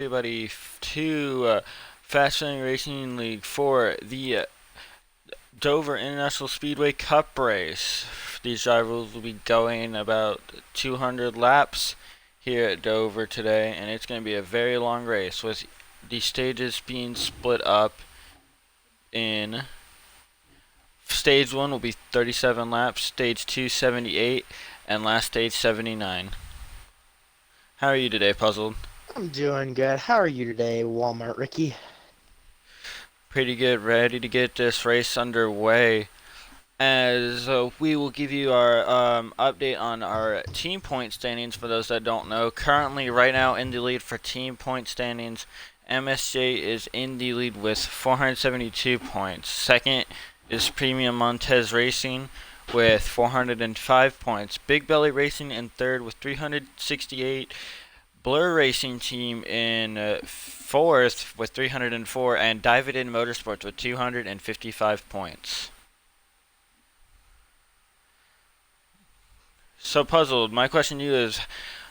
Everybody to Fast Lane Racing League for the Dover International Speedway Cup race. These drivers will be going about 200 laps here at Dover today, and it's going to be a very long race with the stages being split up in stage 1 will be 37 laps, stage 2 78, and last stage 79. How are you today, Puzzled? I'm doing good. How are you today, Walmart Ricky? Pretty good, ready to get this race underway. As we will give you our update on our team point standings for those that don't know. Currently, right now in the lead for team point standings, MSJ is in the lead with 472 points. Second is Premium Montez Racing with 405 points. Big Belly Racing in third with 368. Blur Racing Team in fourth with 304, and Dive It In Motorsports with 255 points. So Puzzled, my question to you is,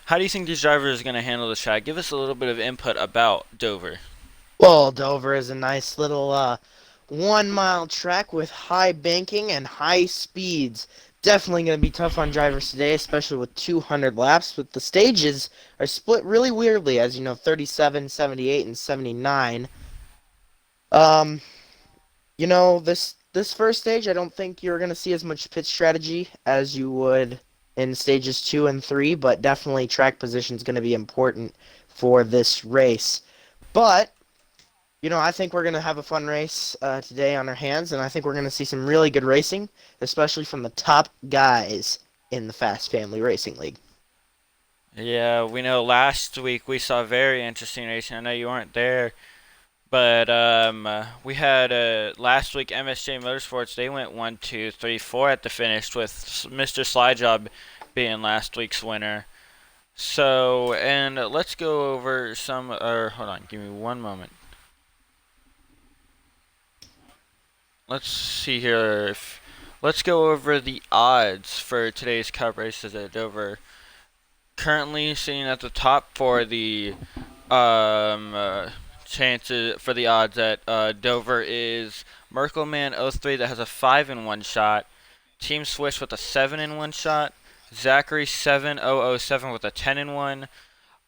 how do you think these drivers are going to handle this track? Give us a little bit of input about Dover. Well, Dover is a nice little 1 mile track with high banking and high speeds. Definitely going to be tough on drivers today, especially with 200 laps. But the stages are split really weirdly, as you know, 37, 78, and 79. Um, this first stage, I don't think you're going to see as much pit strategy as you would in stages 2 and 3, but definitely track position is going to be important for this race. But I think we're going to have a fun race today on our hands, and I think we're going to see some really good racing, especially from the top guys in the Fast Family Racing League. Yeah, we know last week we saw very interesting racing. I know you weren't there, but we had last week MSJ Motorsports. They went 1, 2, 3, 4 at the finish, with Mr. Slyjob being last week's winner. So, and let's go over some. Or hold on, give me one moment. Let's see here. Let's go over the odds for today's Cup races at Dover. Currently sitting at the top for the chances for the odds at Dover is Merkelman03 that has a 5-in-1 shot. Team Swish with a 7-in-1 shot. Zachary 7007 with a 10-in-1.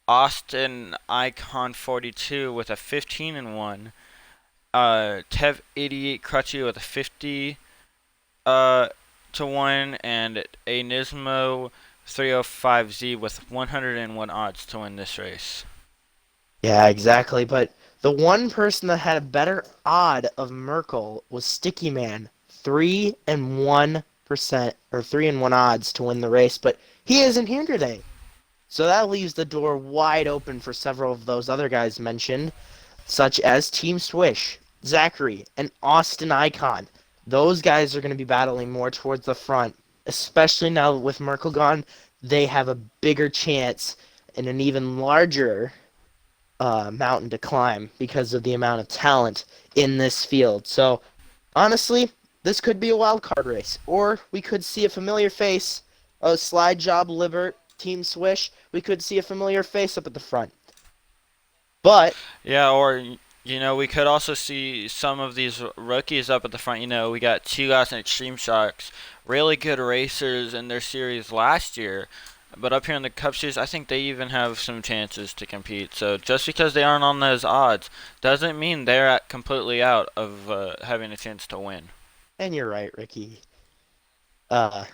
Austin Icon 42 with a 15-in-1. Tev 88 Crutchy with a 50 to 1, and a Nismo 305Z with 101 odds to win this race. Yeah, exactly. But the one person that had a better odd of Merkel was Sticky Man, 3 and 1% or 3 and 1 odds to win the race, but he isn't here today. So that leaves the door wide open for several of those other guys mentioned, such as Team Swish, Zachary, and Austin Icon. Those guys are going to be battling more towards the front, especially now with Merkel gone. They have a bigger chance and an even larger mountain to climb because of the amount of talent in this field. So, honestly, this could be a wild card race, or we could see a familiar face. A slide job, Libert, Team Swish. We could see a familiar face up at the front. But Yeah, or we could also see some of these rookies up at the front. We got two guys in Extreme Shocks, really good racers in their series last year. But up here in the Cup Series, I think they even have some chances to compete. So just because they aren't on those odds doesn't mean they're completely out of having a chance to win. and you're right, Ricky. Uh,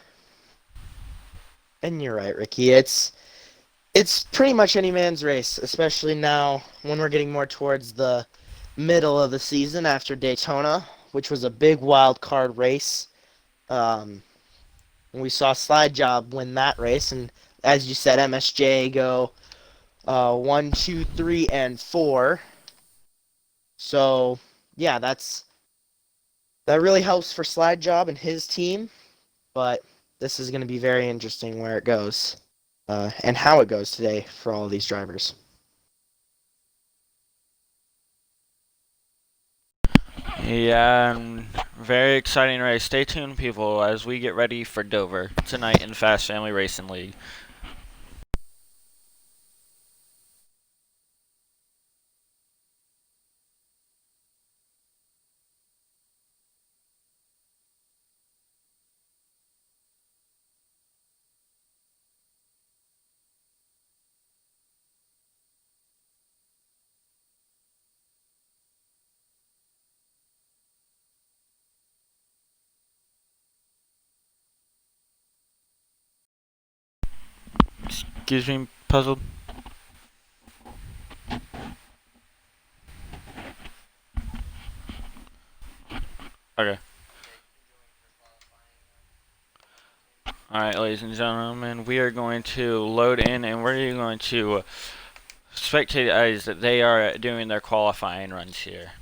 and you're right, Ricky. It's pretty much any man's race, especially now when we're getting more towards the middle of the season after Daytona, which was a big wild card race. Um, we saw Slide Job win that race, and as you said, MSJ go 1, 2, 3, and 4. So yeah, that really helps for Slide Job and his team. But this is going to be very interesting where it goes and how it goes today for all of these drivers. Yeah, very exciting race. Stay tuned, people, as we get ready for Dover tonight in Fast Family Racing League. Gives me puzzled. Okay. Alright, ladies and gentlemen, we are going to load in and we're going to spectate as they are doing their qualifying runs here.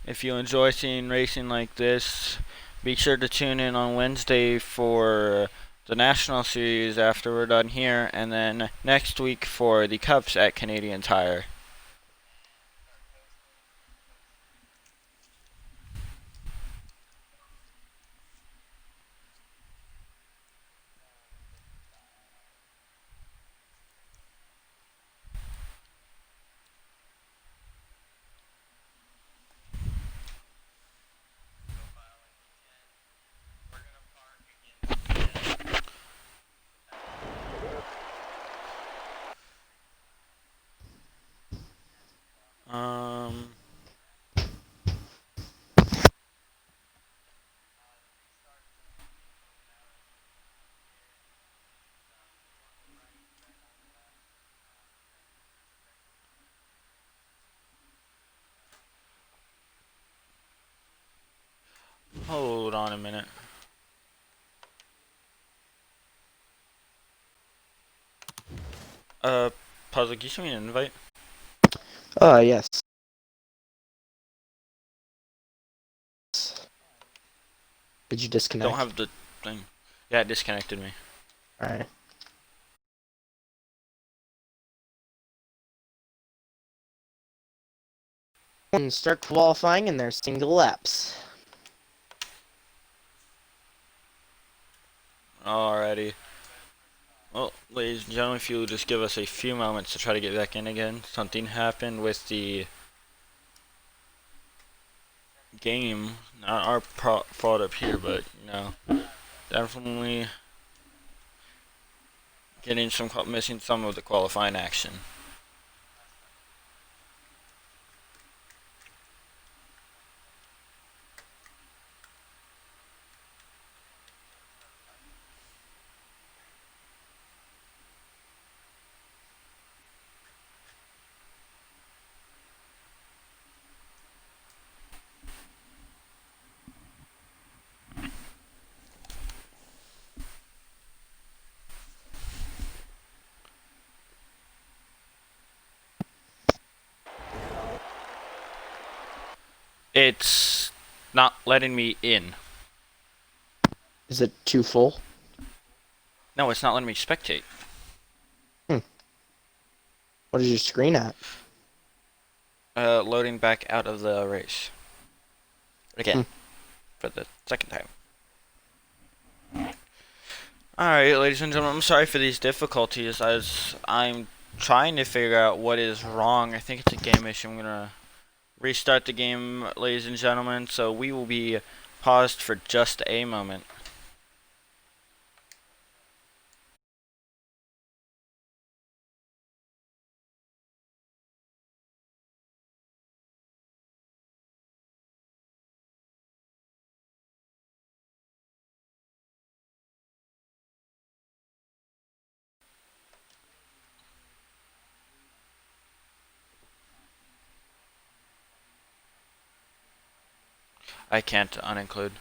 If you enjoy seeing racing like this, be sure to tune in on Wednesday for the National Series after we're done here, and then next week for the Cups at Canadian Tire. Um, Hold on a minute. Uh, Puzzle, can you send me an invite? Yes. Did you disconnect? Don't have the thing. Yeah, it disconnected me. Alright. And start qualifying in their single laps. Alrighty. Well, ladies and gentlemen, if you'll just give us a few moments to try to get back in again. Something happened with the game. Not our fault up here, but, you know, definitely missing some of the qualifying action. It's not letting me in. Is it too full? No, it's not letting me spectate. What is your screen at? Loading back out of the race. Again. For the second time. Alright, ladies and gentlemen, I'm sorry for these difficulties as I'm trying to figure out what is wrong. I think it's a game issue. I'm gonna restart the game, ladies and gentlemen, so we will be paused for just a moment. I can't uninclude.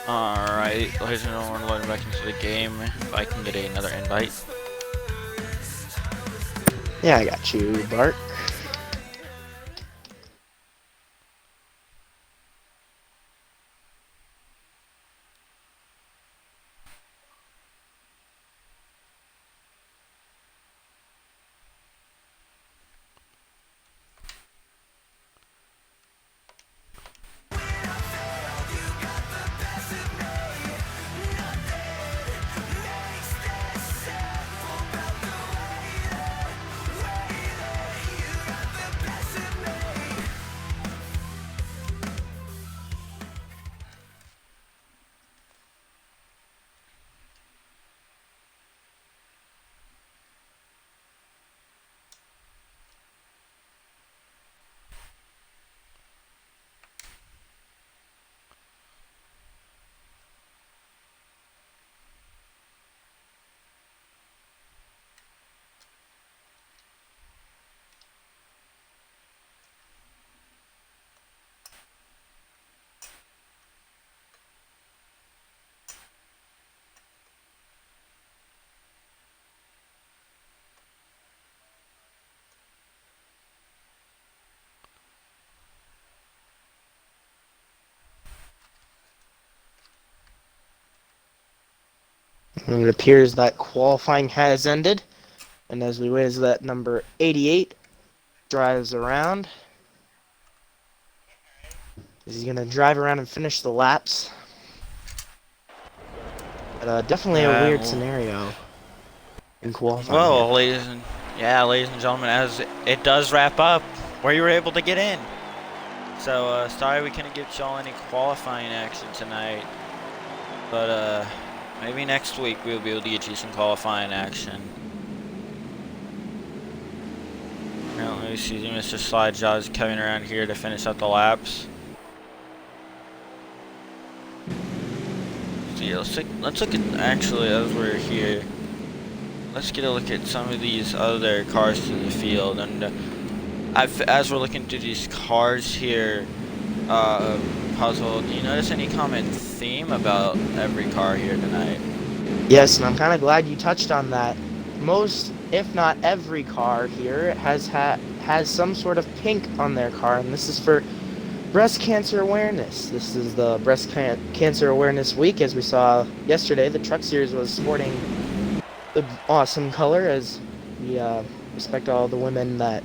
Alright, ladies and gentlemen, we're loading back into the game. If I can get another invite. Yeah, I got you, Bart. And it appears that qualifying has ended. And as we wait as that number 88 drives around, he's going to drive around and finish the laps. But definitely a weird Um, scenario in qualifying here. well, ladies and gentlemen, as it does wrap up, where you were able to get in. So, sorry we couldn't get y'all any qualifying action tonight. But, maybe next week we'll be able to get you some qualifying action. Apparently, we see Mr. Slidejaw's coming around here to finish up the laps. So, yeah, let's look at, actually, as we're here, let's get a look at some of these other cars to the field. And as we're looking through these cars here, Puzzle, do you notice any common theme about every car here tonight? Yes, and I'm kind of glad you touched on that. Most, if not every car here has some sort of pink on their car, and this is for breast cancer awareness. This is the cancer awareness week. As we saw yesterday, the Truck Series was sporting the awesome color, as we respect all the women that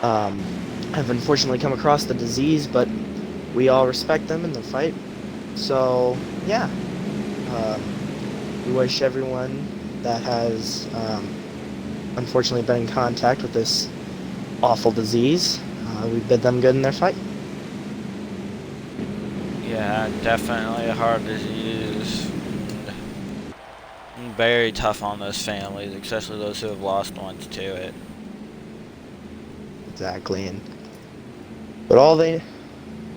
have unfortunately come across the disease, but we all respect them in the fight. So yeah, we wish everyone that has unfortunately been in contact with this awful disease, we bid them good in their fight. Yeah, definitely a hard disease. Very tough on those families, especially those who have lost ones to it. Exactly, but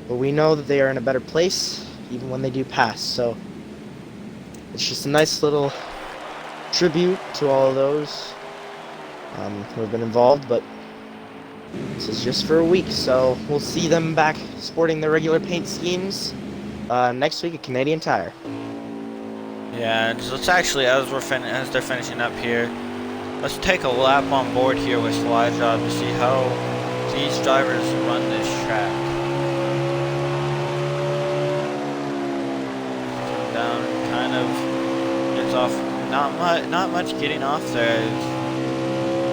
we know that they are in a better place even when they do pass. So it's just a nice little tribute to all of those who have been involved. But this is just for a week, so we'll see them back sporting their regular paint schemes next week at Canadian Tire. Yeah, so let's actually, as they're finishing up here, let's take a lap on board here with Slidejog to see how these drivers run this track. Down, kind of gets off. Not much getting off there.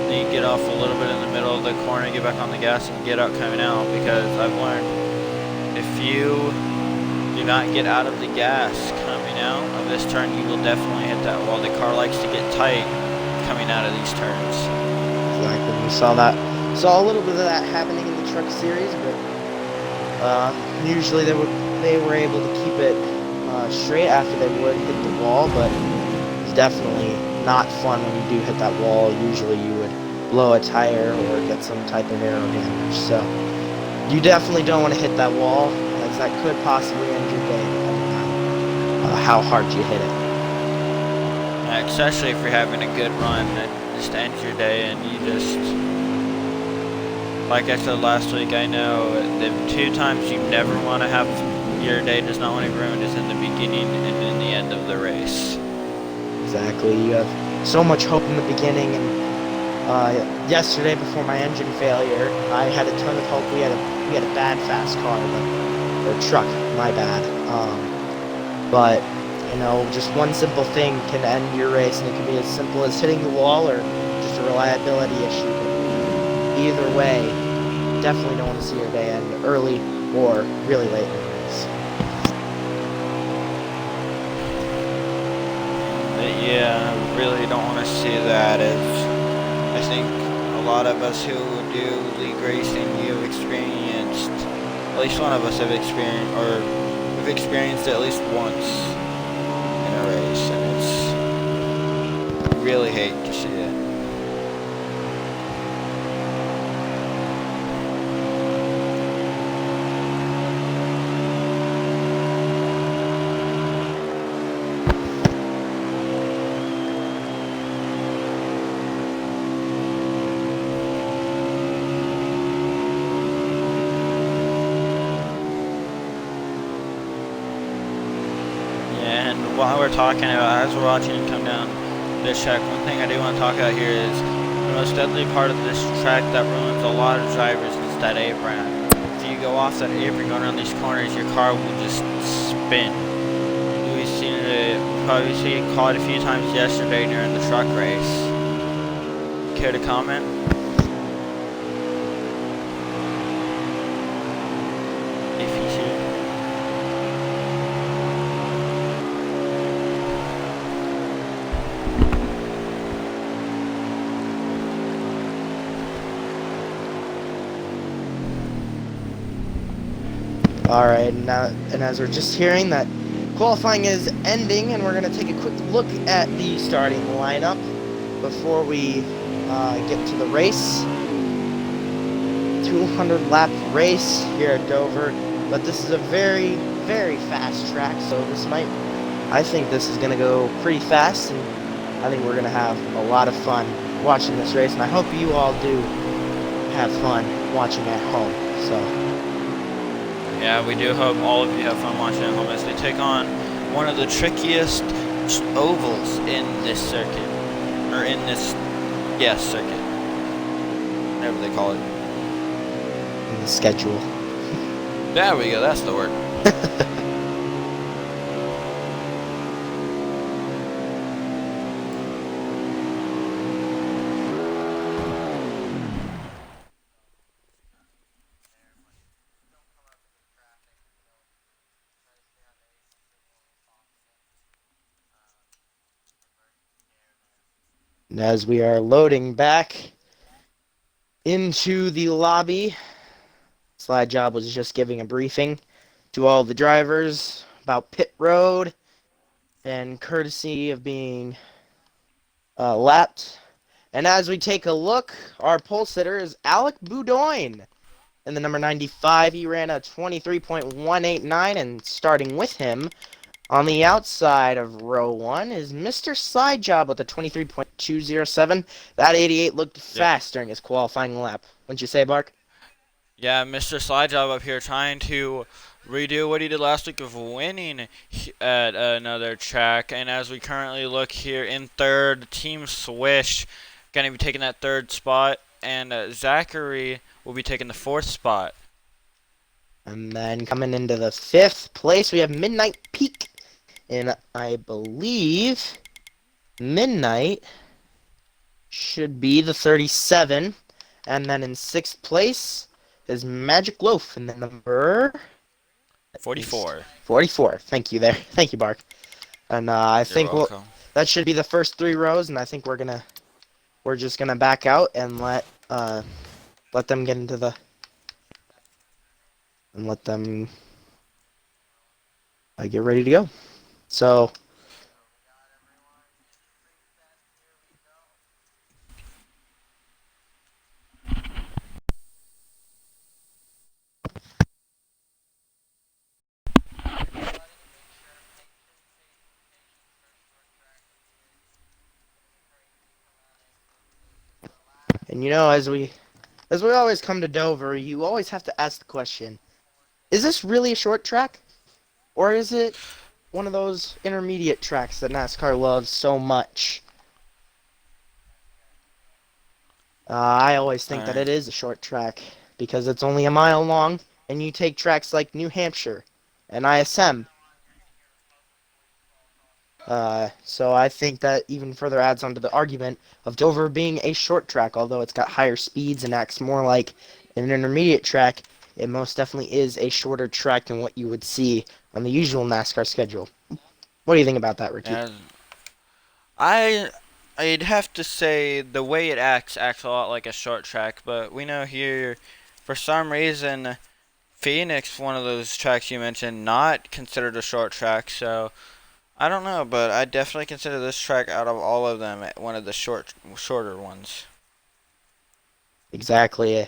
You get off a little bit in the middle of the corner, get back on the gas, and get out coming out. Because I've learned if you do not get out of the gas coming out of this turn, you will definitely hit that wall. The car likes to get tight coming out of these turns. Exactly. We saw a little bit of that happening in the Truck Series, but usually they were able to keep it straight after they would hit the wall. But it's definitely not fun when you do hit that wall. Usually you would blow a tire or get some type of aero damage. So you definitely don't want to hit that wall, as that could possibly end your day depending on how hard you hit it. Yeah, especially if you're having a good run, it just ends your day, and you just, like I said last week, I know the 2 times you never want to have your day does not want to be ruined is in the beginning and in the end of the race. Exactly. You have so much hope in the beginning, and yesterday before my engine failure, I had a ton of hope. We had a bad fast car, or truck, my bad. But you know, just one simple thing can end your race, and it can be as simple as hitting the wall or just a reliability issue. Either way, definitely don't want to see your day end early or really late in the race. Yeah, I really don't want to see that. I think a lot of us who do league racing, you've experienced, at least one of us have experienced, or we've experienced it at least once in a race, and I really hate to see it. While we're talking about, as we're watching it come down this track, one thing I do want to talk about here is the most deadly part of this track that ruins a lot of drivers is that apron. If you go off that apron going around these corners, your car will just spin. We've seen it probably see quite a few times yesterday during the truck race. Care to comment? If he's here. Alright, now, and as we're just hearing that qualifying is ending, and we're going to take a quick look at the starting lineup before we get to the race. 200 lap race here at Dover, but this is a very, very fast track, so I think this is going to go pretty fast, and I think we're going to have a lot of fun watching this race, and I hope you all do have fun watching at home. So Yeah, we do hope all of you have fun watching at home as they take on one of the trickiest ovals in this circuit. Or in this, yes, circuit. Whatever they call it. in the schedule. There we go, that's the word. And as we are loading back into the lobby, Slide Job was just giving a briefing to all the drivers about pit road and courtesy of being lapped. And as we take a look, our pole sitter is Alec Boudoin. In the number 95, he ran a 23.189, and starting with him on the outside of row 1 is Mr. Slide Job with a 23.207. That 88 looked Yep. fast during his qualifying lap. Wouldn't you say, Bark? Yeah, Mr. Slidejob up here trying to redo what he did last week of winning at another track. And as we currently look here in third, Team Swish going to be taking that third spot. And Zachary will be taking the fourth spot. And then coming into the 5th place, we have Midnight Peak. And I believe Midnight should be the 37. And then in 6th place is Magic Loaf in the number 44. 44. Thank you there. Thank you, Bark. And I You're think welcome. that should be the first 3 rows, and I think we're just gonna back out and let them get into the and let them get ready to go. So and as we always come to Dover, you always have to ask the question: is this really a short track, or is it one of those intermediate tracks that NASCAR loves so much? I always think that Alright. it is a short track because it's only a mile long, and you take tracks like New Hampshire and ISM. So I think that even further adds on to the argument of Dover being a short track, although it's got higher speeds and acts more like an intermediate track. It most definitely is a shorter track than what you would see on the usual NASCAR schedule. What do you think about that, Ricky? Yeah, I'd have to say the way it acts a lot like a short track, but we know here, for some reason, Phoenix, one of those tracks you mentioned, not considered a short track. So I don't know, but I definitely consider this track out of all of them one of the shorter ones. Exactly.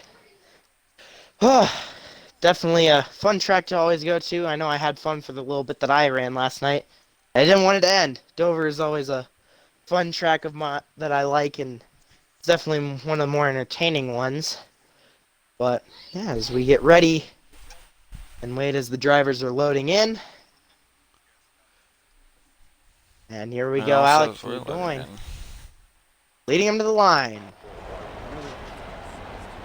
Definitely a fun track to always go to. I know I had fun for the little bit that I ran last night. I didn't want it to end. Dover is always a fun track of my that I like, and it's definitely one of the more entertaining ones. But yeah, as we get ready and wait as the drivers are loading in, and here we And go, also, Alec as we're loading Boudoin, in. leading him to the line.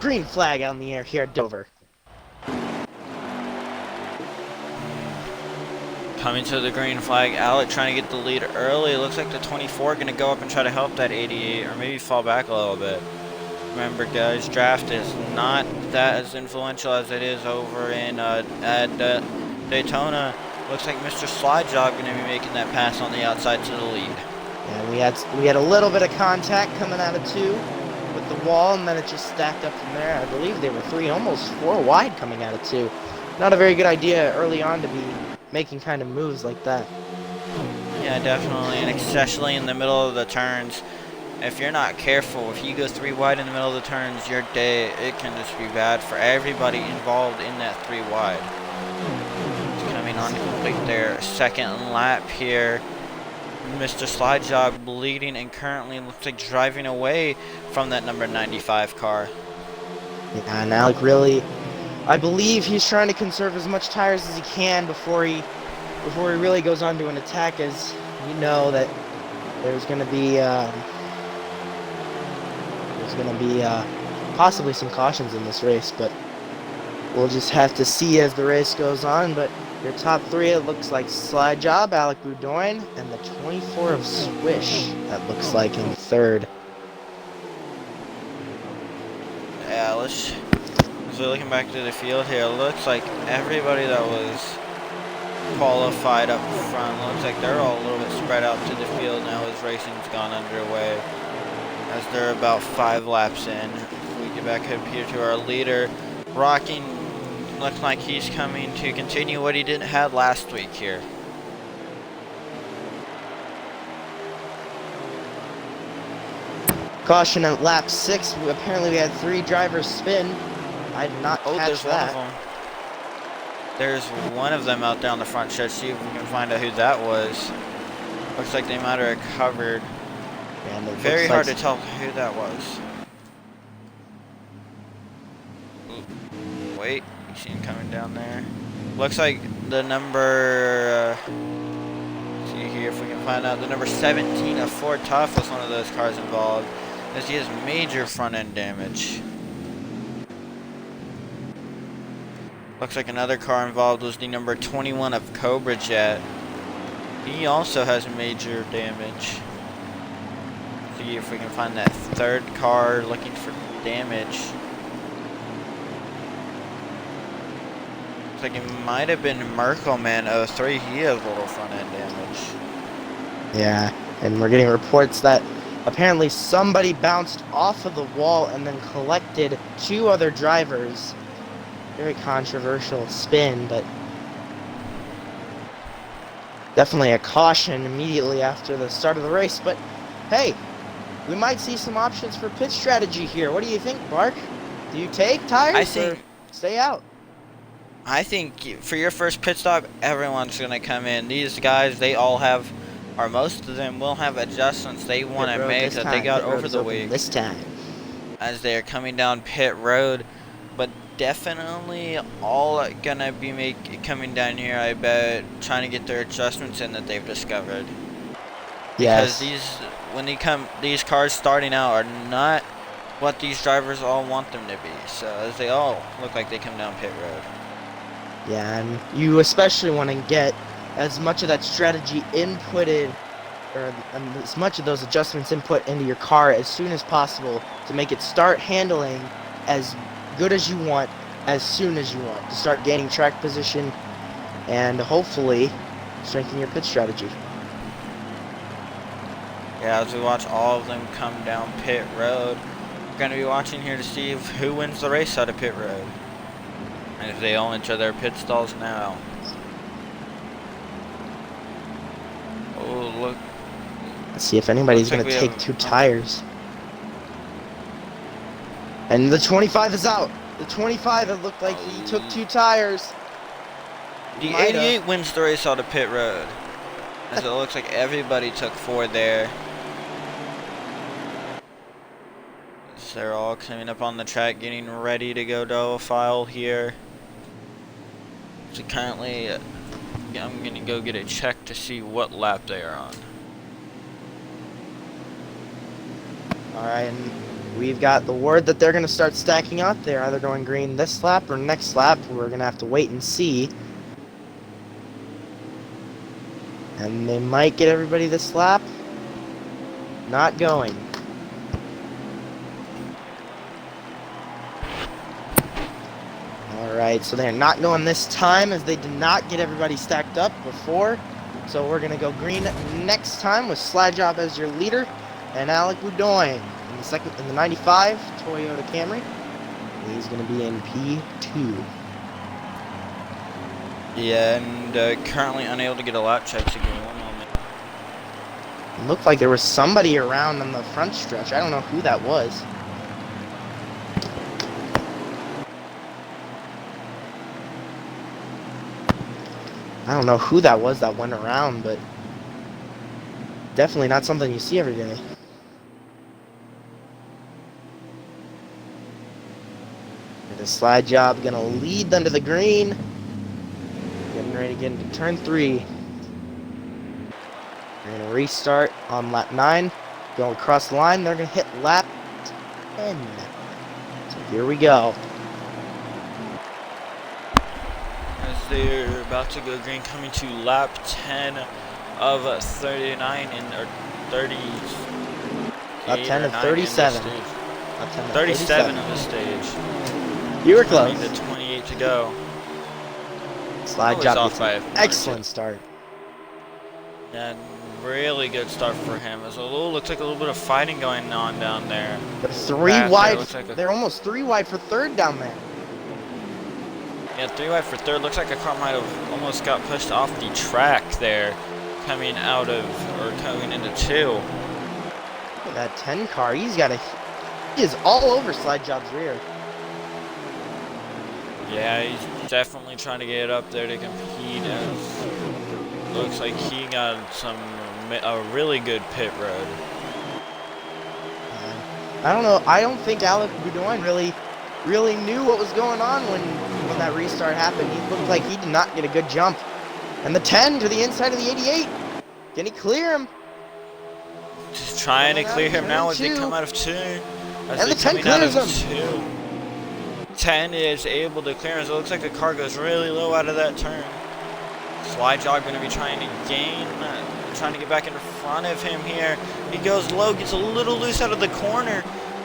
Green flag on the air here at Dover. Coming to the green flag, Alec trying to get the lead early. It looks like the 24 going to go up and try to help that 88, or maybe fall back a little bit. Remember, guys, draft is not that as influential as it is over in at Daytona. Looks like Mr. Slide Job going to be making that pass on the outside to the lead. Yeah, we had a little bit of contact coming out of 2 with the wall, and then it just stacked up from there. I believe they were 3, almost 4 wide coming out of 2. Not a very good idea early on to be making kind of moves like that. Yeah, definitely, and especially in the middle of the turns. If you're not careful, if you go 3 wide in the middle of the turns, your day, it can just be bad for everybody involved in that 3 wide. It's coming on to complete their second lap here. Mr. Slide Job leading and currently looks like driving away from that number 95 car. Yeah, and Alec really, I believe he's trying to conserve as much tires as he can before he really goes on to an attack, as you know that there's going to be possibly some cautions in this race, but we'll just have to see as the race goes on. But your top 3, it looks like Slide Job, Alec Boudoin, and the 24 of Swish, that looks like in 3rd. Yeah, so looking back to the field here, it looks like everybody that was qualified up front, looks like they're all a little bit spread out to the field now as racing's gone underway, as they're about 5 laps in. If we get back up here to our leader, Rocking, looks like he's coming to continue what he didn't have last week here. Caution at lap 6. Apparently we had 3 drivers spin. I did not catch that. There's one of them out there on the front stretch. See if we can find out who that was. Looks like they might have recovered. And it Very hard like to tell who that was. Ooh, wait, you see him coming down there. Looks like the number, see here if we can find out, the number 17 of Ford Tough was one of those cars involved, as he has major front end damage. Looks like another car involved was the number 21 of Cobra Jet. He also has major damage. See if we can find that 3rd car looking for damage. Looks like it might have been Merkelman 03. He has a little front end damage. Yeah, and we're getting reports that apparently somebody bounced off of the wall and then collected 2 other drivers. Very controversial spin, but definitely a caution immediately after the start of the race. But hey, we might see some options for pit strategy here. What do you think, Mark? Do you take tires or stay out? I think for your first pit stop, everyone's going to come in. These guys, they all have, or most of them will have adjustments they want to make that they got over the week. This time. As they're coming down pit road. But definitely all gonna be coming down here, I bet, trying to get their adjustments in that they've discovered. Yes. Because these cars starting out are not what these drivers all want them to be. So as they all look like they come down pit road. Yeah, and you especially want to get as much of that strategy inputted, or as much of those adjustments input into your car as soon as possible to make it start handling as good as you want, as soon as you want, to start gaining track position and hopefully strengthen your pit strategy. Yeah, as we watch all of them come down pit road, we're going to be watching here to see who wins the race out of pit road. And if they all enter their pit stalls now. Oh, look. Let's see if anybody's going to take 2 tires. And the 25 is out. The 25, it looked like he took 2 tires. The 88 wins the race out of pit road. As it looks like everybody took 4 there. So they're all coming up on the track, getting ready to go double file here. So currently, I'm going to go get a check to see what lap they are on. Alright, and we've got the word that they're going to start stacking up. They're either going green this lap or next lap. We're going to have to wait and see. And they might get everybody this lap. Not going. Alright, so they're not going this time as they did not get everybody stacked up before. So we're going to go green next time with Slide Job as your leader and Alec Boudoin in the 95 Toyota Camry. He's going to be in P2. Yeah, and currently unable to get a lap check, so give me one moment. It looked like there was somebody around on the front stretch. I don't know who that was. I don't know who that was that went around, but definitely not something you see every day. The Slide Job gonna lead them to the green. Getting ready to get into turn 3. They're gonna restart on lap 9. Go across the line. They're gonna hit lap 10. So here we go. As they're about to go green, coming to lap 10 of 39 or 30. Lap 10 of 37. Lap 10 of 37 of the stage. You were close. The 28 to go. Slide Job off by excellent start. And really good start for him. There's looks like a little bit of fighting going on down there. They're 3 wide. Like they're almost 3 wide for third down there. Yeah, 3 wide for third. Looks like a car might have almost got pushed off the track there, coming out of or coming into 2. Look at that 10 car. He is all over Slide Job's rear. Yeah, he's definitely trying to get up there to compete. As looks like he got a really good pit road. I don't know. I don't think Alec Boudoin really knew what was going on when that restart happened. He looked like he did not get a good jump. And the 10 to the inside of the 88. Can he clear him? Just trying to clear him now as they come out of 2. And the 10 clears him. 10 is able to clear him. So it looks like the car goes really low out of that turn. Slide Job going to be trying to gain, trying to get back in front of him here. He goes low, gets a little loose out of the corner.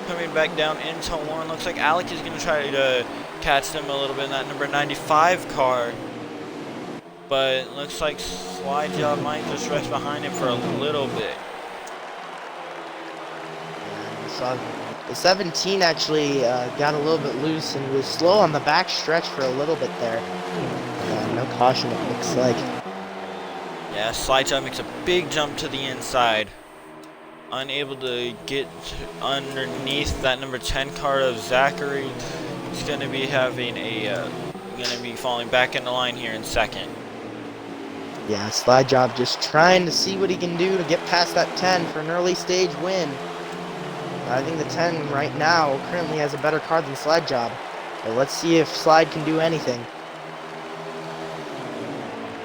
Coming back down into 1. Looks like Alec is going to try to catch them a little bit in that number 95 car. But it looks like Slide Job might just rest behind him for a little bit. So the 17 actually got a little bit loose and was slow on the back stretch for a little bit there. No caution, it looks like. Yeah, Slide Job makes a big jump to the inside. Unable to get underneath that number 10 car of Zachary. He's going to be having falling back in the line here in second. Yeah, Slide Job just trying to see what he can do to get past that 10 for an early stage win. I think the 10 right now currently has a better car than Slide Job. But let's see if Slide can do anything.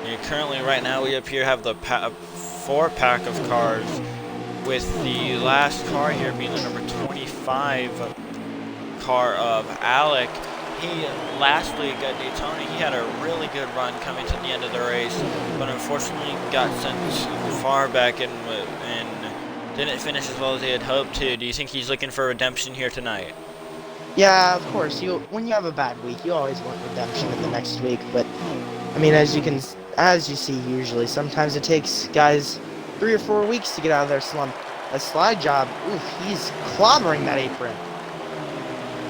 Yeah, currently right now we up here have the 4-pack of cars, with the last car here being the number 25 car of Alec. He lastly got Daytona. He had a really good run coming to the end of the race, but unfortunately got sent far back and didn't finish as well as he had hoped to. Do you think he's looking for redemption here tonight? Yeah, of course. When you have a bad week, you always want redemption in the next week. But I mean, as you see usually, sometimes it takes guys 3 or 4 weeks to get out of their slump. A Slide Job, oof, he's clobbering that apron.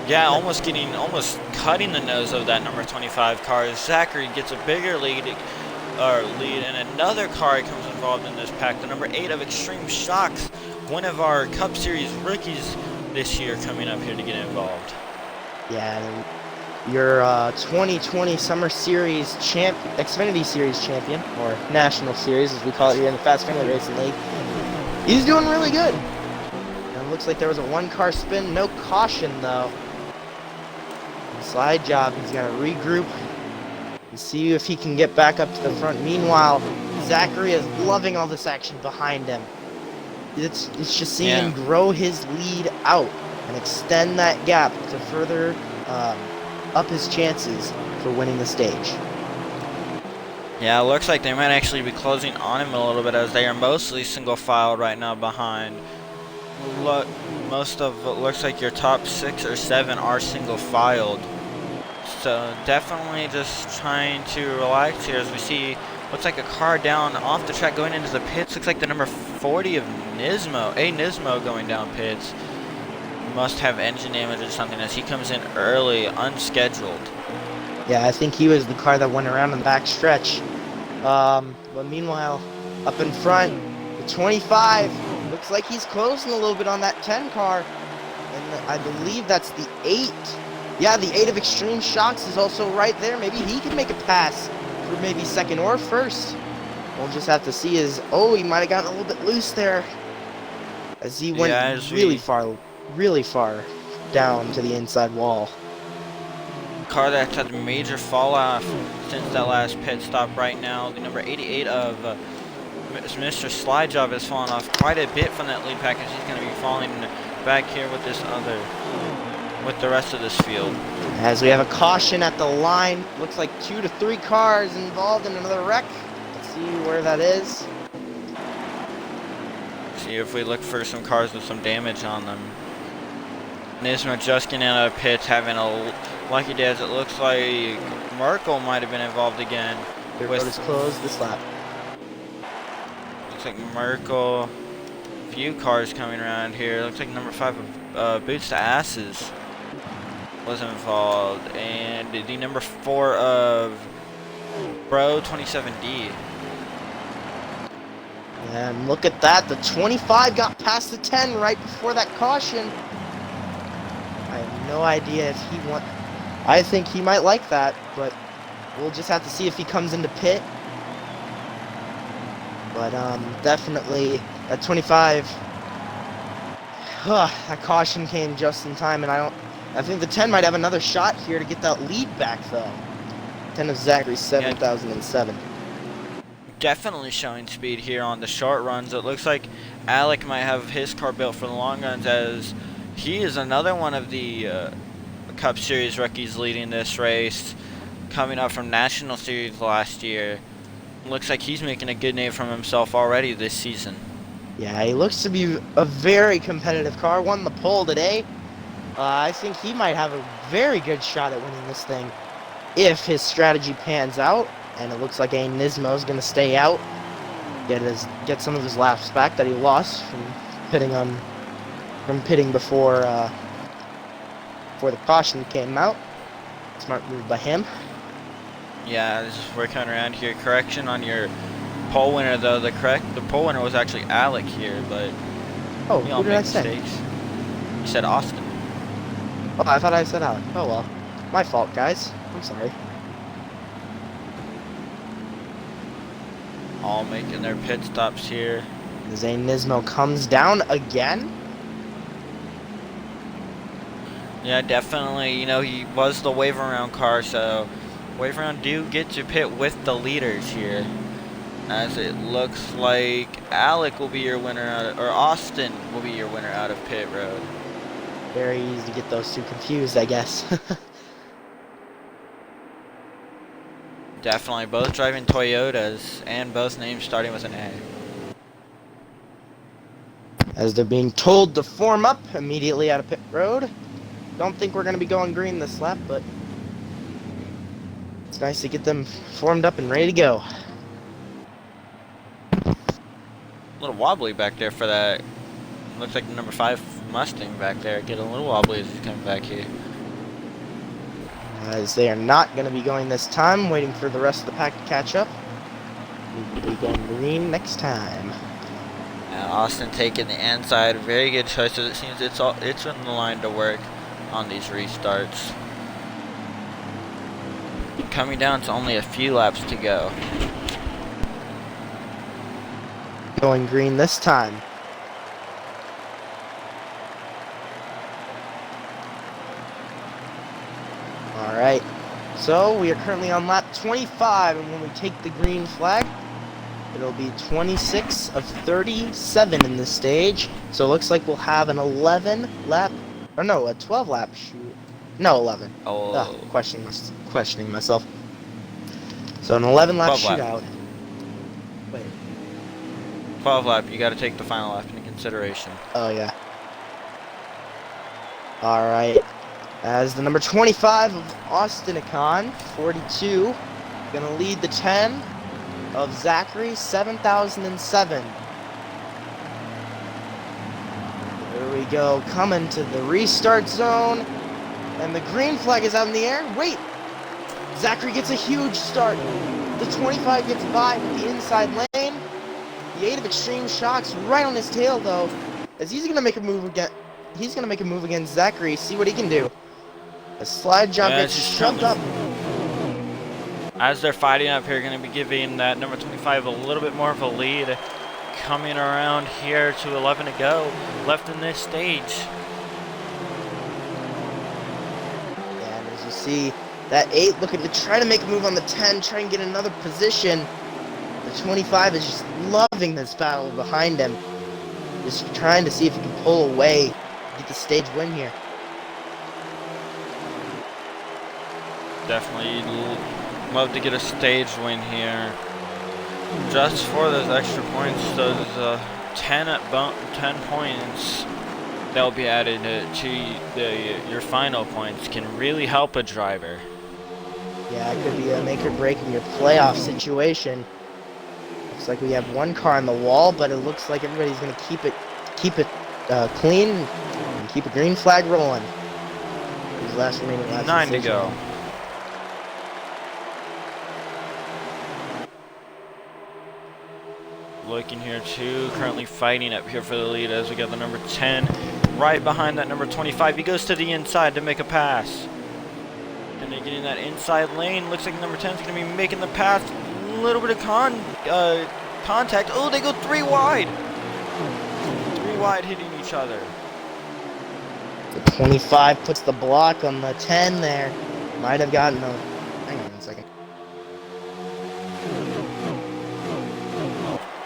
Yeah, almost cutting the nose of that number 25 car. Zachary gets a bigger lead, and another car comes involved in this pack. The number 8 of Extreme Shocks, one of our Cup Series rookies this year, coming up here to get involved. Yeah, your 2020 Summer Series Xfinity Series champion, or National Series as we call it here in the Fast Family Racing League. He's doing really good. And it looks like there was a 1-car spin, no caution though. Slide Job, he's got to regroup and see if he can get back up to the front. Meanwhile, Zachary is loving all this action behind him. It's just seeing him grow his lead out and extend that gap to further up his chances for winning the stage. Yeah, it looks like they might actually be closing on him a little bit as they are mostly single filed right now behind. Look, most of it looks like your top 6 or 7 are single filed. So definitely just trying to relax here as we see looks like a car down off the track going into the pits. Looks like the number 40 of Nismo, Nismo going down pits. Must have engine damage or something as he comes in early, unscheduled. Yeah, I think he was the car that went around in the back stretch. But meanwhile, up in front, the 25 looks like he's closing a little bit on that 10 car. And I believe that's the 8. Yeah, the 8 of Extreme Shocks is also right there. Maybe he can make a pass for maybe second or first. We'll just have to see his... Oh, he might have gotten a little bit loose there. As he went really far down to the inside wall. Car that's had a major fall off since that last pit stop right now. The number 88 of Mr. Slide Job has fallen off quite a bit from that lead package. He's going to be falling back here with with the rest of this field. As we have a caution at the line, looks like 2 to 3 cars involved in another wreck. Let's see where that is. See if we look for some cars with some damage on them. Nismo just getting out of pits, having a lucky day as it looks like Merkel might have been involved again. The road is closed this lap. Looks like Merkel, few cars coming around here. Looks like number 5 of Boots to Asses was involved, and the number 4 of Bro 27D. And look at that, the 25 got past the 10 right before that caution. I have no idea if he want. I think he might like that, but we'll just have to see if he comes into pit. But definitely that 25. That caution came just in time, and I think the 10 might have another shot here to get that lead back though. 10 of Zachary 7007. Definitely showing speed here on the short runs. It looks like Alec might have his car built for the long runs as he is another one of the Cup Series rookies leading this race, coming up from National Series last year. Looks like he's making a good name for himself already this season. Yeah, he looks to be a very competitive car. Won the pole today. I think he might have a very good shot at winning this thing if his strategy pans out. And it looks like Nismo is going to stay out, get some of his laps back that he lost from pitting before the caution came out. Smart move by him. Yeah, we're coming around here. Correction on your pole winner though. The pole winner was actually Alec here, but oh, we all who did make I say? mistakes. You said Austin. Oh, I thought I said Alec. Oh well, my fault, guys. I'm sorry. All making their pit stops here. Zane Nismo comes down again. Yeah, definitely. You know, he was the wave around car, so wave around do get to pit with the leaders here. As it looks like Alec will be your winner, or Austin will be your winner out of pit road. Very easy to get those two confused, I guess. Definitely, both driving Toyotas, and both names starting with an A. As they're being told to form up immediately out of pit road. Don't think we're going to be going green this lap, but it's nice to get them formed up and ready to go. A little wobbly back there for that. Looks like the number 5 Mustang back there. Getting a little wobbly as he's coming back here. As they are not going to be going this time, waiting for the rest of the pack to catch up. We will be going green next time. Austin taking the inside, very good choice. It seems it's in the line to work on these restarts. Coming down to only a few laps to go. Going green this time. Alright, so we are currently on lap 25, and when we take the green flag, it'll be 26 of 37 in this stage. So it looks like we'll have an 11 lap, or no, a 12 lap shoot. No, 11. Oh. Questioning myself. So an 11-lap 12 lap. shootout. Wait. 12 lap. You got to take the final lap into consideration. Oh, yeah. All right. As the number 25 of Austin Icon, 42, going to lead the 10 of Zachary, 7007. There we go, coming to the restart zone, and the green flag is out in the air. Wait, Zachary gets a huge start. The 25 gets by with the inside lane. The 8 of Extreme Shocks right on his tail, though, as he's going to make a move again. He's going to make a move against Zachary, see what he can do. A slide jump gets shoved up. As they're fighting up here, going to be giving that number 25 a little bit more of a lead. Coming around here to 11 to go, left in this stage. Yeah, and as you see, that 8 looking to try to make a move on the 10, try and get another position. The 25 is just loving this battle behind him. Just trying to see if he can pull away, get the stage win here. Definitely love to get a stage win here. Just for those extra points, those 10 points that will be added to your final points can really help a driver. Yeah, it could be a make or break in your playoff situation. Looks like we have one car on the wall, but it looks like everybody's going to keep it clean and keep a green flag rolling. These last remaining laps. 9 to go. Looking here too, currently fighting up here for the lead as we got the number 10 right behind that number 25. He goes to the inside to make a pass. And they get in that inside lane. Looks like number 10 is going to be making the pass. A little bit of contact. Oh, they go 3 wide. 3 wide hitting each other. The 25 puts the block on the 10 there. Might have gotten a... Hang on 1 second.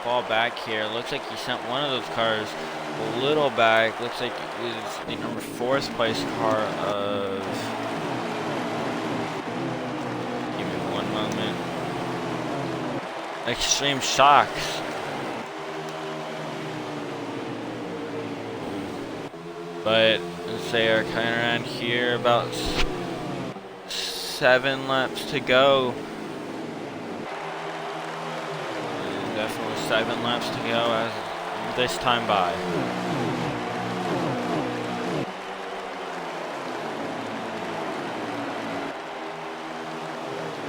Fall back here. Looks like he sent one of those cars a little back. Looks like it was the number 4th place car of... Give me 1 moment. Extreme Shocks. But let's say are kind of around here, about 7 laps to go. Definitely 7 laps to go as this time by.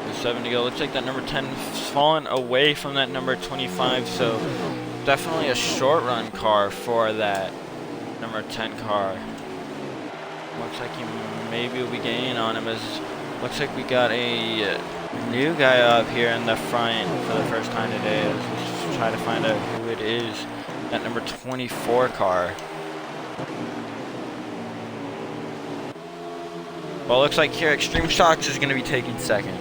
With 7 to go. Looks like that number 10 is falling away from that number 25, so definitely a short run car for that number 10 car. Looks like he maybe will be gaining on him, as looks like we got a new guy up here in the front for the first time today, as we try to find out who it is. That number 24 car. Well, looks like here Extreme Shocks is going to be taking second.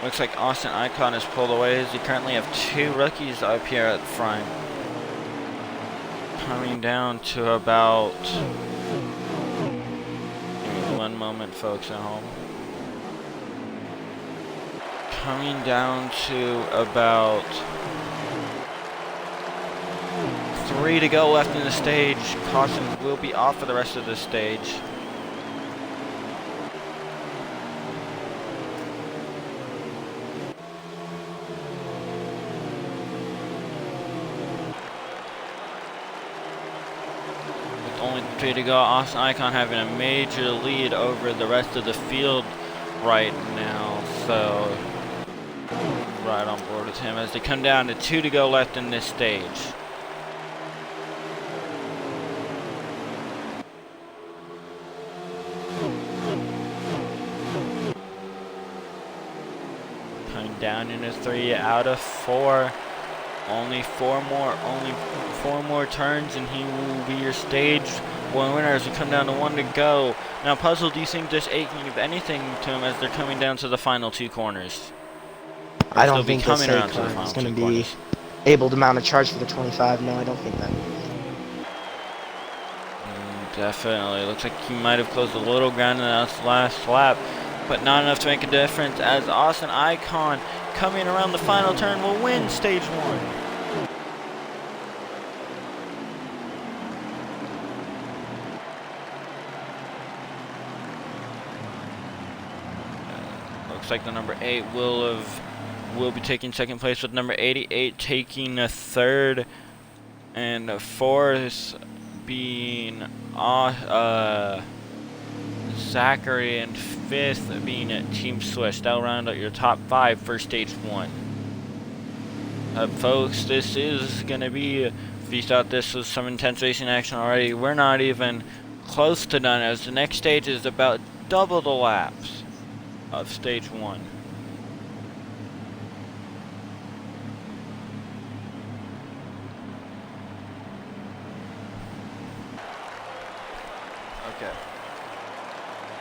Looks like Austin Icon has pulled away, as you currently have 2 rookies up here at the front. Coming down to about... Give me 1 moment, folks at home. Coming down to about 3 to go left in the stage. Caution will be off for the rest of the stage. Only 3 to go. Austin Icon having a major lead over the rest of the field right now, so right on board with him as they come down to 2 to go left in this stage. Coming down into 3 out of 4. Only 4 more turns and he will be your stage winner as we come down to 1 to go. Now, Puzzle, do you think this 8 can give anything to him as they're coming down to the final 2 corners? I don't think this 8 car is going to be able to mount a charge for the 25. No, I don't think that. Definitely. Looks like he might have closed a little ground in that last lap, but not enough to make a difference as Austin Icon, coming around the final turn, will win stage 1. Looks like the number 8 will be taking second place, with number 88 taking a third, and fourth being Zachary, and fifth being Team Swish. That'll round out your top 5 for stage 1. Folks, this is gonna be, if you thought this was some intense racing action already, we're not even close to done, as the next stage is about double the laps of stage 1. Okay.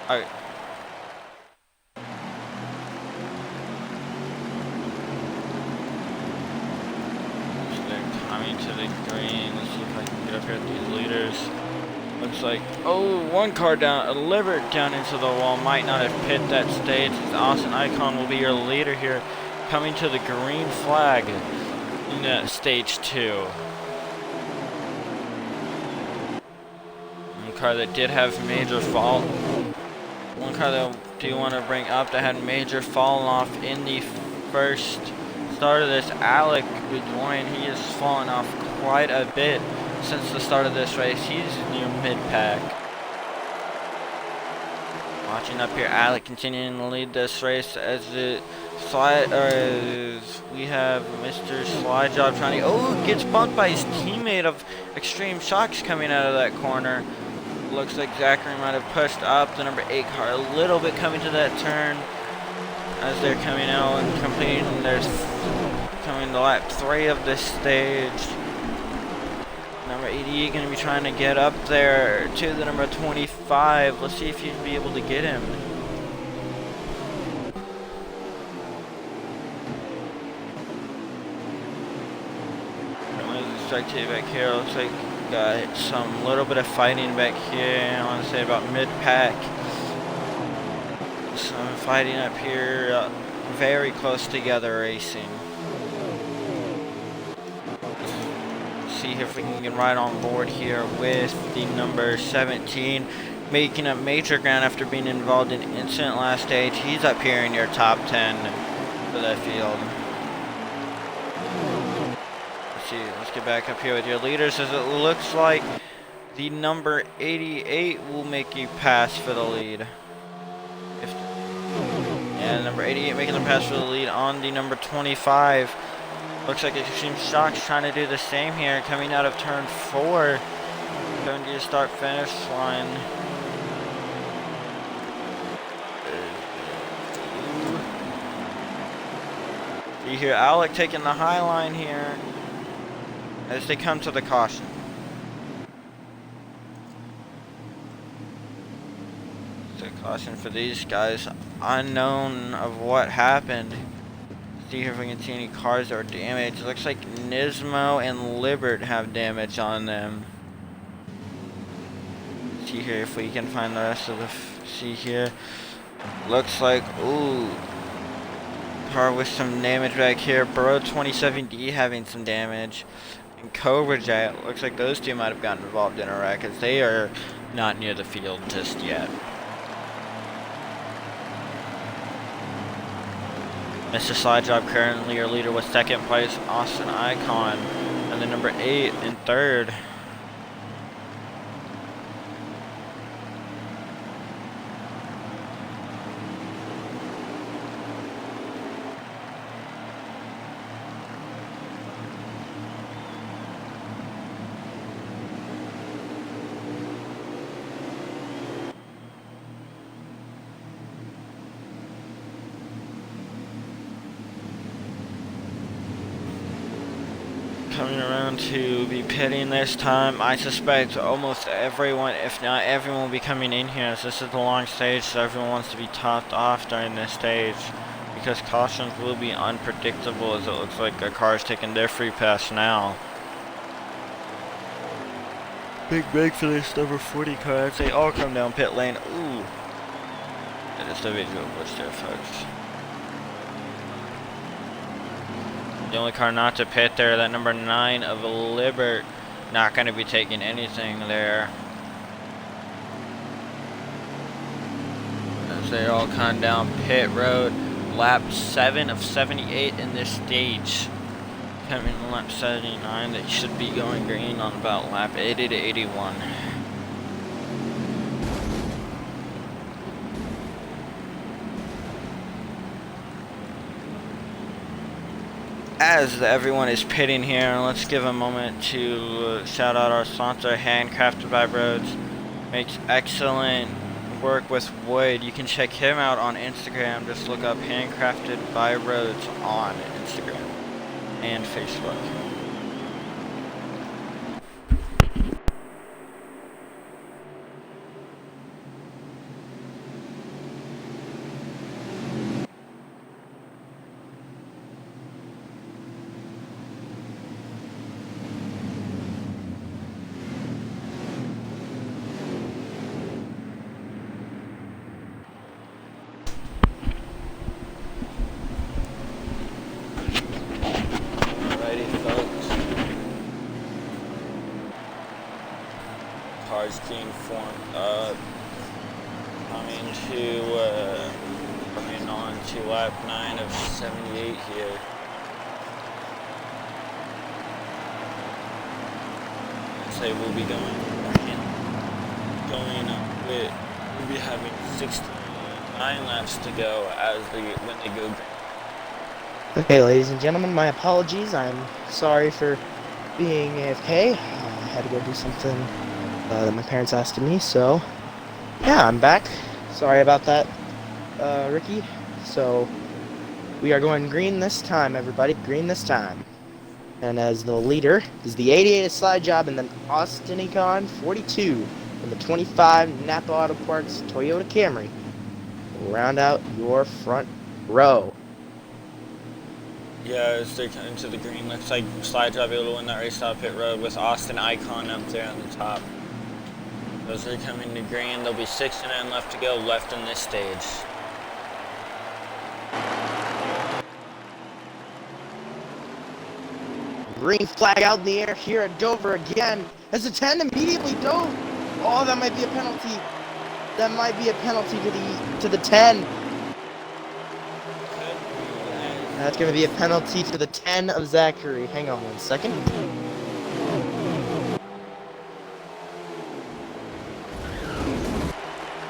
Alright. So they're coming to the green. Let's see if I can get up here at these leaders. Looks like, oh, one car down, a liver down into the wall. Might not have pit that stage. Austin Icon will be your leader here, coming to the green flag in stage 2. One car that did have major fall. One car that I do want to bring up that had major falling off in the first start of this, Alec Bedoin. He has fallen off quite a bit since the start of this race. He's near mid-pack. Watching up here, Alec continuing to lead this race as the we have Mr. Slide Job trying to, oh, gets bumped by his teammate of Extreme Shocks coming out of that corner. Looks like Zachary might have pushed up the number 8 car a little bit coming to that turn as they're coming out and completing coming to lap 3 of this stage. Number 80 going to be trying to get up there to the number 25. Let's see if you'd be able to get him. Strike to back here. Looks like got some little bit of fighting back here. I want to say about mid-pack. Some fighting up here, very close together racing. See if we can get right on board here with the number 17, making up major ground after being involved in incident last stage. He's up here in your top 10 for that field. Let's get back up here with your leaders, as it looks like the number 88 will make a pass for the lead. And number 88 making the pass for the lead on the number 25. Looks like Extreme Shocks trying to do the same here, coming out of turn 4. Going to start-finish line. You hear Alec taking the high line here as they come to the caution. It's a caution for these guys, unknown of what happened. See if we can see any cars that are damaged. It looks like Nismo and Libert have damage on them. See here if we can find the rest of the see here. Looks like, ooh, car with some damage back here. Bro 27D having some damage. And Cobra Jet, looks like those two might have gotten involved in a wreck, as they are not near the field just yet. Mr. Slide Job currently your leader with second place, Austin Icon, and then number 8 in third. Coming around to be pitting this time. I suspect almost everyone, if not everyone, will be coming in here, as this is the long stage, so everyone wants to be topped off during this stage because cautions will be unpredictable, as it looks like a car is taking their free pass now. Big break for this number 40 car as they all come down pit lane. Ooh. That is the visual glitch there, folks. The only car not to pit there, that number 9 of Libert, not going to be taking anything there. As they all come down pit road, lap 7 of 78 in this stage. Coming in lap 79, that should be going green on about lap 80 to 81. As everyone is pitting here, let's give a moment to shout out our sponsor, Handcrafted by Roads. Makes excellent work with wood. You can check him out on Instagram. Just look up Handcrafted by Roads on Instagram and Facebook. Cars being formed up, coming on to lap 9 of 78 here. So we'll be going with, we'll be having 69 laps to go when they go green. Okay, ladies and gentlemen, my apologies. I'm sorry for being AFK. I had to go do something that my parents asked of me, so yeah, I'm back. Sorry about that, Ricky. So we are going green this time, everybody. Green this time. And as the leader is the 88 Slide Job, and then Austin Econ 42 in the 25 Napa Auto Parts Toyota Camry will round out your front row. Yeah, as they come into the green, looks like Slide Job able to win that race out pit road with Austin Icon up there on the top. As they come into green, there'll be 69 left to go left in this stage. Green flag out in the air here at Dover again. As the 10 immediately dove. Oh, that might be a penalty. That might be a penalty to the 10. That's going to be a penalty to the 10 of Zachary. Hang on 1 second.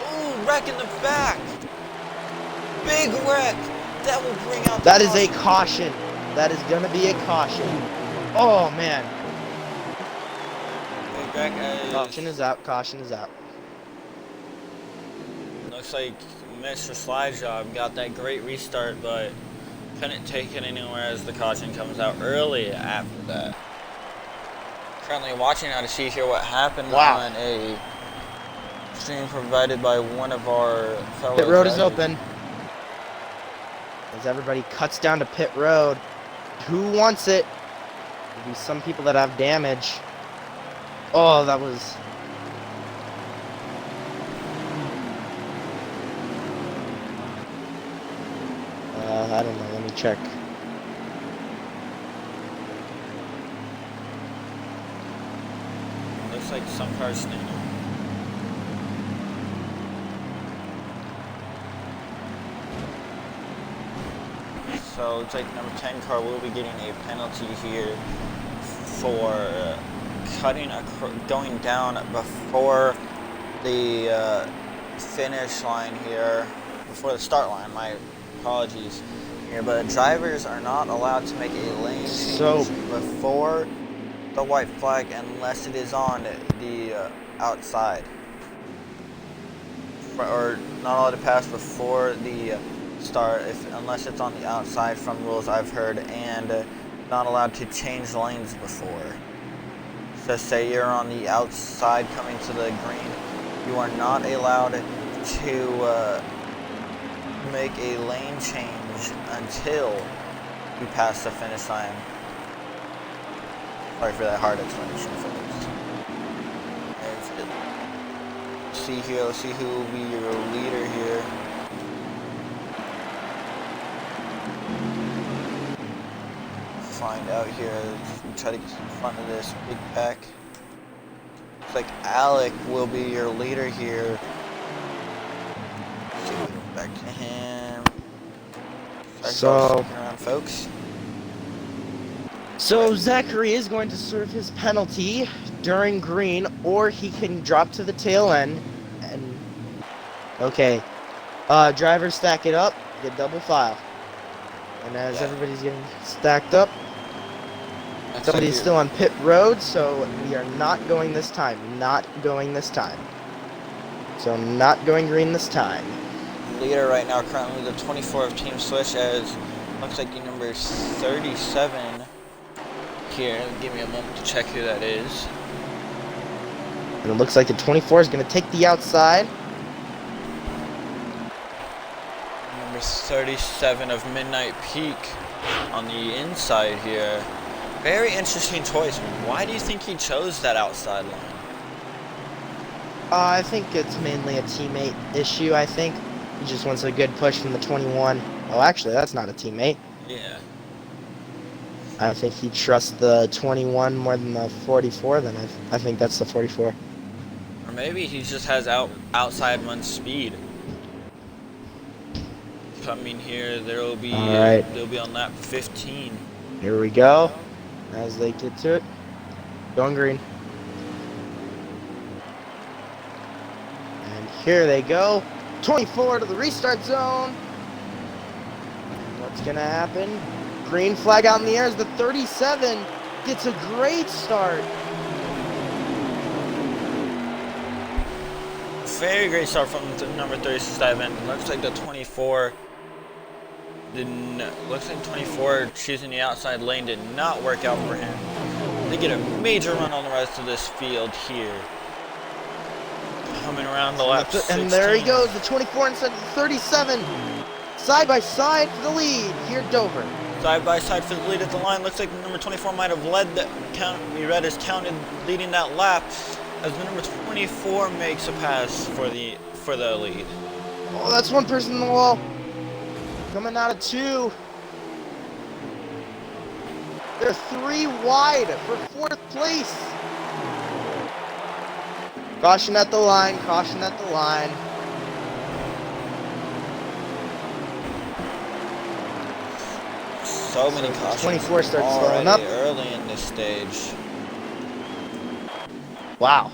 Ooh, wreck in the back. Big wreck. That will bring out the That is a caution. That is going to be a caution. Oh, man. Big wreck. Caution is out. Caution is out. Looks like Mr. Slide Job got that great restart, but couldn't take it anywhere as the caution comes out early after that. Currently watching now to see here what happened on a stream provided by one of our fellow Pit road drivers. is open. As everybody cuts down to pit road. Who wants it? There'll be some people that have damage. Oh, that was... I don't know. Let me check. Looks like some cars standing. So looks like number 10 car will be getting a penalty here for going down before the finish line here, before the start line. My apologies here, but drivers are not allowed to make a lane change before the white flag unless it is on the outside, or not allowed to pass before the start unless it's on the outside from rules I've heard, and not allowed to change lanes before. So say you're on the outside coming to the green, you are not allowed to make a lane change until we pass the finish line. Sorry for that hard explanation, folks. Let's see who will be your leader here. Find out here. Try to get in front of this big pack. Looks like Alec will be your leader here. Let's see if we go back to him. So, around, folks. So Zachary is going to serve his penalty during green, or he can drop to the tail end. And okay, drivers stack it up, get double file. And as everybody's getting stacked up, somebody's still on pit road, so we are not going this time. Not going this time. So not going green this time. Leader right now, currently the 24 of Team Switch, as looks like the number 37. Here, give me a moment to check who that is. And it looks like the 24 is going to take the outside. Number 37 of Midnight Peak on the inside here. Very interesting choice. Why do you think he chose that outside line? I think it's mainly a teammate issue, I think. He just wants a good push from the 21. Oh, actually, that's not a teammate. Yeah. I think he trusts the 21 more than the 44, then I think that's the 44. Or maybe he just has outside run speed. Coming here, they'll be on lap 15. Here we go. As they get to it. Going green. And here they go. 24 to the restart zone. What's gonna happen? Green flag out in the air as the 37 gets a great start. Very great start from the number 37. Looks like the 24 looks like 24 choosing the outside lane did not work out for him. They get a major run on the rest of this field here. Coming around the lap 16. And there he goes, the 24 instead of the 37. Side by side for the lead. Here, Dover. Side by side for the lead at the line. Looks like the number 24 might have led that count. We read as counted leading that lap, as the number 24 makes a pass for the lead. Oh, that's one person in the wall. Coming out of two. They're 3 wide for 4th place. Caution at the line. Caution at the line. So many cautions 24 starts slowing up early in this stage. Wow.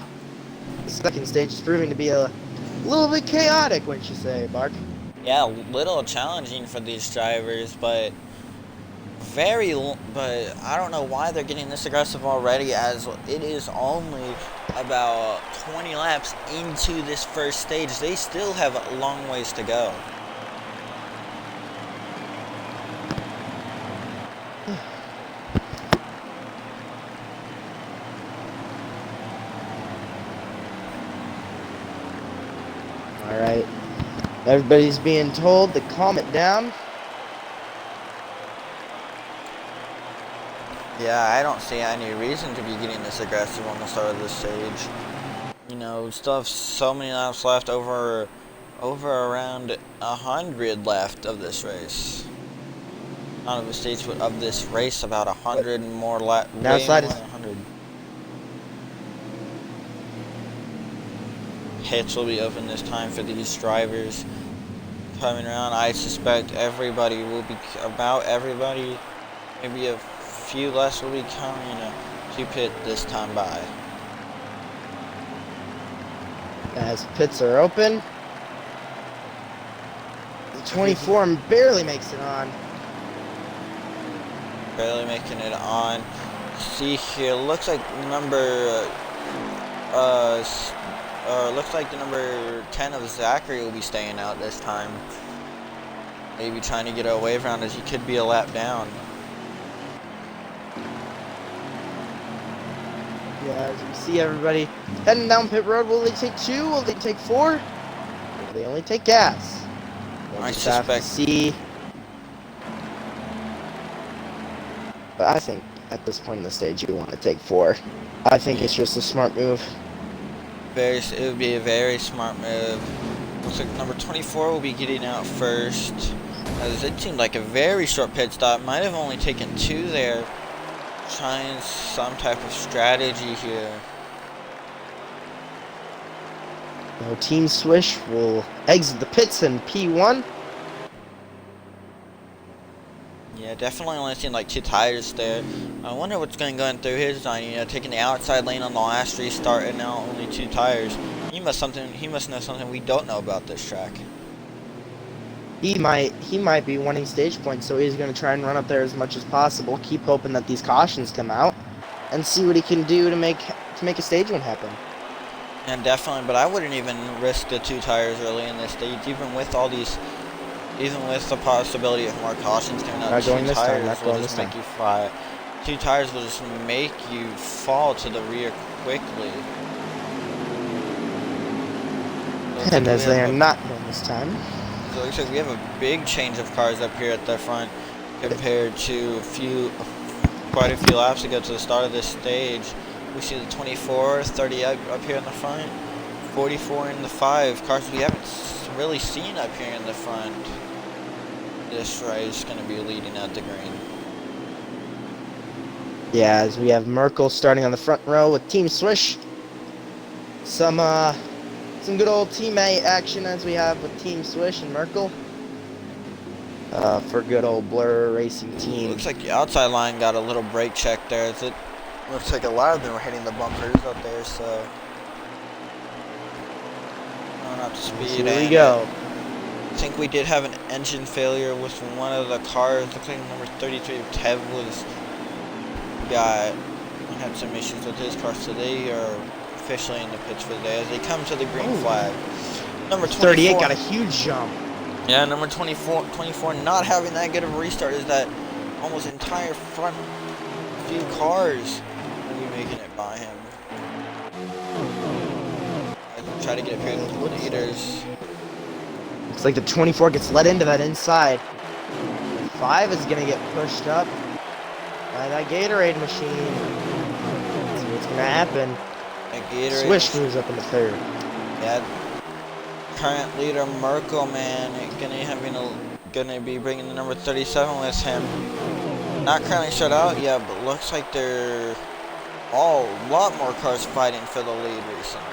The second stage is proving to be a little bit chaotic, wouldn't you say, Mark? Yeah, a little challenging for these drivers, but I don't know why they're getting this aggressive already, as it is only about 20 laps into this first stage. They still have a long ways to go. Alright. Everybody's being told to calm it down. Yeah, I don't see any reason to be getting this aggressive on the start of this stage. You know, we still have so many laps left, over around 100 left of this race. Not of the stage, but of this race, about 100 more laps. Now slide is 100. Pits will be open this time for these drivers coming around. I suspect everybody will be, maybe a few less will be coming to pit this time by. As pits are open. The 24 barely makes it on. Barely making it on. See here, looks like number looks like the number 10 of Zachary will be staying out this time. Maybe trying to get a wave round, as he could be a lap down. Yeah, as you see everybody heading down pit road. Will they take 2? Will they take 4? Will they only take gas? We'll I just have to suspect see. But I think at this point in the stage, you want to take 4. I think yeah, it's just a smart move. it would be a very smart move. Looks like number 24 will be getting out first. As it seemed like a very short pit stop. Might have only taken 2 there. Trying some type of strategy here. Now, Team Swish will exit the pits in P1. Yeah, definitely only seen like 2 tires there. I wonder what's going on through his design. You know, taking the outside lane on the last restart and now only 2 tires. He must know something we don't know about this track. He might be wanting stage points, so he's going to try and run up there as much as possible. Keep hoping that these cautions come out, and see what he can do to make a stage one happen. And definitely, but I wouldn't even risk the 2 tires early in this stage, even with the possibility of more cautions coming out. Not going 2 this time. tires Not will going just this make time. you fly. 2 tires will just make you fall to the rear quickly. And as they are not going this time. So it looks like we have a big change of cars up here at the front compared to quite a few laps ago to the start of this stage. We see the 24, 30 up here in the front, 44 in the 5. Cars we haven't really seen up here in the front. This race is going to be leading at the green. Yeah, as we have Merkel starting on the front row with Team Swish. Some good old teammate action as we have with Team Swish and Merkel. For good old Blur Racing Team. Looks like the outside line got a little brake check there. It looks like a lot of them were hitting the bumpers out there, so going up to speed. Here we go. I think we did have an engine failure with one of the cars. Looks like number 33 Tev had some issues with his car, so they are officially in the pits for the day as they come to the green flag. Number 38 got a huge jump. Yeah, number 24 not having that good of a restart is that almost entire front few cars will be making it by him. I try to get a pair of the leaders. Looks like the 24 gets let into that inside. The 5 is going to get pushed up by that Gatorade machine. Let's see what's going to happen. Swish moves up into 3rd. Yeah. Current leader Merkel, man, gonna be bringing the number 37 with him. Not currently shut out yet, but looks like there are a lot more cars fighting for the lead recently.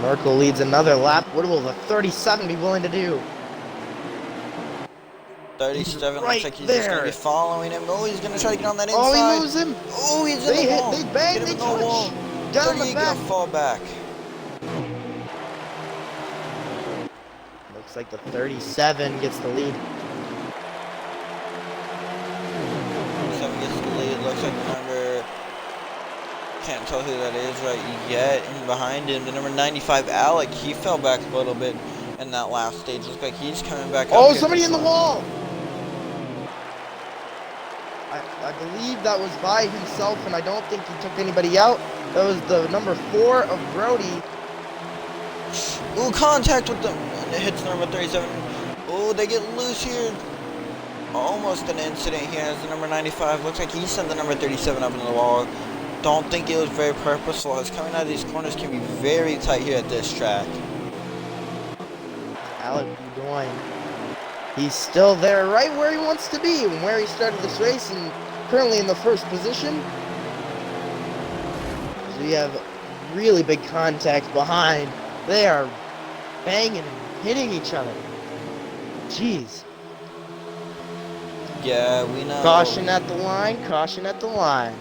Merkel leads another lap. What will the 37 be willing to do? 37 right looks like he's there. just gonna be following him. Oh, he's gonna try to get on that inside. Oh, he moves him. Oh, he's in the wall. They bang, they touch. Get on the back. Fall back. Looks like the 37 gets the lead. 7 gets the lead. Looks like the number, can't tell who that is right yet. And behind him, the number 95 Alec, he fell back a little bit in that last stage. Looks like he's coming back up. Oh, somebody in the wall. I believe that was by himself, and I don't think he took anybody out. That was the number 4 of Brody. Ooh, contact with them. And it hits number 37. Oh, they get loose here. Almost an incident here as the number 95. Looks like he sent the number 37 up into the wall. Don't think it was very purposeful, as coming out of these corners can be very tight here at this track. Alec Boudoin. He's still there right where he wants to be and where he started this race, and currently in the 1st position. So we have really big contact behind. They are banging and hitting each other. Jeez. Yeah, we know. Caution at the line, caution at the line.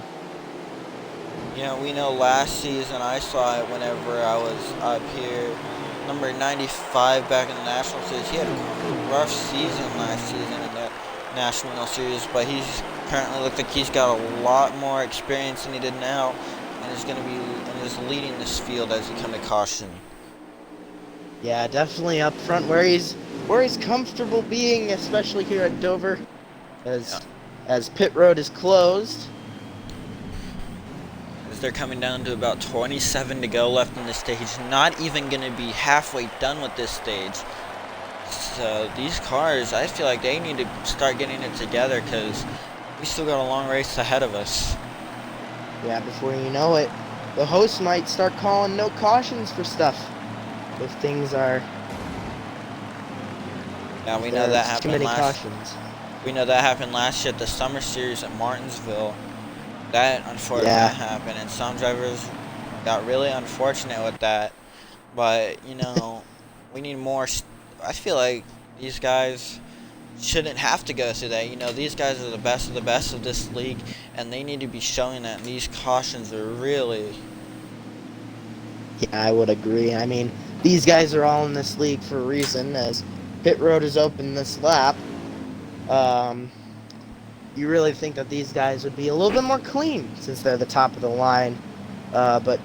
Yeah, we know last season I saw it whenever I was up here. Number 95 back in the National Series. He had a rough season last season in the National Series, but he's currently looked like he's got a lot more experience than he did now, and is leading this field as he comes to caution. Yeah, definitely up front where he's comfortable being, especially here at Dover, as pit road is closed. they're coming down to about 27 to go left in the stage. Not even going to be halfway done with this stage. So these cars, I feel like they need to start getting it together because we still got a long race ahead of us. Yeah, before you know it, the host might start calling no cautions for stuff. If things are... Yeah, we know that happened cautions. We know that happened last year at the Summer Series at Martinsville. That unfortunately happened, and some drivers got really unfortunate with that. But, you know, we need more. I feel like these guys shouldn't have to go through that. You know, these guys are the best of this league, and they need to be showing that. And these cautions are really... Yeah, I would agree. I mean, these guys are all in this league for a reason, as pit road is open this lap. You really think that these guys would be a little bit more clean since they're the top of the line. But,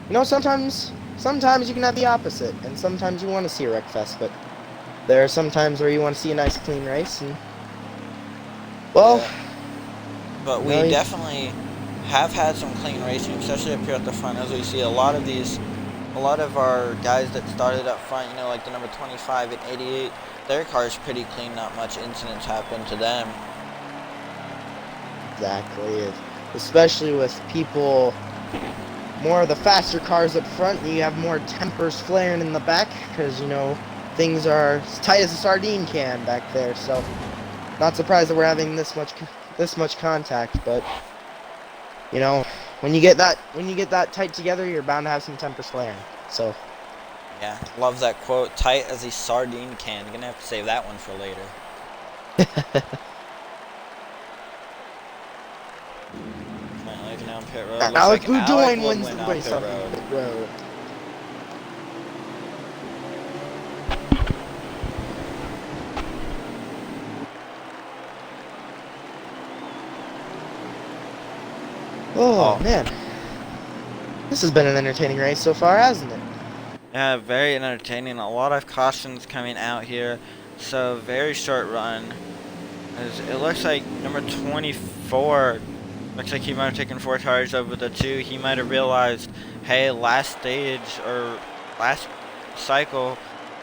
you know, sometimes you can have the opposite, and sometimes you want to see a wreck fest, but there are some times where you want to see a nice clean race, and, well... Yeah. But we definitely have had some clean racing, especially up here at the front, as we see a lot of our guys that started up front, you know, like the number 25 and 88, their car's pretty clean, not much incidents happen to them. Exactly, especially with people, more of the faster cars up front, and you have more tempers flaring in the back, because, you know, things are as tight as a sardine can back there, so not surprised that we're having this much contact, but, you know, when you get that tight together, you're bound to have some tempers flaring, so. Yeah, love that quote, tight as a sardine can. Gonna have to save that one for later. Down pit road. Alec Boudoin wins the race on pit road. Oh man, this has been an entertaining race so far, hasn't it? Yeah, very entertaining. A lot of cautions coming out here, so very short run. It looks like number 24. Looks like he might have taken 4 tires over the 2. He might have realized, hey, last stage or last cycle,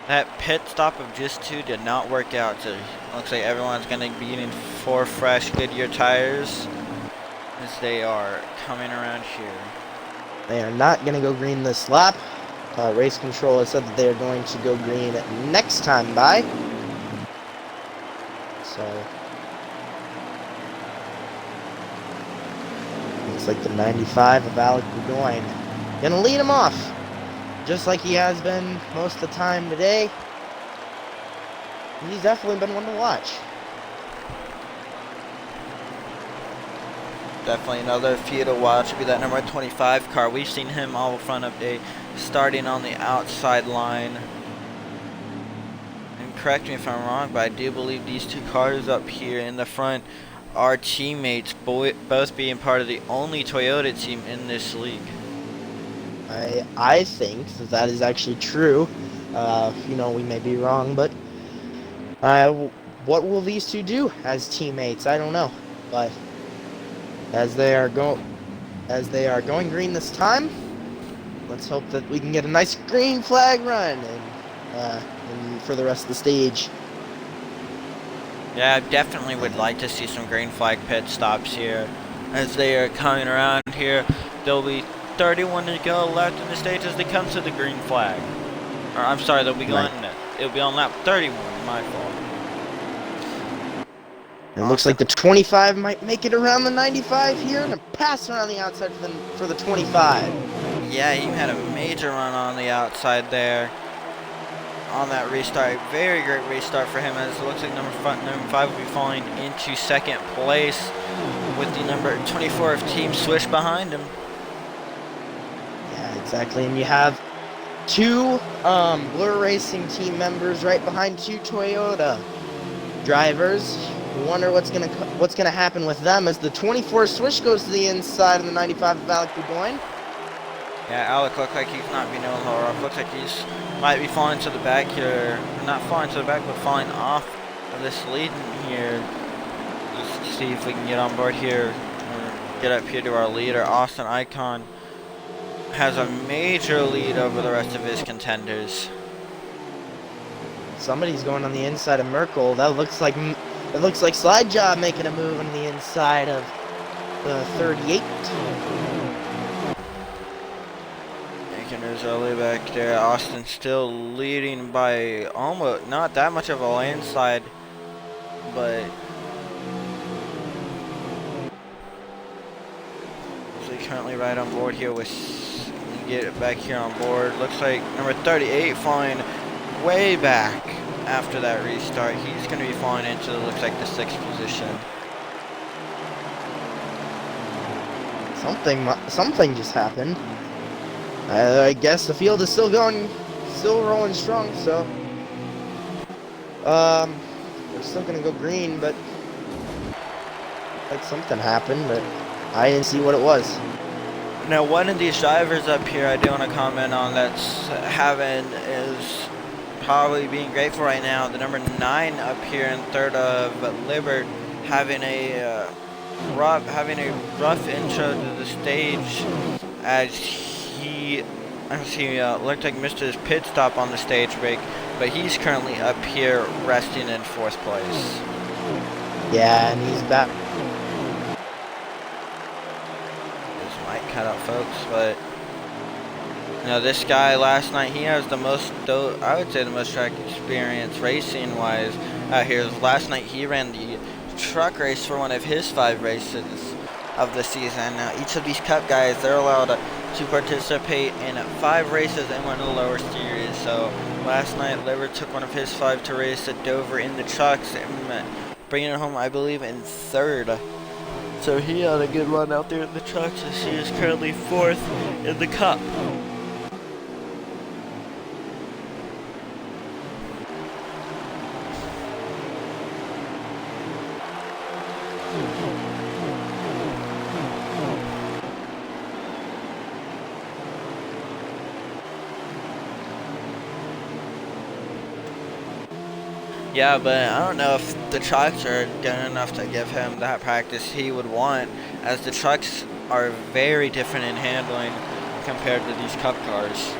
that pit stop of just 2 did not work out. So looks like everyone's going to be getting 4 fresh Goodyear tires as they are coming around here. They are not going to go green this lap. Race control has said that they are going to go green next time by. So... looks like the 95 of Alec Boudoin gonna lead him off, just like he has been most of the time today. He's definitely been one to watch. Definitely another few to watch would be that number 25 car. We've seen him all front up day, starting on the outside line. And correct me if I'm wrong, but I do believe these 2 cars up here in the front are teammates, both being part of the only Toyota team in this league. I think that is actually true. You know, we may be wrong, but what will these 2 do as teammates? I don't know, but as they are going green this time, let's hope that we can get a nice green flag run and for the rest of the stage. Yeah, I definitely would like to see some green flag pit stops here. As they are coming around here, there'll be 31 to go left in the stage as they come to the green flag. Or I'm sorry, they'll be going. It'll be on lap 31. My fault. It looks like the 25 might make it around the 95 here and a pass around the outside for the 25. Yeah, he had a major run on the outside there. On that restart, very great restart for him, as it looks like number 5 will be falling into second place with the number 24 of Team Swish behind him. Yeah, exactly, and you have 2 Blur Racing team members right behind 2 Toyota drivers. You wonder what's gonna happen with them as the 24 Swish goes to the inside of the 95 of Alec Boudoin. Yeah, Alec looks like he's not being able to hold off. Looks like he's might be falling to the back here. Not falling to the back, but falling off of this lead here. Let's see if we can get on board here. get up here to our leader. Austin Icon has a major lead over the rest of his contenders. Somebody's going on the inside of Merkel. That looks like Slide Job making a move on the inside of the 38. Making his early back there. Austin still leading by almost not that much of a landslide, but currently right on board here with get it back here on board. Looks like number 38 falling way back after that restart. He's going to be falling into looks like the 6th position. Something just happened. I guess the field is still rolling strong. So we're still gonna go green, but like something happened, but I didn't see what it was. Now, one of these drivers up here I do want to comment on that's is probably being grateful right now. The number 9 up here in third of Libert having a rough intro to the stage as he looked like missed his pit stop on the stage break, but he's currently up here resting in 4th place. Yeah, and he's back. Cut out, folks, but you know, this guy last night, he has the most, I would say the most track experience racing wise out here. Last night he ran the truck race for one of his 5 races of the season. Now each of these cup guys, they're allowed to participate in 5 races in one of the lower series. So last night Liver took one of his 5 to race at Dover in the trucks and bringing it home, I believe, in 3rd. So he had a good run out there in the trucks as he is currently 4th in the cup. Yeah, but I don't know if the trucks are good enough to give him that practice he would want, as the trucks are very different in handling compared to these cup cars.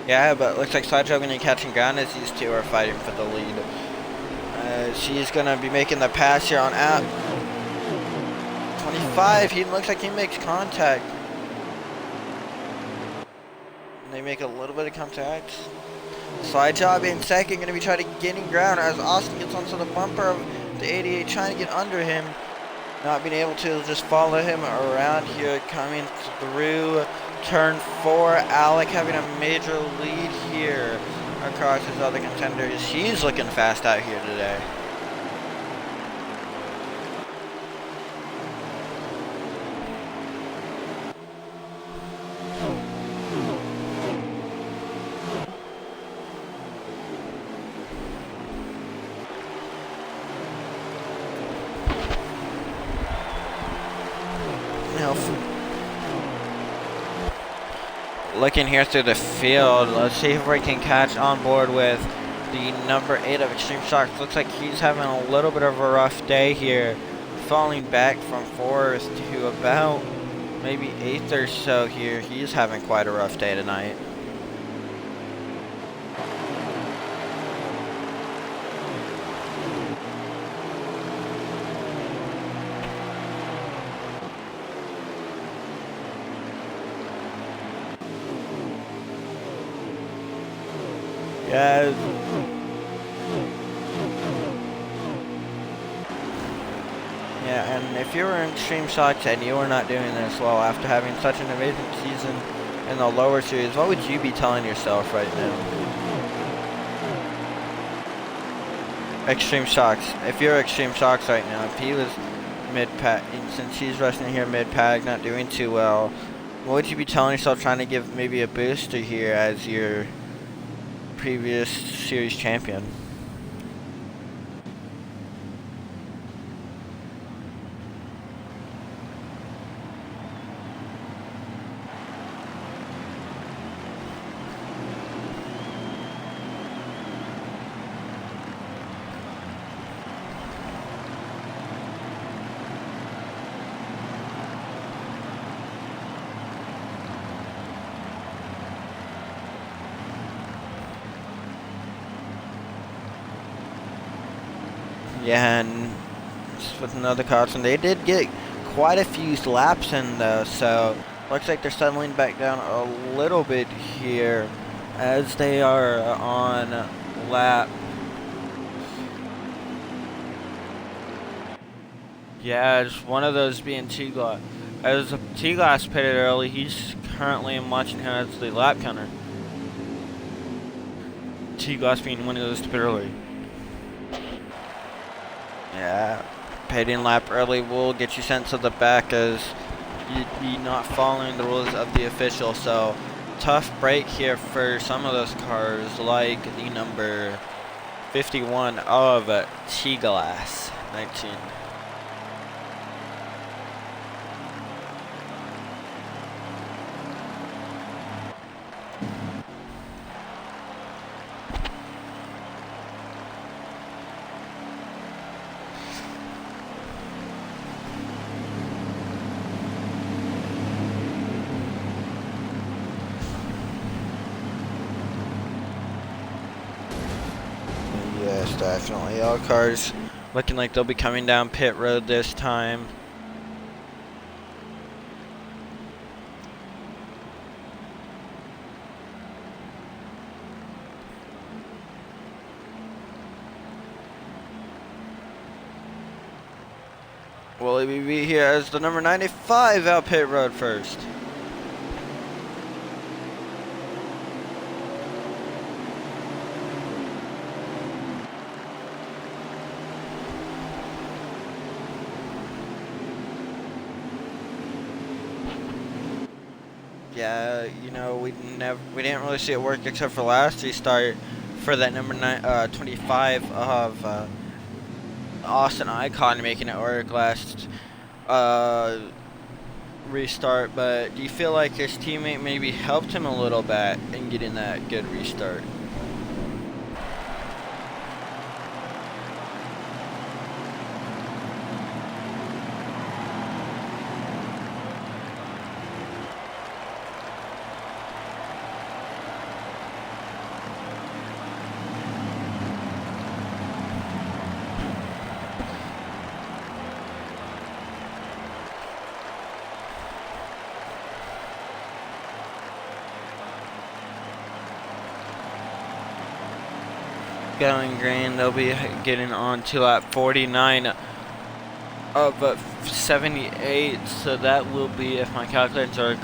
Yeah, but it looks like Sideshow going to be catching ground as these 2 are fighting for the lead. She's going to be making the pass here on app 25. He looks like he makes contact. And they make a little bit of contact. Slide Job in 2nd, going to be trying to getting ground as Austin gets onto the bumper of the 88, trying to get under him. Not being able to just follow him around here, coming through turn 4. Alec having a major lead here across his other contenders. He's looking fast out here today. Looking here through the field, let's see if we can catch on board with the number 8 of Extreme Shocks. Looks like he's having a little bit of a rough day here, falling back from 4th to about maybe 8th or so here. He's having quite a rough day tonight. Yeah. Yeah, and if you were in Extreme Shocks and you were not doing this well after having such an amazing season in the lower series, what would you be telling yourself right now? Extreme Shocks. If you're Extreme Shocks right now, if he was mid-pack, since he's rushing here mid-pack, not doing too well, what would you be telling yourself, trying to give maybe a booster here as your previous series champion? Yeah, and with another caution, they did get quite a few laps in though, so looks like they're settling back down a little bit here as they are on lap. Yeah, it's one of those being T-Glass. As T-Glass pitted early, he's currently watching him as the lap counter. T-Glass being one of those to pit early. Yeah, pitting lap early will get you sent to the back as you'd be not following the rules of the official. So tough break here for some of those cars, like the number 51 of T-Glass 19. Yes, definitely. All cars looking like they'll be coming down pit road this time. Will he be here as the number 95 out pit road first? Yeah, you know, we didn't really see it work except for last restart for that number 25 of Austin Icon making it work last restart. But do you feel like his teammate maybe helped him a little bit in getting that good restart? Going green, they'll be getting on to lap 49 of 78, so that will be, if my calculations are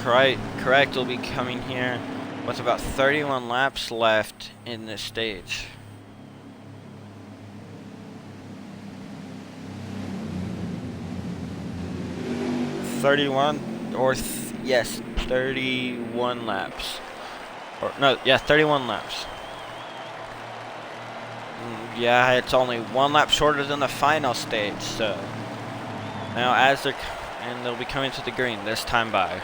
correct, will be coming here with about 31 laps left in this stage. Yes, 31 laps. Or no, yeah, 31 laps. Yeah, it's only one lap shorter than the final stage, so now and they'll be coming to the green this time by.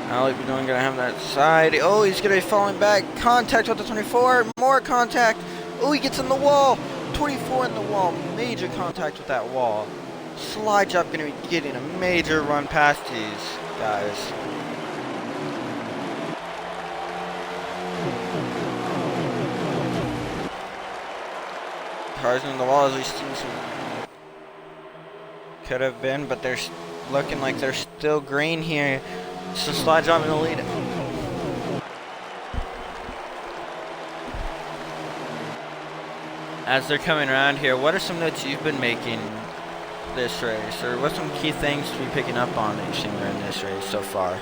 Now we're gonna have that side. Oh, he's gonna be falling back. Contact with the 24. More contact. Oh, he gets in the wall. 24 in the wall. Major contact with that wall. Slide job gonna be getting a major run past these guys. Cars in the wall as we see some. Could have been, but they're looking like they're still green here. So slide job in the lead. As they're coming around here, what are some notes you've been making this race? Or what's some key things to be picking up on that you've seen during this race so far?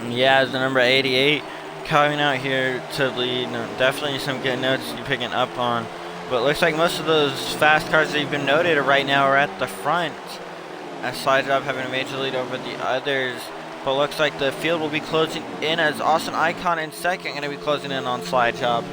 Yeah, as the number 88 coming out here to lead. Definitely some good notes you're picking up on. But it looks like most of those fast cars that you've been noted right now are at the front. As Slide Job having a major lead over the others. But it looks like the field will be closing in as Austin Icon in second going to be closing in on Slide Job.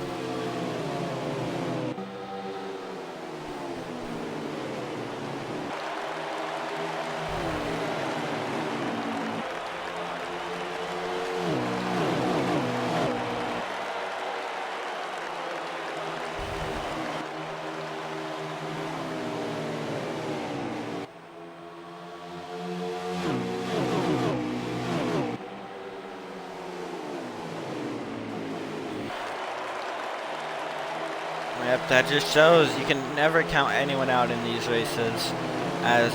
Yep, that just shows you can never count anyone out in these races, as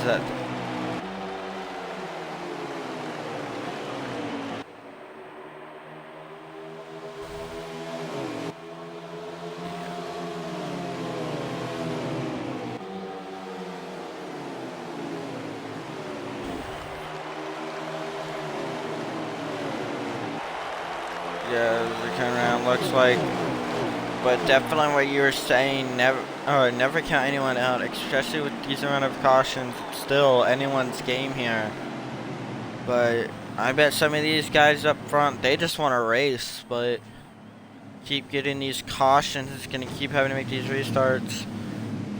yeah, the turnaround looks like. But definitely what you were saying, never count anyone out, especially with these amount of cautions. It's still anyone's game here. But I bet some of these guys up front, they just want to race, but keep getting these cautions. It's going to keep having to make these restarts.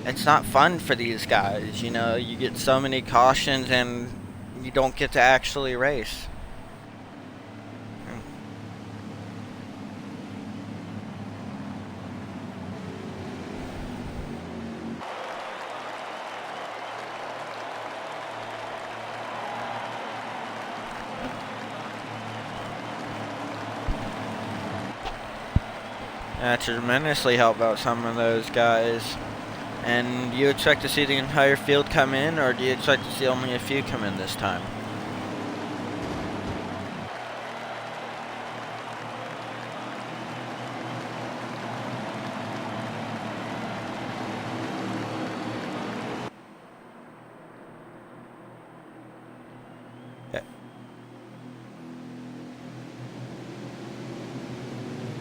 It's not fun for these guys, you know. You get so many cautions and you don't get to actually race. That tremendously help out some of those guys. And do you expect to see the entire field come in, or do you expect to see only a few come in this time?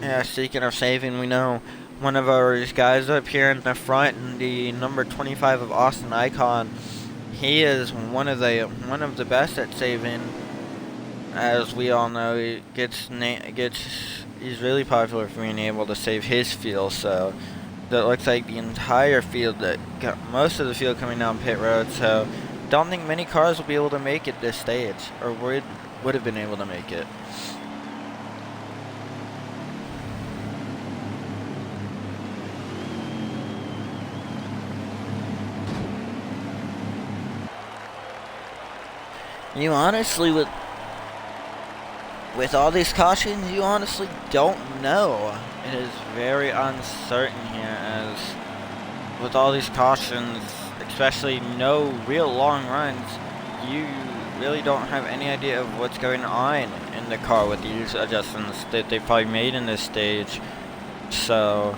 Yeah, speaking of saving, we know one of our guys up here in the front, the number 25 of Austin Icon, he is one of the best at saving. As we all know, he's really popular for being able to save his field. So that looks like the entire field, that got most of the field coming down pit road. So don't think many cars will be able to make it this stage, or would have been able to make it. You honestly, with all these cautions, you honestly don't know. It is very uncertain here, as with all these cautions, especially no real long runs, you really don't have any idea of what's going on in the car with these adjustments that they probably made in this stage. So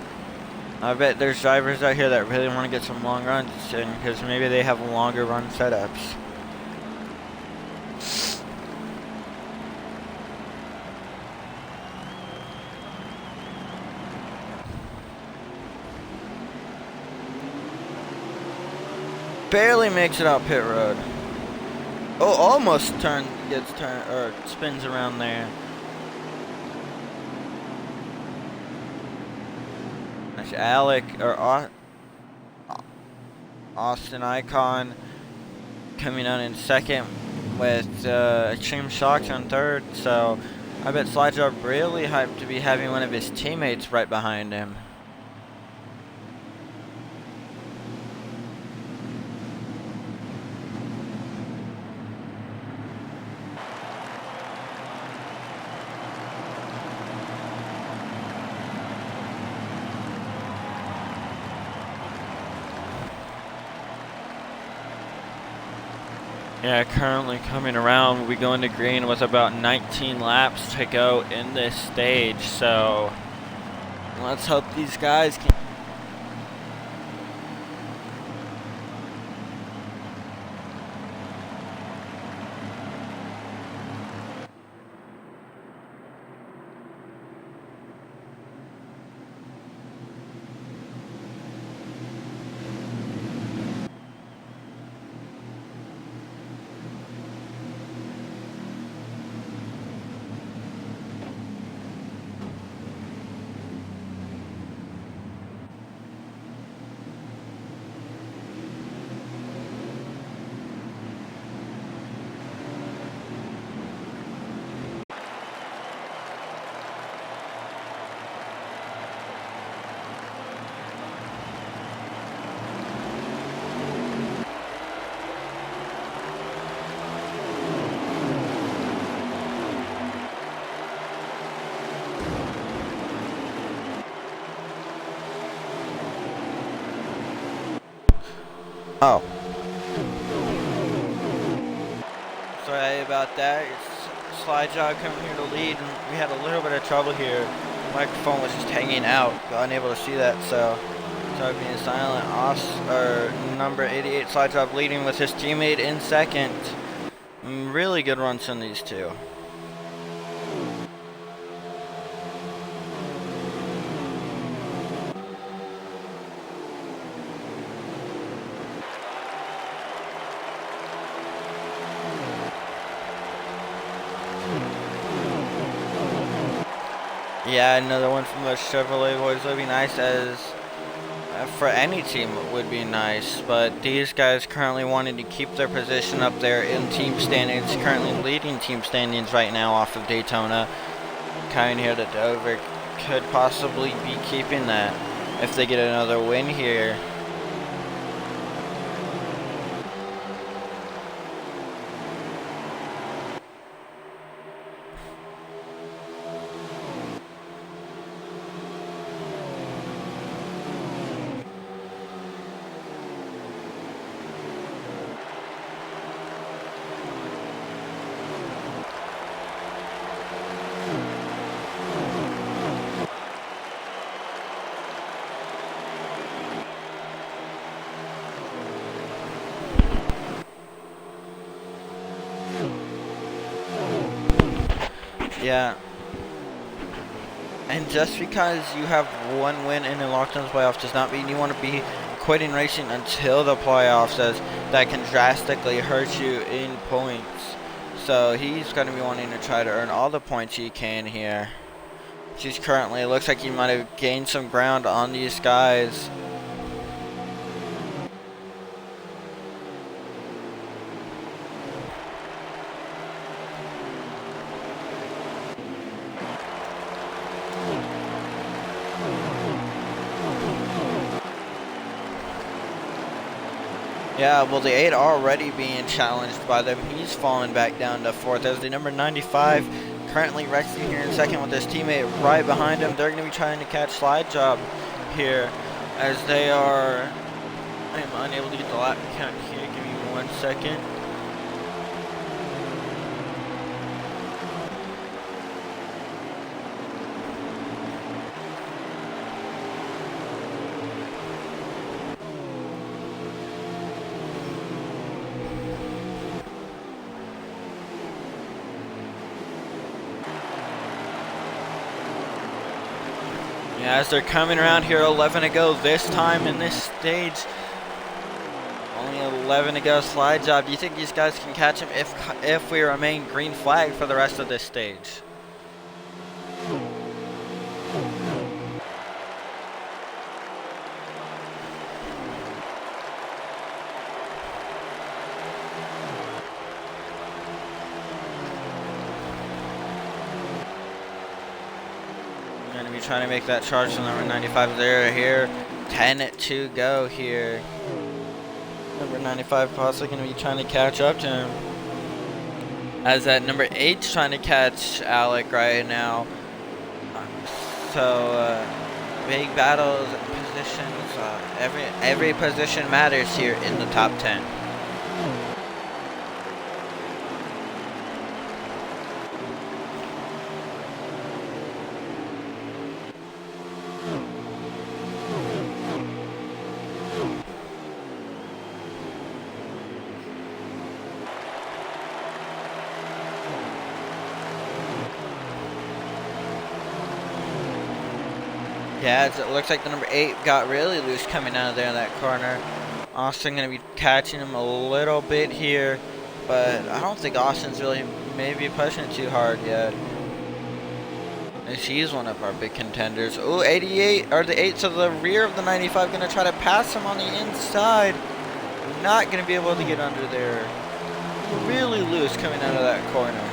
I bet there's drivers out here that really want to get some long runs, and because maybe they have longer run setups. Barely makes it out pit road. Oh, almost spins around there. That's Austin Icon coming on in second with Extreme Shocks on third. So I bet Slide Job really hyped to be having one of his teammates right behind him. Yeah, currently coming around, we'll be going to green with about 19 laps to go in this stage, so let's hope these guys can. Oh. Sorry about that. It's Slide Job coming here to lead, and we had a little bit of trouble here. The microphone was just hanging out, unable to see that, so sorry being silent. Number 88 Slide Job leading with his teammate in second. Really good runs from these two. Yeah, another one from the Chevrolet boys would be nice, as for any team would be nice, but these guys currently wanting to keep their position up there in team standings, currently leading team standings right now off of Daytona. Coming here to Dover, could possibly be keeping that if they get another win here. Yeah. And just because you have one win in the lockdowns playoffs does not mean you want to be quitting racing until the playoffs, as that can drastically hurt you in points. So he's going to be wanting to try to earn all the points he can here. He's currently, it looks like he might have gained some ground on these guys. Yeah, well, the 8 already being challenged by them. He's falling back down to 4th as the number 95 currently resting here in 2nd with his teammate right behind him. They're going to be trying to catch Slide Job here, as they are... I am unable to get the lap count here. Give me 1 second. Yeah, as they're coming around here, 11 to go this time in this stage. Only 11 to go. Slide Job. Do you think these guys can catch him if we remain green flag for the rest of this stage? Trying to make that charge to number 95 there here. 10 to go here. Number 95 possibly going to be trying to catch up to him, as that number 8's trying to catch Alec right now. So big battles, positions, every position matters here in the top 10. Yeah, it looks like the number 8 got really loose coming out of there in that corner. Austin going to be catching him a little bit here, but I don't think Austin's really maybe pushing it too hard yet. And she's one of our big contenders. Oh, 88, or the 8 to the rear of the 95, going to try to pass him on the inside. Not going to be able to get under there. Really loose coming out of that corner.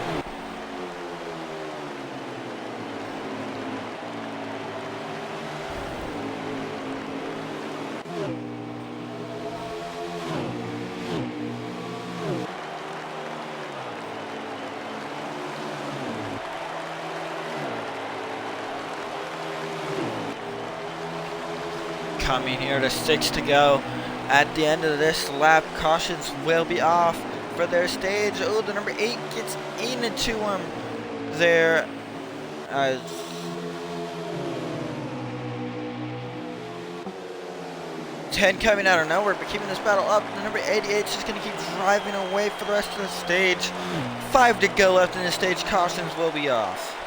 Coming here to 6 to go. At the end of this lap, cautions will be off for their stage. Oh, the number 8 gets into him there as 10 coming out of nowhere, but keeping this battle up. The number 88 is just going to keep driving away for the rest of the stage. 5 to go left in the stage. Cautions will be off.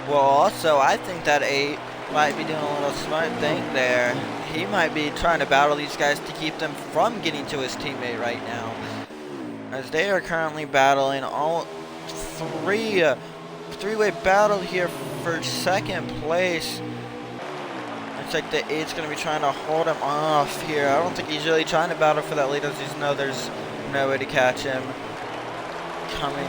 Well, also, I think that 8 might be doing a little smart thing there. He might be trying to battle these guys to keep them from getting to his teammate right now, as they are currently battling all three-way battle here for second place. Looks like the 8's going to be trying to hold him off here. I don't think he's really trying to battle for that lead, as he's know there's no way to catch him coming.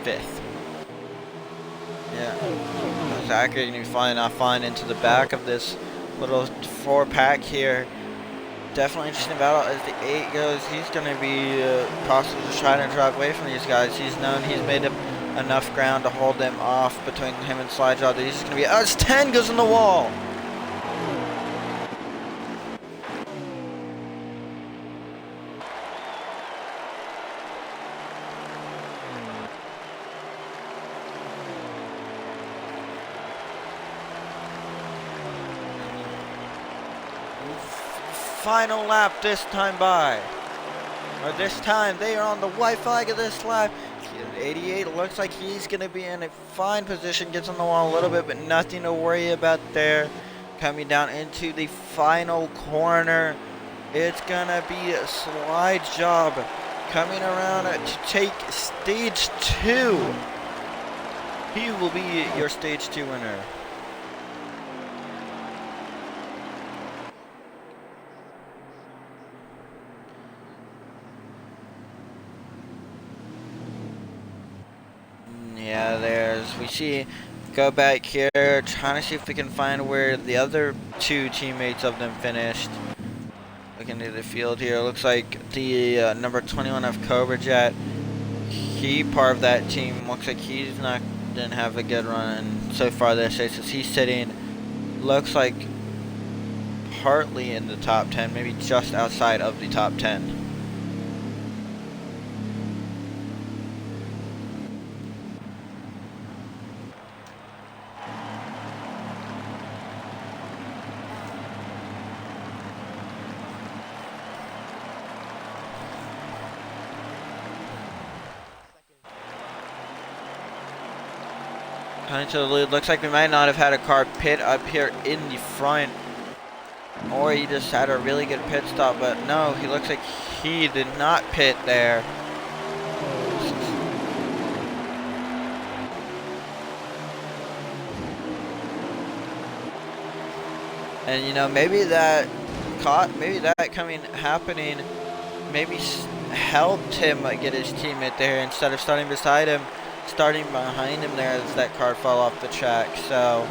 Fifth. Yeah. Zachary going to be not flying into the back of this little 4-pack here. Definitely interesting battle as the 8 goes. He's going to be possibly just trying to drive away from these guys. He's known he's made up enough ground to hold them off between him and Slideshaw. He's just going to be, as 10 goes in the wall. Final lap this time by. Or this time they are on the white flag of this lap. 88 looks like he's going to be in a fine position. Gets on the wall a little bit, but nothing to worry about there. Coming down into the final corner. It's going to be a slide job coming around to take stage 2. He will be your stage 2 winner. Yeah, we see, go back here, trying to see if we can find where the other 2 teammates of them finished. Looking at the field here, looks like the number 21 of Cobra Jet, he part of that team, looks like didn't have a good run so far this race, as he's sitting, looks like partly in the top 10, maybe just outside of the top 10. Coming to the lead, looks like we might not have had a car pit up here in the front, or he just had a really good pit stop, but no, he looks like he did not pit there. And you know, maybe that happening maybe helped him get his teammate there instead of starting beside him. Starting behind him there as that car fell off the track. So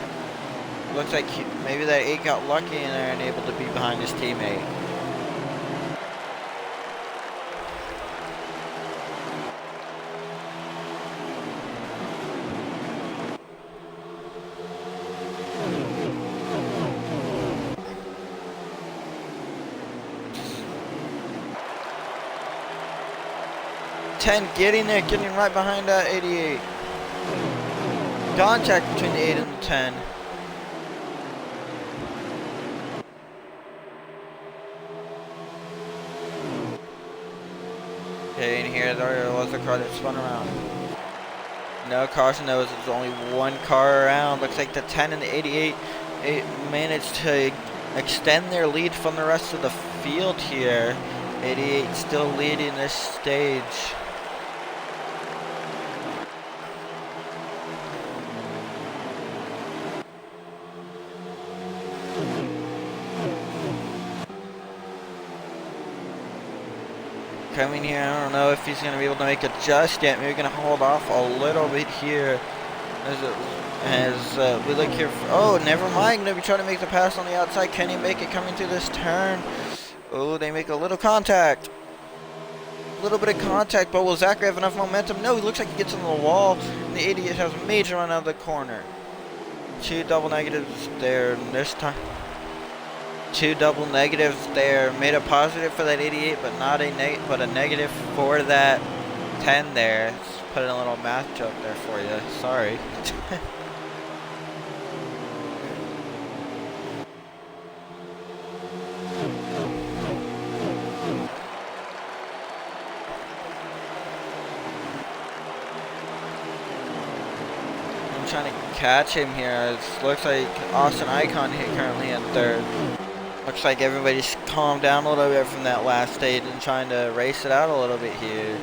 looks like maybe that 8 got lucky in there and able to be behind his teammate. Getting right behind that 88. Contact between the 8 and the 10. Okay, and here there was a car that spun around. No caution, there was only one car around. Looks like the 10 and the 88 managed to extend their lead from the rest of the field here. 88 still leading this stage. coming here. I don't know if he's going to be able to make it just yet. Maybe going to hold off a little bit here as we look here. Oh, never mind. Going to be trying to make the pass on the outside. Can he make it coming through this turn? Oh, they make a little contact. A little bit of contact, but will Zachary have enough momentum? No, he looks like he gets on the wall. And the 88 has a major run out of the corner. 2 double negatives there this time. 2 double negatives there. Made a positive for that 88, but not a negative for that 10 there. Let's put in a little math joke there for you. Sorry. I'm trying to catch him here. It looks like Austin Icon hit currently in third. Looks like everybody's calmed down a little bit from that last stage and trying to race it out a little bit here.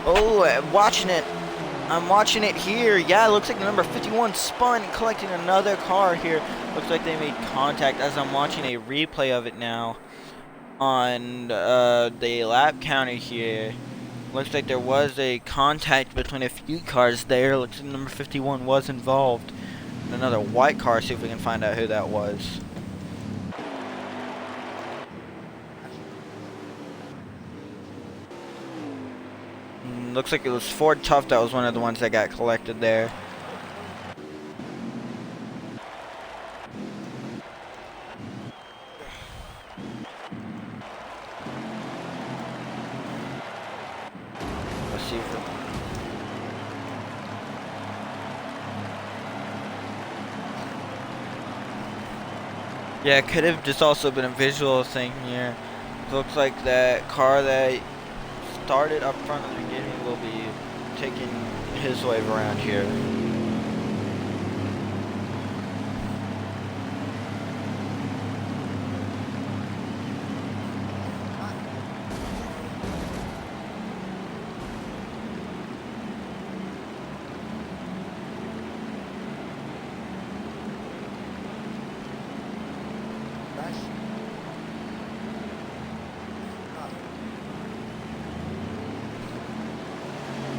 Oh, I'm watching it. I'm watching it here. Yeah, it looks like the number 51 spun, collecting another car here. Looks like they made contact as I'm watching a replay of it now on the lap counter here. Looks like there was a contact between a few cars there. Looks like number 51 was involved. And another white car. See if we can find out who that was. Looks like it was Ford Tough that was one of the ones that got collected there. Let's see if yeah, it could have just also been a visual thing here. Looks like that car that started up front at the beginning will be taking his wave around here.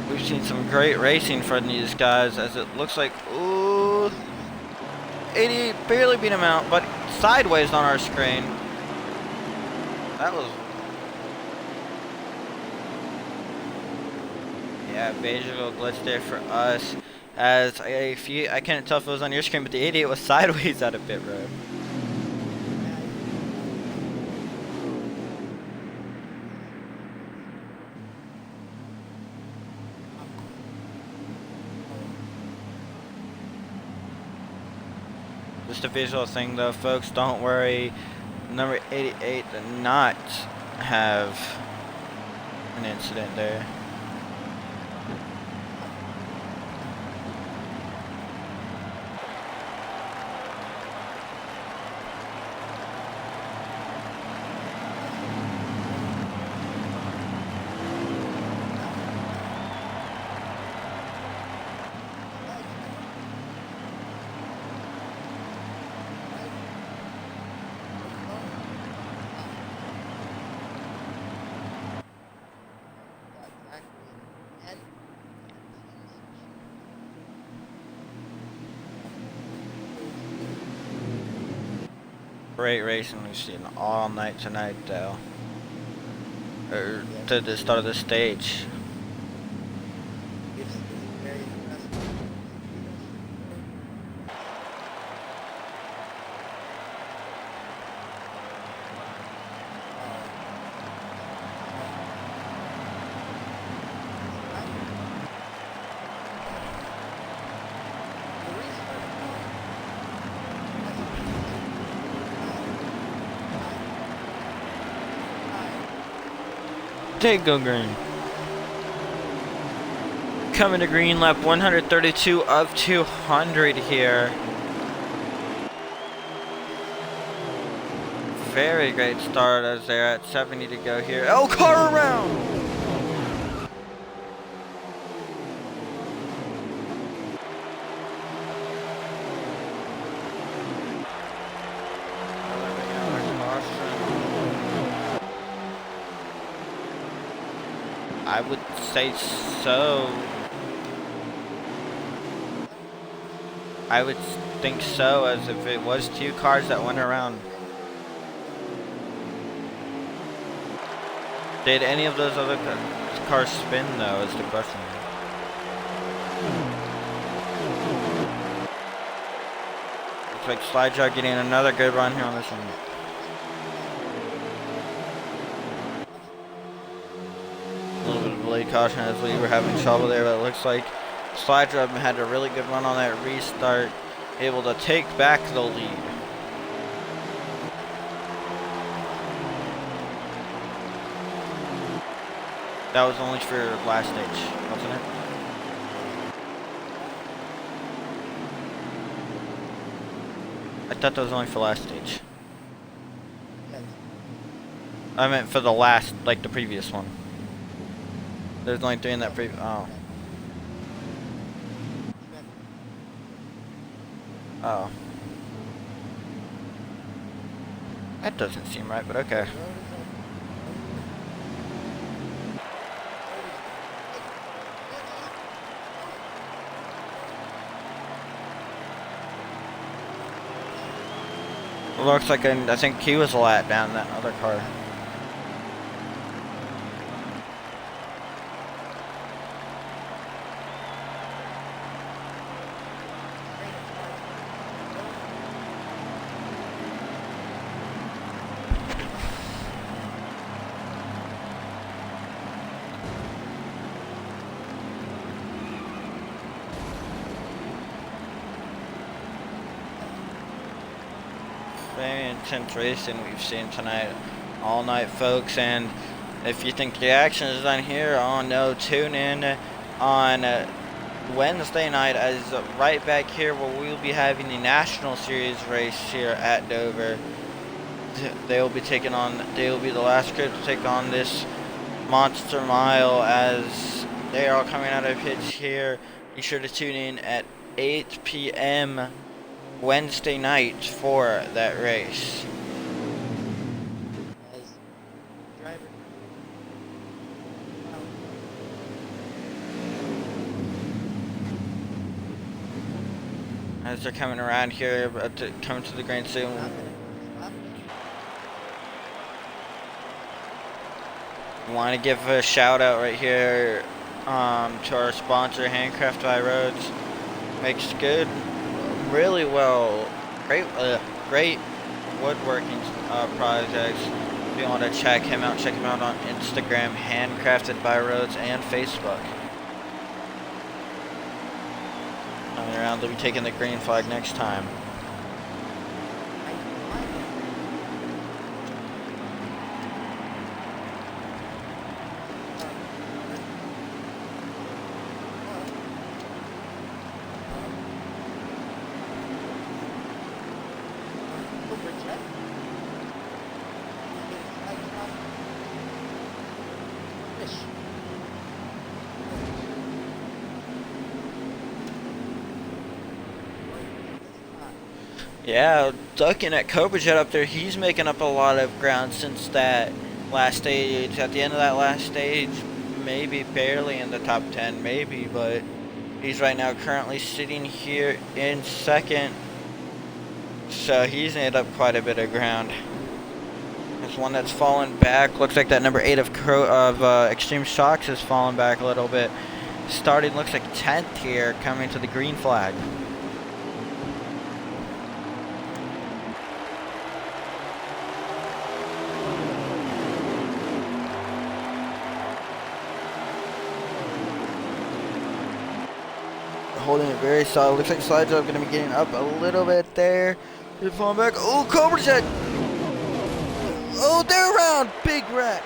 We've seen some great racing from these guys as it looks like, ooh, 88 barely beat him out, but sideways on our screen. That was, yeah, visual glitch there for us as a few, I can't tell if it was on your screen, but the 88 was sideways out of pit road. Just a visual thing though, folks, don't worry. Number 88 did not have an incident there. Great racing we've seen all night tonight, though. Or to the start of the stage. Take go green. Coming to green, lap 132 of 200 here. Very great start as they're at 70 to go here. Oh, car around! I would say so. I would think so, as if it was 2 cars that went around. Did any of those other cars spin, though, is the question. Looks like Slide Jog getting another good run here on this one. A little bit of blade caution as we were having trouble there, but it looks like Slide Jog had a really good run on that restart, able to take back the lead. That was only for last stage, wasn't it? I thought that was only for last stage. I meant for the last, like the previous one. There's only 3 in that previous. Oh. Oh. That doesn't seem right, but okay. Looks like I think he was a lap down in that other car. Very intense racing we've seen tonight, all night, folks. And if you think the action is done here, oh no, tune in on Wednesday night, as right back here where we will be having the National Series race here at Dover. They will be taking on. They will be the last group to take on this Monster Mile, as they are coming out of pits here. Be sure to tune in at 8 p.m. Wednesday night for that race. As they're coming around here, coming to the green soon. Want to give a shout out right here to our sponsor, Handcraft by Roads. Makes good, really well, great woodworking projects. If you want to check him out on Instagram, Handcrafted by Roads, and Facebook. Coming around, they'll be taking the green flag next time. Yeah, ducking at Cobra Jet up there, he's making up a lot of ground since that last stage. At the end of that last stage, maybe barely in the top 10, maybe, but he's right now currently sitting here in second. So he's made up quite a bit of ground. There's one that's fallen back. Looks like that number 8 of Extreme Shocks has fallen back a little bit. Starting, looks like 10th here, coming to the green flag. Holding it very solid. Looks like Slide Jog going to be getting up a little bit there. He's falling back. Oh, Cobra Jet! Oh, they're around! Big wreck!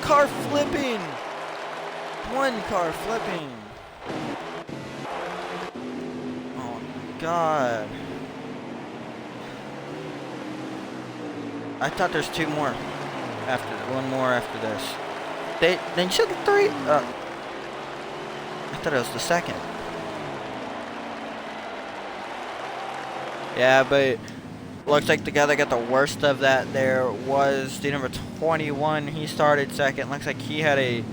Car flipping! One car flipping! Oh my god. I thought there's 2 more. One more after this. They should 3. I thought it was the second. Yeah, but Looks like the guy that got the worst of that there was the number 21. He started second. Looks like he had a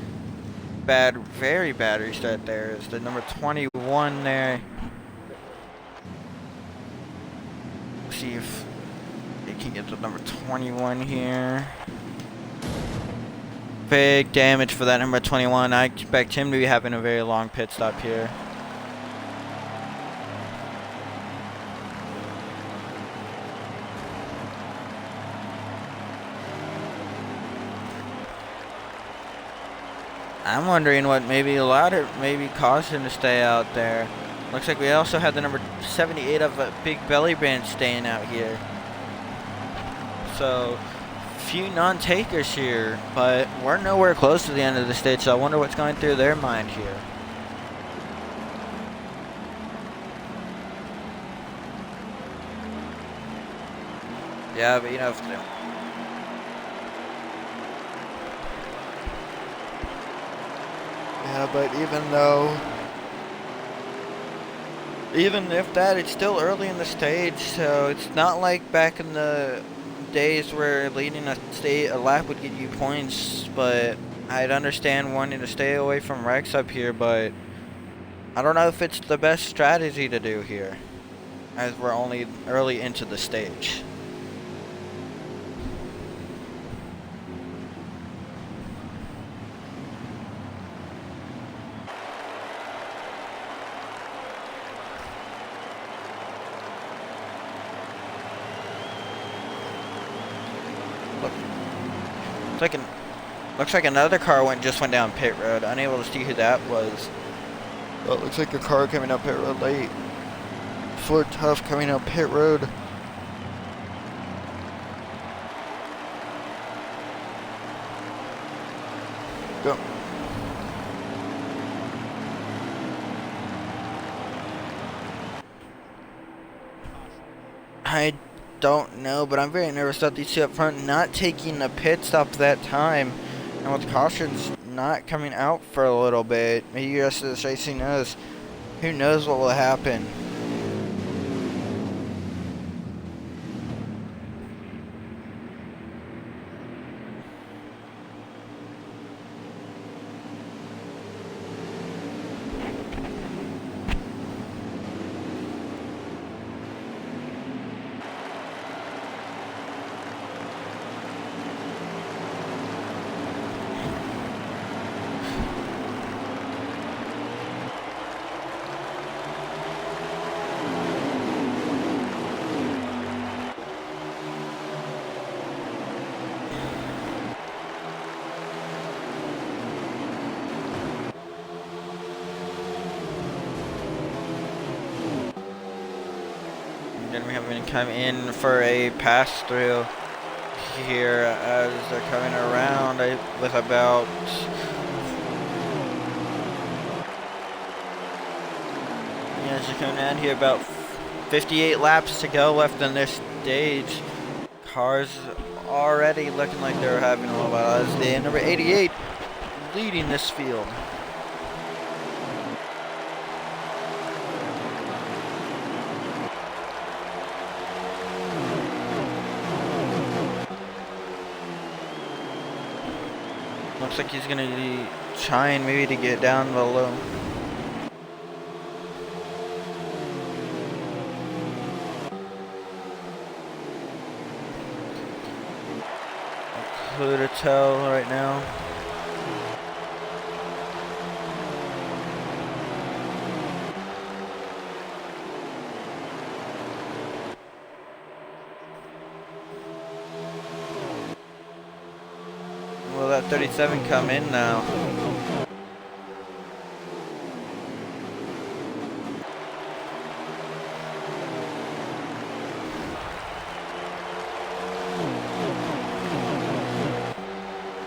bad, very bad restart there. Is the number 21 there. Let's see if they can get the number 21 here. Big damage for that number 21. I expect him to be having a very long pit stop here. I'm wondering what maybe allowed it, maybe caused him to stay out there. Looks like we also had the number 78 of a Big Belly Brand staying out here. So, few non-takers here, but we're nowhere close to the end of the stage, so I wonder what's going through their mind here. Yeah, but you know, yeah, but even if that, it's still early in the stage, so it's not like back in the days where leading a lap would get you points, but I'd understand wanting to stay away from wrecks up here, but I don't know if it's the best strategy to do here, as we're only early into the stage. Looks like another car just went down pit road. Unable to see who that was. But it looks like a car coming up pit road late. Ford Tough coming up pit road. Go. I don't know, but I'm very nervous about these two up front not taking a pit stop that time. And with cautions not coming out for a little bit, maybe the rest of this racing knows. Who knows what will happen? Then we have been come in for a pass through here as they're coming around with about as you're coming down here about 58 laps to go left in this stage. Cars already looking like they're having a little while as the number 88 leading this field. Looks like he's gonna be trying maybe to get down below. Clue to tell right now. Will that 37 come in now?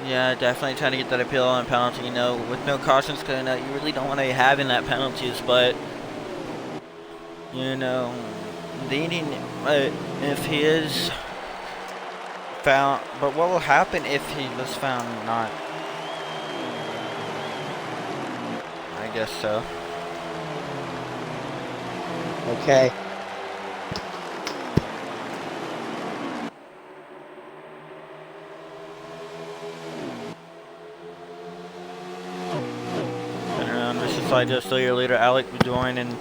Yeah, definitely trying to get that appeal on penalty. You know, with no cautions coming out, you really don't want to be having that penalties, but you know, leading if he is found, but what will happen if he was found not? I guess so. Okay. Slide Joe still your leader. Alec Bedoin in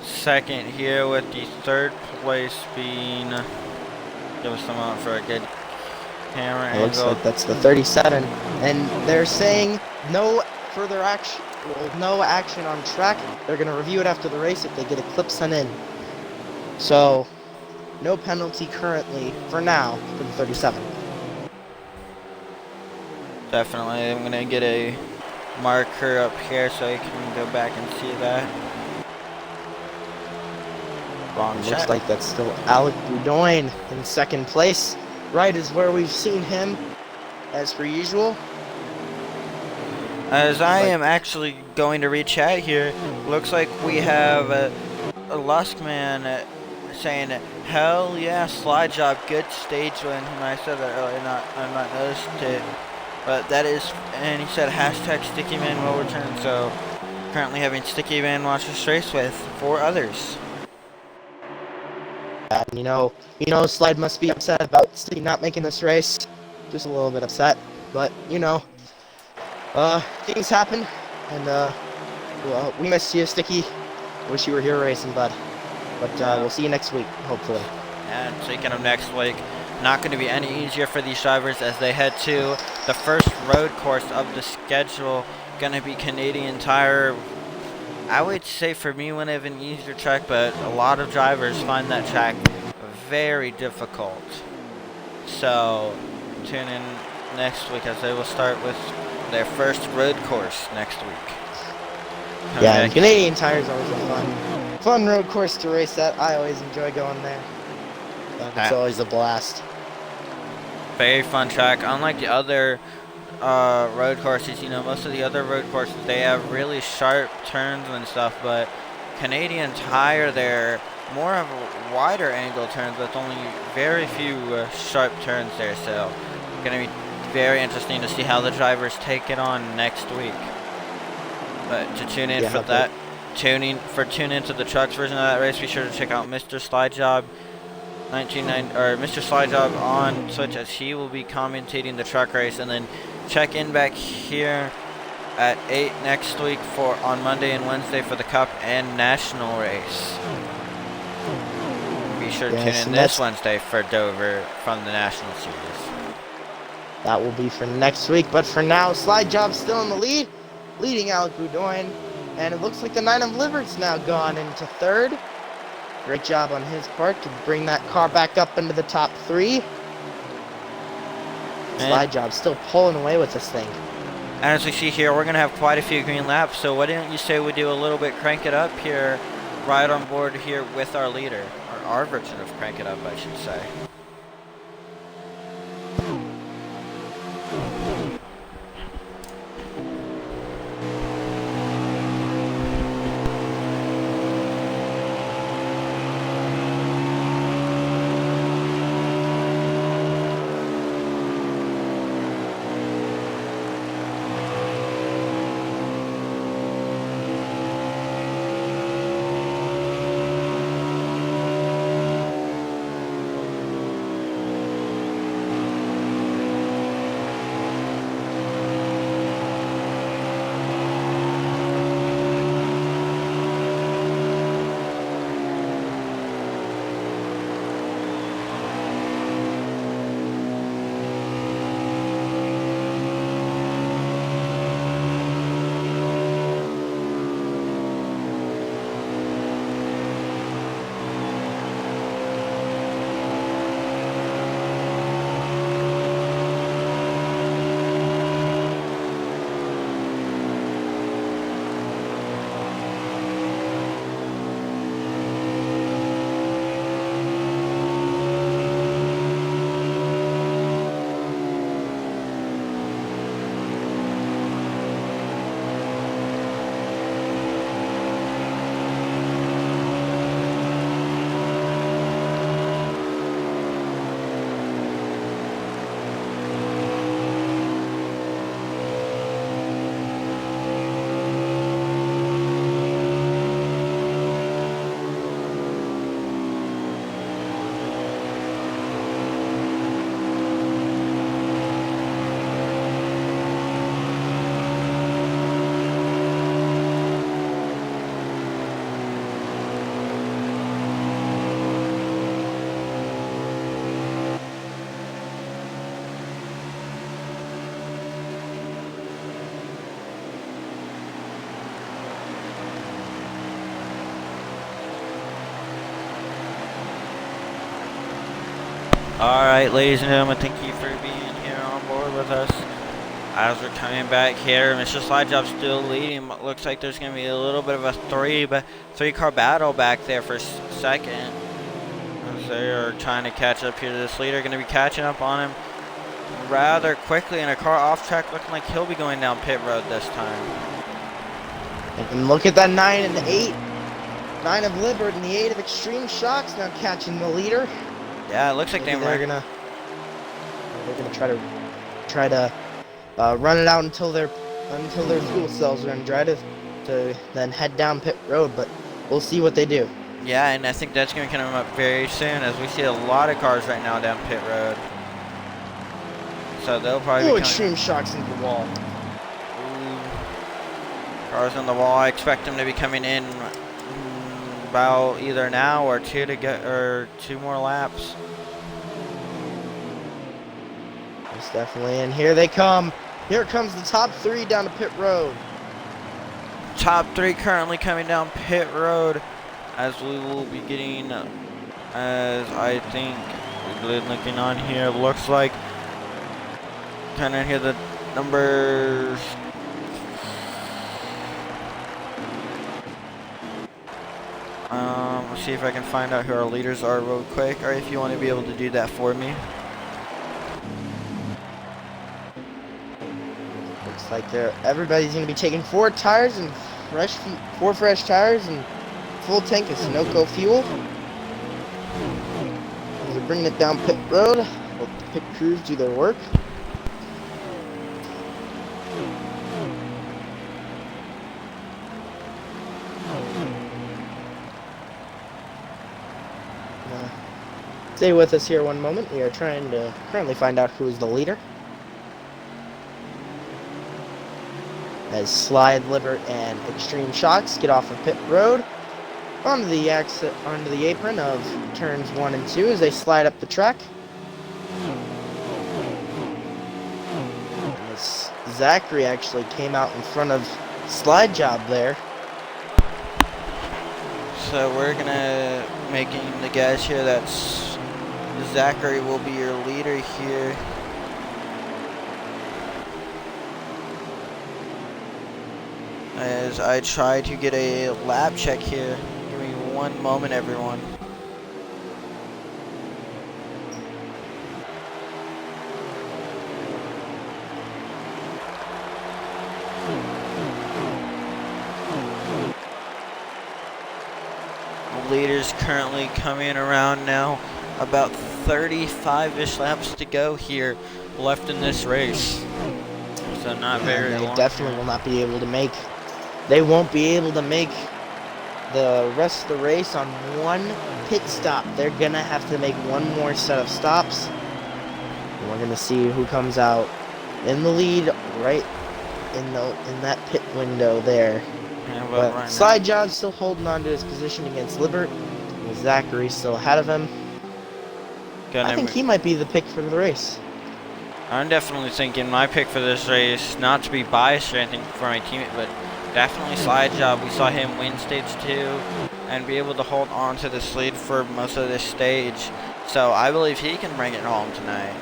second here, with the third place being. Give us a moment for a good camera It looks angle. like that's the 37, and they're saying no further action. Well, no action on track. They're gonna review it after the race if they get a clip sent in. So, no penalty currently for now for the 37. Definitely, I'm gonna get a marker up here so you can go back and see that. Wrong It shot. looks like that's still Alec Bedoin in second place. Right is where we've seen him, as per usual. As I am actually going to read chat here, looks like we have a Luskman saying, "Hell yeah, slide job, good stage win." And I said that earlier, I'm not noticed it, but that is, and he said hashtag Sticky Man will return. So currently having Sticky Man watch this race with 4 others. And you know, Slide must be upset about Sticky not making this race. Just a little bit upset, but things happen, and well, we miss you, Sticky. Wish you were here racing, bud. But we'll see you next week, hopefully. And speaking of next week, not going to be any easier for these drivers as they head to the first road course of the schedule. Going to be Canadian Tire. I would say for me, one of an easier track, but a lot of drivers find that track very difficult. So tune in next week as they will start with their first road course next week. Yeah, and Canadian Tire is always a fun road course to race at. I always enjoy going there. It's always a blast. Very fun track. Unlike the other road courses, most of the other road courses, they have really sharp turns and stuff, but Canadian Tire, they're more of a wider angle turns with only very few sharp turns there. So it's going to be very interesting to see how the drivers take it on next week. But to tune in for that, tune into the trucks version of that race, be sure to check out Mr. Slide Job 1990 or Mr. Slide Job on Twitch, as he will be commentating the truck race, and then check in back here at 8 next week on Monday and Wednesday for the Cup and National race. Be sure to tune in this Wednesday for Dover from the National Series. That will be for next week, but for now, Slide Job's still in the lead, leading Alec Bedoin, and it looks like the 9 of Libert's now gone into third. Great job on his part to bring that car back up into the top 3. Slide Job still pulling away with this thing. As we see here, we're going to have quite a few green laps, so why don't you say we do a little bit crank it up here, right on board here with our leader, or our version of crank it up, I should say. Alright, ladies and gentlemen, thank you for being here on board with us. As we're coming back here, Mr. Slide Job still leading. Looks like there's going to be a little bit of a three-car battle back there for second. As they are trying to catch up here to this leader. Going to be catching up on him rather quickly. And a car off track looking like he'll be going down pit road this time. And look at that 9 and 8. 9 of Libert and the 8 of Extreme Shocks now catching the leader. Yeah, it looks like they're gonna try to run it out until their fuel cells run dry to then head down pit road. But we'll see what they do. Yeah, and I think that's going to come up very soon, as we see a lot of cars right now down pit road. So they'll probably be Extreme Shocks into the wall. Cars on the wall. I expect them to be coming in about either now or two more laps. Most definitely. And here they come. Here comes the top 3 down to pit road. Top 3 currently coming down pit road, as we will be getting, as I think, looking on here, looks like, kind of hear the numbers. Let's see if I can find out who our leaders are real quick, or if you want to be able to do that for me. Looks like everybody's going to be taking 4 tires and 4 fresh tires and full tank of Sunoco fuel. As they're bringing it down pit road, let the pit crews do their work. Stay with us here one moment. We are trying to currently find out who is the leader. As Slide, Libert, and Extreme Shocks get off of pit road onto the apron of turns 1 and 2 as they slide up the track. As Zachary actually came out in front of Slide Job there. So we're gonna making the guess here that Zachary will be your leader here. As I try to get a lap check here. Give me one moment, everyone. The leader's currently coming around now. About 35-ish laps to go here left in this race. So not very long. They definitely will not be able to make. They won't be able to make the rest of the race on one pit stop. They're gonna have to make one more set of stops. And we're gonna see who comes out in the lead right in that pit window there. Yeah, but right Slide Job's still holding on to his position against Libert. With Zachary still ahead of him. I think he might be the pick for the race. I'm definitely thinking my pick for this race, not to be biased or anything for my teammate, but definitely Slide Job. We saw him win stage 2 and be able to hold on to this lead for most of this stage. So I believe he can bring it home tonight.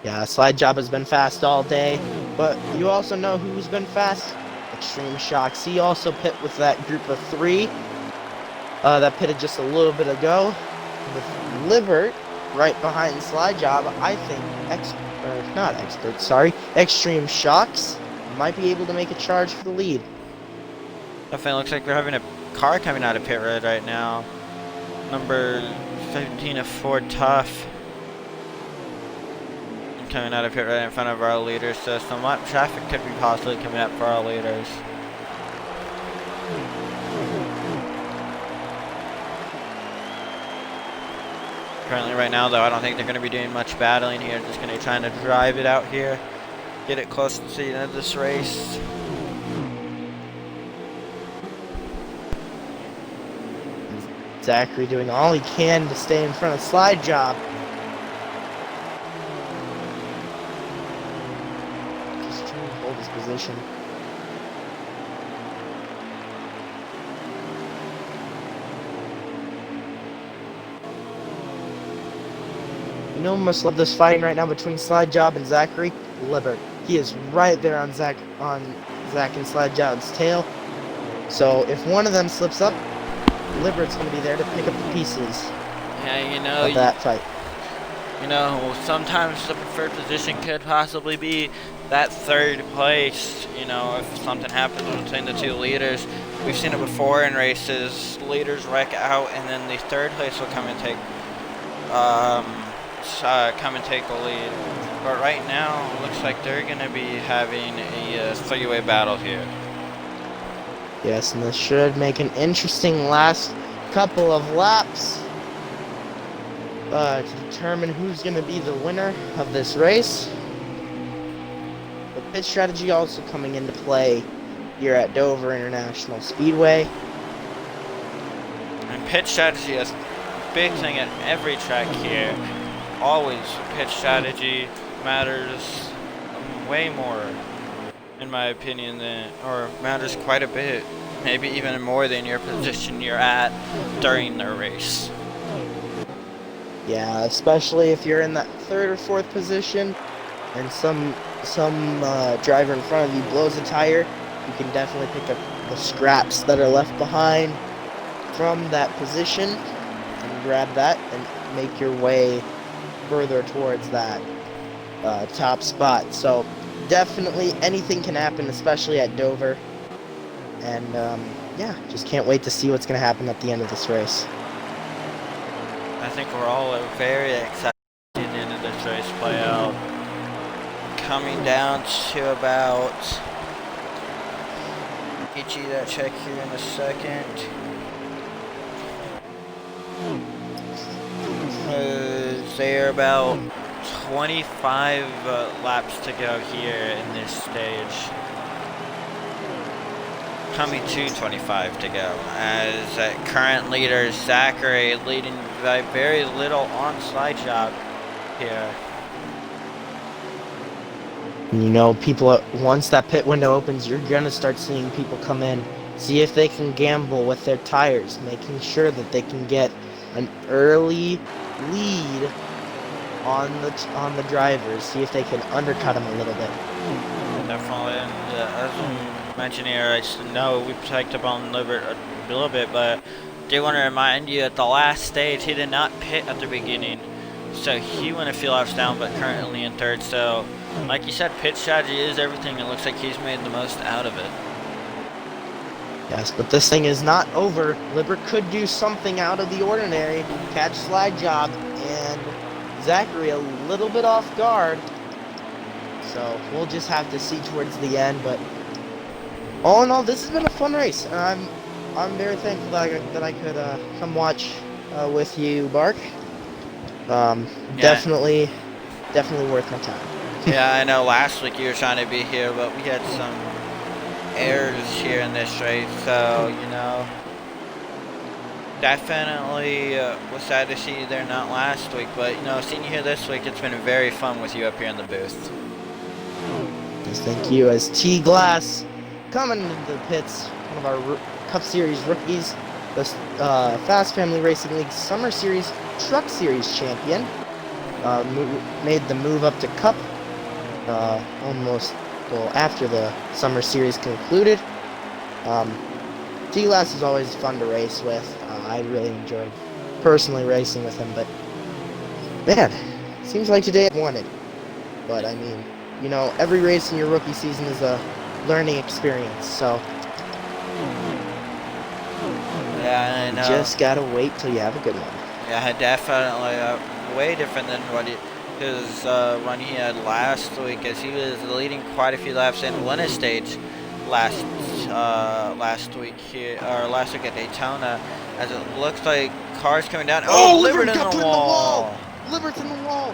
Yeah, Slide Job has been fast all day, but you also know who's been fast? Extreme Shocks. He also pit with that group of 3 that pitted just a little bit ago. With Libert right behind Slide Job, I think Extreme Shocks might be able to make a charge for the lead. Definitely looks like we're having a car coming out of pit road right now. Number 15 of Ford Tough. Coming out of pit road in front of our leaders, so some traffic could be possibly coming up for our leaders. Currently right now though, I don't think they're going to be doing much battling here. Just going to be trying to drive it out here. Get it close to the end of this race. Zachary doing all he can to stay in front of Slide Job. Just trying to hold his position. You know, must love this fighting right now between Slide Job and Zachary. Libert. He is right there on Zach and Slide Job's tail. So if one of them slips up, Libert's going to be there to pick up the pieces Yeah, of that fight. Sometimes the preferred position could possibly be that third place. If something happens between the two leaders, we've seen it before in races. Leaders wreck out, and then the third place will come and take the lead. But right now, it looks like they're going to be having a three-way battle here. Yes, and this should make an interesting last couple of laps to determine who's going to be the winner of this race. The pit strategy also coming into play here at Dover International Speedway. And pit strategy is a big thing at every track here. Always pit strategy matters way more, in my opinion, or matters quite a bit, maybe even more than your position you're at during the race. Yeah, especially if you're in that third or fourth position and some driver in front of you blows a tire, you can definitely pick up the scraps that are left behind from that position and grab that and make your way further towards that top spot. So definitely anything can happen, especially at Dover. And yeah, just can't wait to see what's going to happen at the end of this race. I think we're all very excited to see the end of this race play out. Coming down to about, get you that check here in a second. They're about 25 laps to go here in this stage. Coming to 25 to go, as current leader Zachary leading by very little on Slide Job here. People, once that pit window opens, you're gonna start seeing people come in, see if they can gamble with their tires, making sure that they can get an early lead on the drivers, see if they can undercut them a little bit. Definitely, and as we mentioned here, I just know we picked up on Libert a little bit, but I do want to remind you at the last stage he did not pit at the beginning, so he went a few laps down, but currently in third. So like you said, pit strategy is everything. It looks like he's made the most out of it. Yes, but this thing is not over. Libert could do something out of the ordinary, catch Slide Job, and Zachary a little bit off guard. So we'll just have to see towards the end. But all in all, this has been a fun race, and I'm very thankful that I could come watch with you, Bark. Definitely worth my time. Yeah, I know last week you were trying to be here, but we had some errors here in this race, so definitely was sad to see you there not last week, but seeing you here this week, it's been very fun with you up here in the booth. Yes, thank you. As T Glass coming into the pits, one of our Cup Series rookies, the Fast Family Racing League Summer Series Truck Series champion, made the move up to Cup after the Summer Series concluded. T-Glass is always fun to race with. I really enjoyed personally racing with him, but man, seems like today I won it. But I mean, every race in your rookie season is a learning experience, so yeah, I know. Just gotta wait till you have a good one. Yeah, definitely way different than what his run he had last week, as he was leading quite a few laps and won a stage last week at Daytona, as it looks like cars coming down. Oh, Libert in the wall! Libert's in the wall!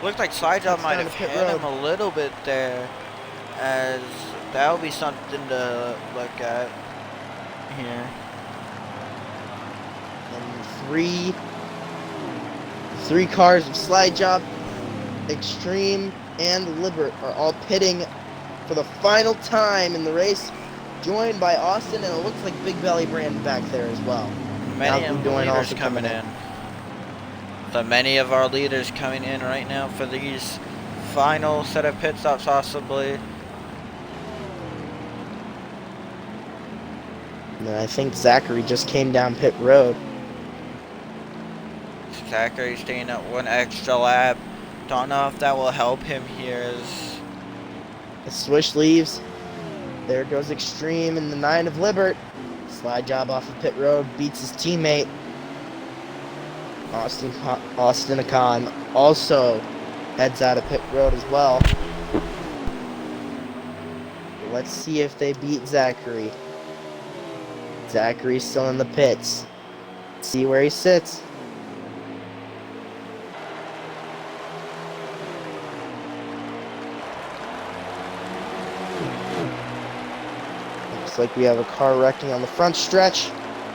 Looked like Slide Job might have hit him a little bit there, as that would be something to look at here. And three cars of Slide Job, Extreme, and Libert are all pitting for the final time in the race, joined by Austin, and it looks like Big Belly Brandon back there as well. Many leaders coming in. So many of our leaders coming in right now for these final set of pit stops possibly. And I think Zachary just came down pit road. Zachary staying at one extra lap. Don't know if that will help him here As Swish leaves, there goes Extreme in the 9 of Libert. Slide job off of pit road, beats his teammate. Austin Akon also heads out of pit road as well. Let's see if they beat Zachary. Zachary's still in the pits. See where he sits. Looks like we have a car wrecking on the front stretch.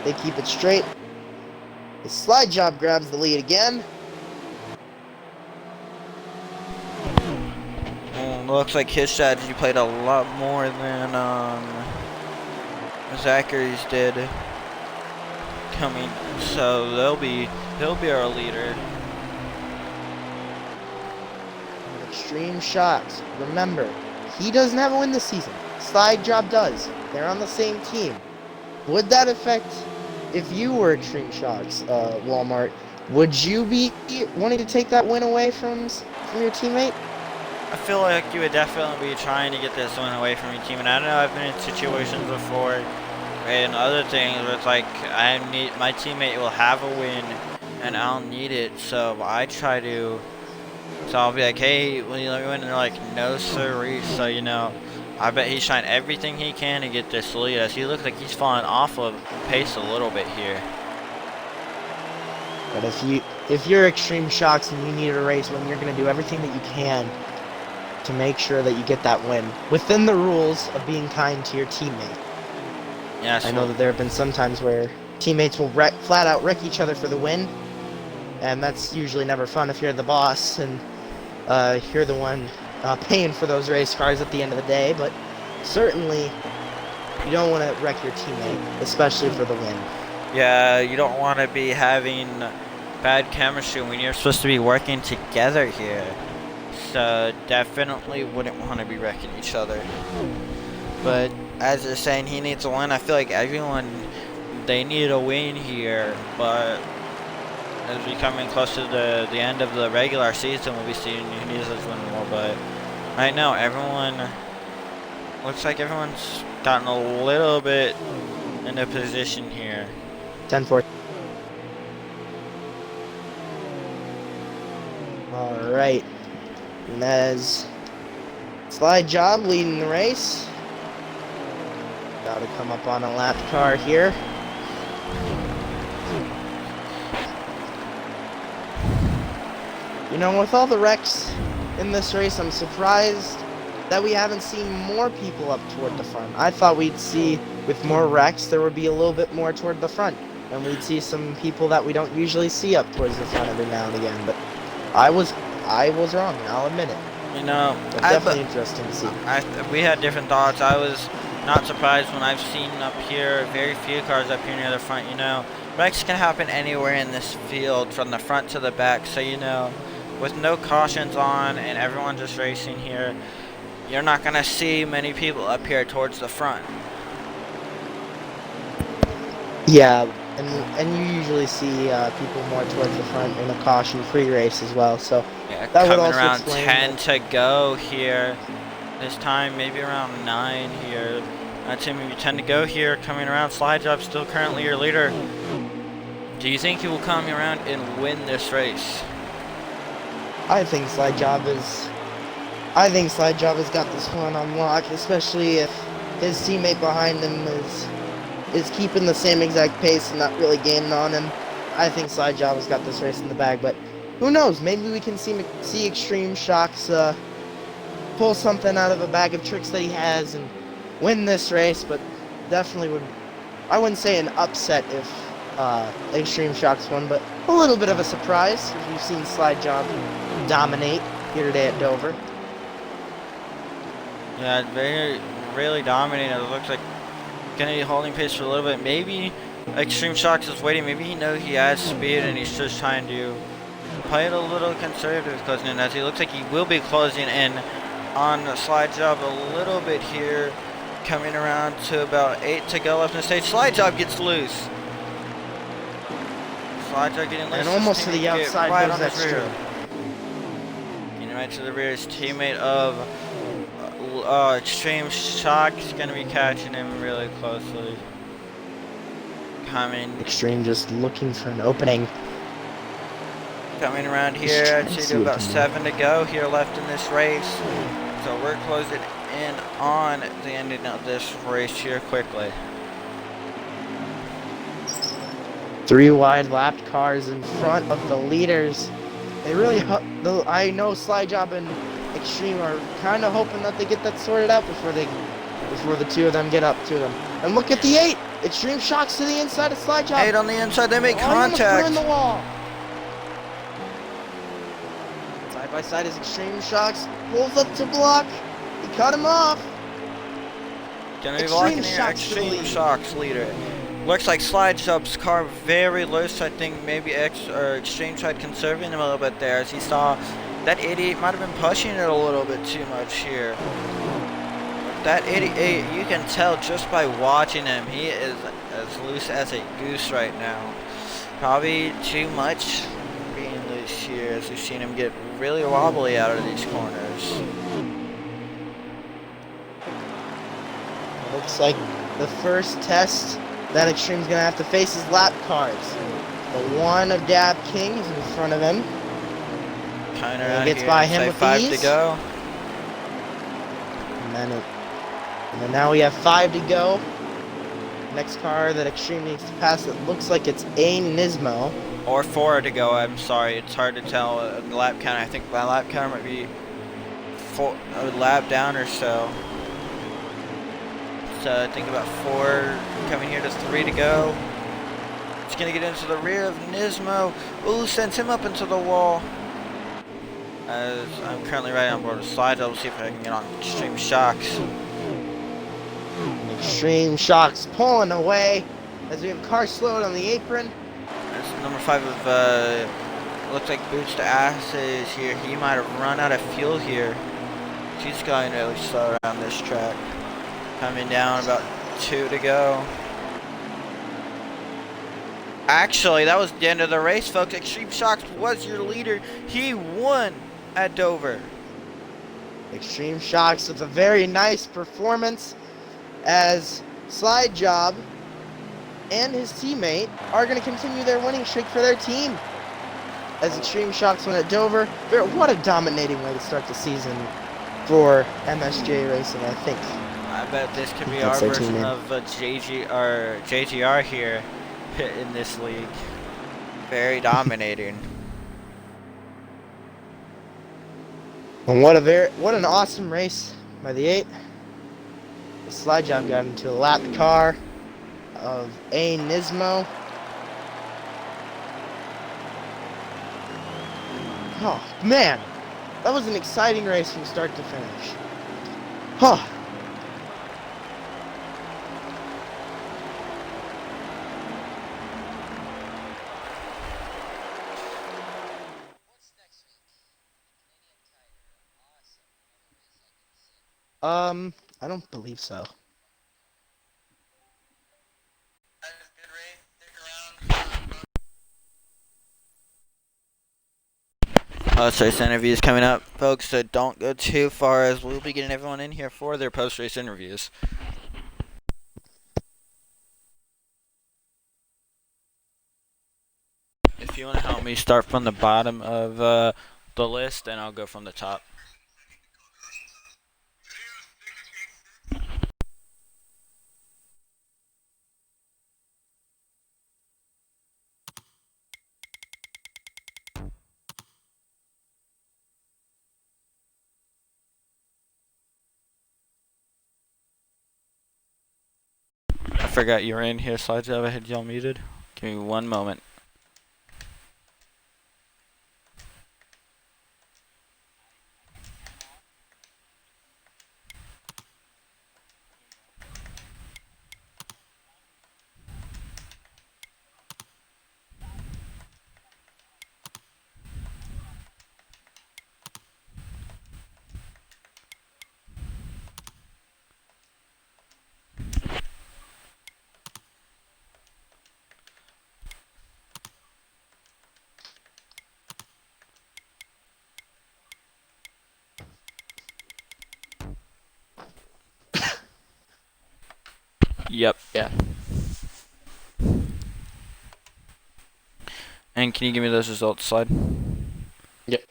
They keep it straight. The slide job grabs the lead again. Looks like his strategy played a lot more than Zachary's did. Coming, so he'll be our leader. Extreme Shocks. Remember, he doesn't have a win this season. Slide job does. They're on the same team. Would that affect if you were Extreme Shocks, Walmart? Would you be wanting to take that win away from your teammate? I feel like you would definitely be trying to get this one away from your team, and I know I've been in situations before and other things where it's like my teammate will have a win and I'll need it, so I'll be like, hey, will you let me win? And they're like, no sirree. So I bet he's trying everything he can to get this lead, as he looks like he's falling off of pace a little bit here. But if you're Extreme Shocks and you need a race win, you're going to do everything that you can to make sure that you get that win within the rules of being kind to your teammate. Yes, I know that there have been some times where teammates will flat out wreck each other for the win, and that's usually never fun if you're the boss and you're the one paying for those race cars at the end of the day. But certainly you don't want to wreck your teammate, especially for the win. Yeah, you don't want to be having bad chemistry when you're supposed to be working together here. So definitely wouldn't want to be wrecking each other. But as they're saying, he needs a win. I feel like they need a win here. But as we coming close to the end of the regular season, we'll be seeing who needs this win more. But right now, looks like everyone's gotten a little bit in a position here. 10-4. All right. Nez slide job leading the race. About to come up on a lap car here. With all the wrecks in this race, I'm surprised that we haven't seen more people up toward the front. I thought we'd see, with more wrecks, there would be a little bit more toward the front, and we'd see some people that we don't usually see up towards the front every now and again. But I was wrong, and I'll admit it. It's definitely interesting to see. We had different thoughts. I was not surprised when I've seen up here very few cars up here near the front. Wrecks can happen anywhere in this field, from the front to the back. So with no cautions on and everyone just racing here, you're not gonna see many people up here towards the front. Yeah, and you usually see people more towards the front in a caution-free race as well. So yeah, that would coming also around explain 10 to go here. This time, maybe around 9 here. I'd say maybe 10 to go here. Coming around, slide job still currently your leader. Do you think he will come around and win this race? I think slide job has got this one on lock, especially if his teammate behind him is keeping the same exact pace and not really gaining on him. I think slide job has got this race in the bag, but who knows? Maybe we can see Extreme Shocks pull something out of a bag of tricks that he has and win this race. But definitely I wouldn't say an upset if Extreme Shocks won, but a little bit of a surprise, as we've seen slide job dominate here today at Dover. Yeah, really dominating. It looks like gonna be holding pace for a little bit. Maybe Extreme Shocks is waiting. Maybe he knows he has speed and he's just trying to played a little conservative closing in, as he looks like he will be closing in on the slide job a little bit here. Coming around to about 8 to go left in the stage. Slide job gets loose. Slide job getting loose. And almost to the outside right goes on his rear. Extreme. Getting right to the rear. His teammate of Extreme Shock is going to be catching him really closely. Coming. Extreme just looking for an opening. Coming around here, I'd say to about 7 to go here left in this race. So we're closing in on the ending of this race here quickly. 3 wide lapped cars in front of the leaders. They really, I know Slide Job and Extreme are kind of hoping that they get that sorted out before the two of them get up to them. And look at the 8. Extreme Shocks to the inside of Slide Job. 8 on the inside, they make contact. He almost put in the wall. Side by side is Extreme Shocks. Pulls up to block. He cut him off. Gonna be blocking here. Extreme Shocks leader. Looks like Slide Job's car very loose. I think maybe Extreme tried conserving him a little bit there, as he saw that 88 might have been pushing it a little bit too much here. That 88, you can tell just by watching him, he is as loose as a goose right now. Probably too much being loose here, as we've seen him get really wobbly out of these corners. Looks like the first test that Extreme's gonna have to face is lap cars. The one of Dab King is in front of him. Kind of gets by him with 5 ease. to go. And then now we have 5 to go. Next car that Extreme needs to pass, it looks like it's A Nismo. Or 4 to go, I'm sorry. It's hard to tell. The lap count, I think my lap count might be a lap down or so. So I think about 4 coming here to 3 to go. It's going to get into the rear of Nismo. Ooh, sends him up into the wall. As I'm currently right on board with Slide, I'll see if I can get on Extreme Shocks. Extreme Shocks pulling away as we have car slowed on the apron. That's number 5 of, looks like Boots to Asses here. He might have run out of fuel here. He's going really slow around this track. Coming down, about 2 to go. Actually, that was the end of the race, folks. Extreme Shocks was your leader. He won at Dover. Extreme Shocks with a very nice performance, as Slide Job and his teammate are going to continue their winning streak for their team. As Extreme Shocks won at Dover. What a dominating way to start the season for MSJ Racing, I think. I bet this could be our version of JGR here in this league. Very dominating. And what an awesome race by the 8. The Slide Job got into a lapped car of A Nismo. Oh man, that was an exciting race from start to finish. Huh. I don't believe so. Post-race interviews coming up, folks, so don't go too far, as we'll be getting everyone in here for their post-race interviews. If you want to help me start from the bottom of the list, and I'll go from the top. I forgot you were in here, Slide Job. I had y'all muted. Give me one moment. Yep. Yeah. And can you give me those results slide? Yep.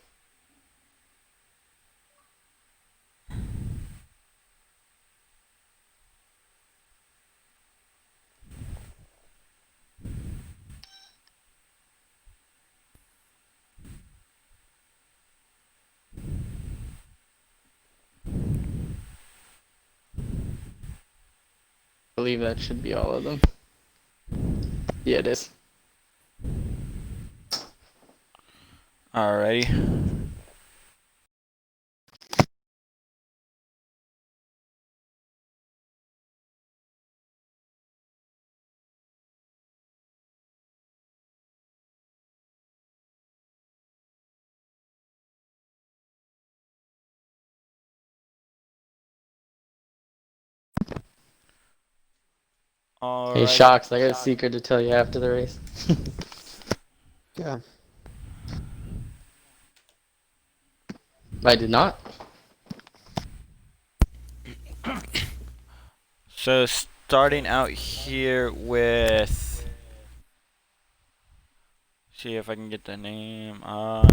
I believe that should be all of them. Yeah, it is. Alrighty. Hey, Alrighty. Shocks, I got a secret to tell you after the race. Yeah. I did not. So starting out here with, see if I can get the name. I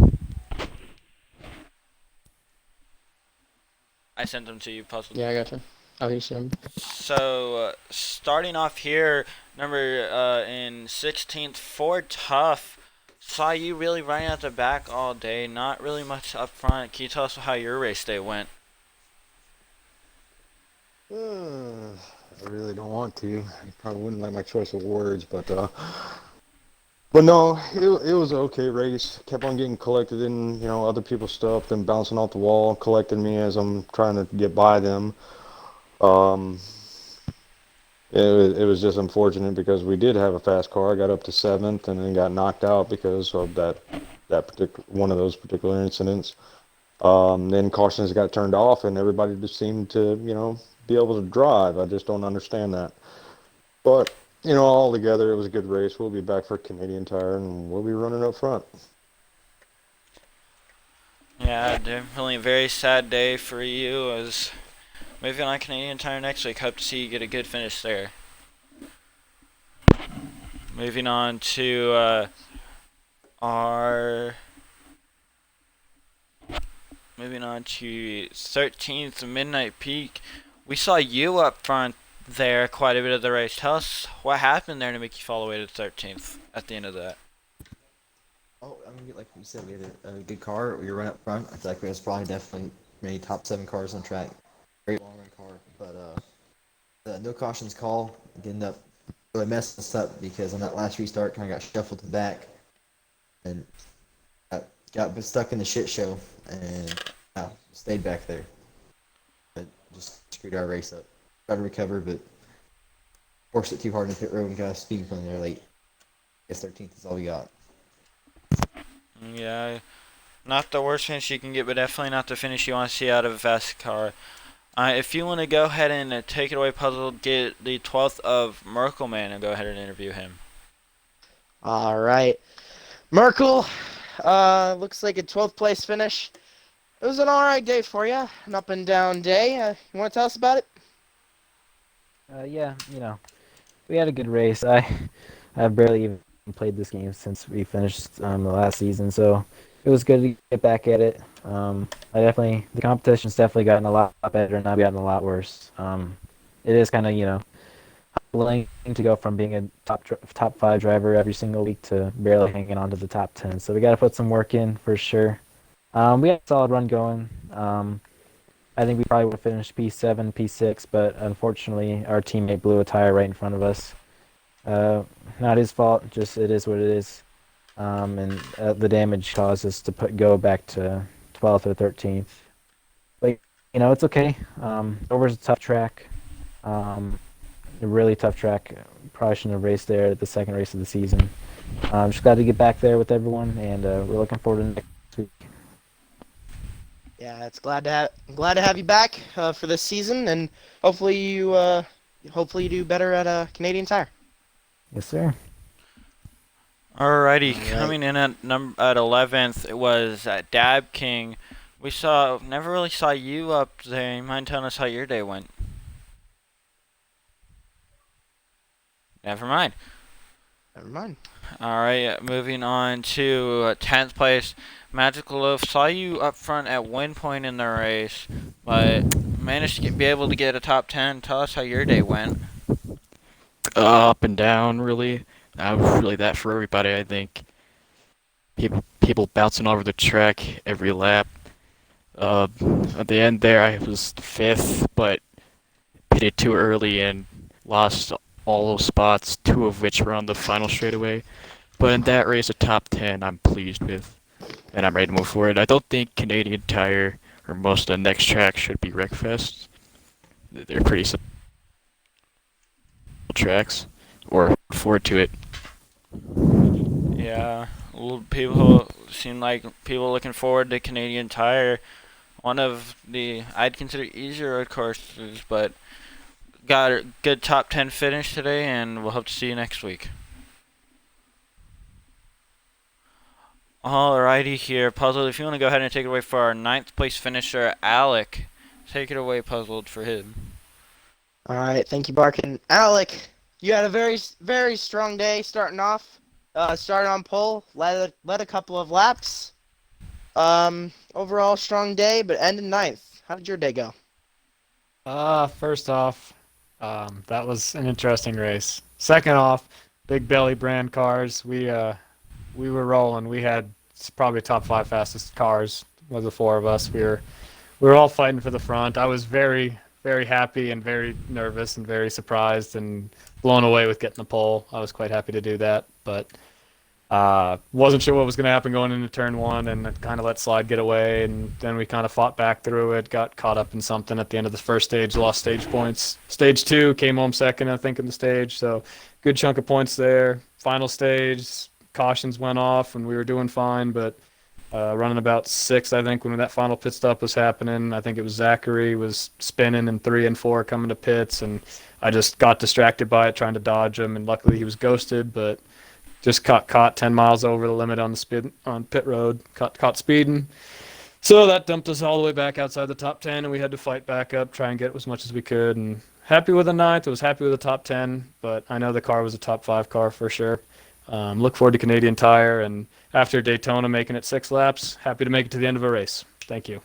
sent them to you, Puzzle. Yeah, I gotcha. Oh, you should. So starting off here, number in 16th, Ford Tough. Saw you really running at the back all day, not really much up front. Can you tell us how your race day went? I really don't want to. You probably wouldn't like my choice of words, but no, it was an okay race. Kept on getting collected in, other people's stuff, then bouncing off the wall, collecting me as I'm trying to get by them. Um, it was just unfortunate because we did have a fast car. I got up to seventh and then got knocked out because of that particular one of those particular incidents. Then cautions got turned off and everybody just seemed to, be able to drive. I just don't understand that. But, all together, it was a good race. We'll be back for Canadian Tire and we'll be running up front. Yeah, definitely a very sad day for you. As moving on Canadian Tire next week. Hope to see you get a good finish there. Moving on to our moving on to 13th Midnight Peak. We saw you up front there quite a bit of the race. Tell us what happened there to make you fall away to 13th at the end of that. Oh, I mean, like you said, we had a good car. We were right up front. I feel like we was probably definitely many top 7 cars on track. Great long run car, but the no cautions call ended up really messing us up because on that last restart, kind of got shuffled to the back and got stuck in the shit show and stayed back there. But just screwed our race up. Tried to recover, but forced it too hard in the pit road and got a speed from there late. I guess 13th is all we got. Yeah, not the worst finish you can get, but definitely not the finish you want to see out of a fast car. If you want to go ahead and take it away, Puzzle, get the 12th of Merkelman and go ahead and interview him. All right. Merkel, looks like a 12th place finish. It was an all right day for you, an up and down day. You want to tell us about it? Yeah, we had a good race. I've barely even played this game since we finished the last season, so it was good to get back at it. The competition's definitely gotten a lot better, and I've gotten a lot worse. It is kind of, humbling to go from being a top 5 driver every single week to barely hanging on to the top 10. So we got to put some work in for sure. We had a solid run going. I think we probably would have finished P7, P6, but unfortunately our teammate blew a tire right in front of us. Not his fault, just it is what it is. And the damage caused us to go back to 12th or 13th. But, it's okay. Dover's a tough track. A really tough track. Probably shouldn't have raced there at the second race of the season. Just glad to get back there with everyone, and we're looking forward to next week. Yeah, it's glad to have you back for this season, and hopefully you do better at Canadian Tire. Yes, sir. Alrighty, All right. coming in at 11th, it was Dab King. Never really saw you up there. You mind telling us how your day went? Never mind. Never mind. All right, moving on to 10th place. Magical Loaf saw you up front at one point in the race, but managed to be able to get a top 10. Tell us how your day went. Up and down, really. Not really that for everybody, I think. People bouncing all over the track every lap. Uh, at the end there, I was fifth, but pitted too early and lost all those spots, two of which were on the final straightaway. But in that race, a top 10, I'm pleased with, and I'm ready to move forward. I don't think Canadian Tire or most of the next track should be Wreckfest. They're pretty simple tracks, or forward to it. Yeah, people seem like people looking forward to Canadian Tire. One of the I'd consider easier road courses, but got a good top 10 finish today, and we'll hope to see you next week. Alrighty here, Puzzled. If you want to go ahead and take it away for our 9th place finisher, Alec, take it away, Puzzled, for him. All right, thank you, Barkin. Alec, you had a very strong day starting off. Started on pole, led a couple of laps. Overall strong day, but ended ninth. How did your day go? First off, that was an interesting race. Second off, big belly brand cars. We were rolling. We had probably top five fastest cars. Was the four of us. We were all fighting for the front. I was very happy and very nervous and very surprised and blown away with getting the pole. I was quite happy to do that, but wasn't sure what was going to happen going into turn one, and kind of let slide get away, and then we kind of fought back through it, got caught up in something at the end of the first stage, lost stage points. Stage two, came home second, I think, in the stage, so good chunk of points there. Final stage, cautions went off, and we were doing fine, but running about sixth, I think, when that final pit stop was happening. I think it was Zachary was spinning in 3 and 4 coming to pits, and I just got distracted by it, trying to dodge him, and luckily he was ghosted, but just caught 10 miles over the limit on the pit road, caught speeding. So that dumped us all the way back outside the top 10, and we had to fight back up, try and get as much as we could. And happy with the ninth. I was happy with the top 10, but I know the car was a top 5 car for sure. Look forward to Canadian Tire, and after Daytona making it 6 laps, happy to make it to the end of a race. Thank you.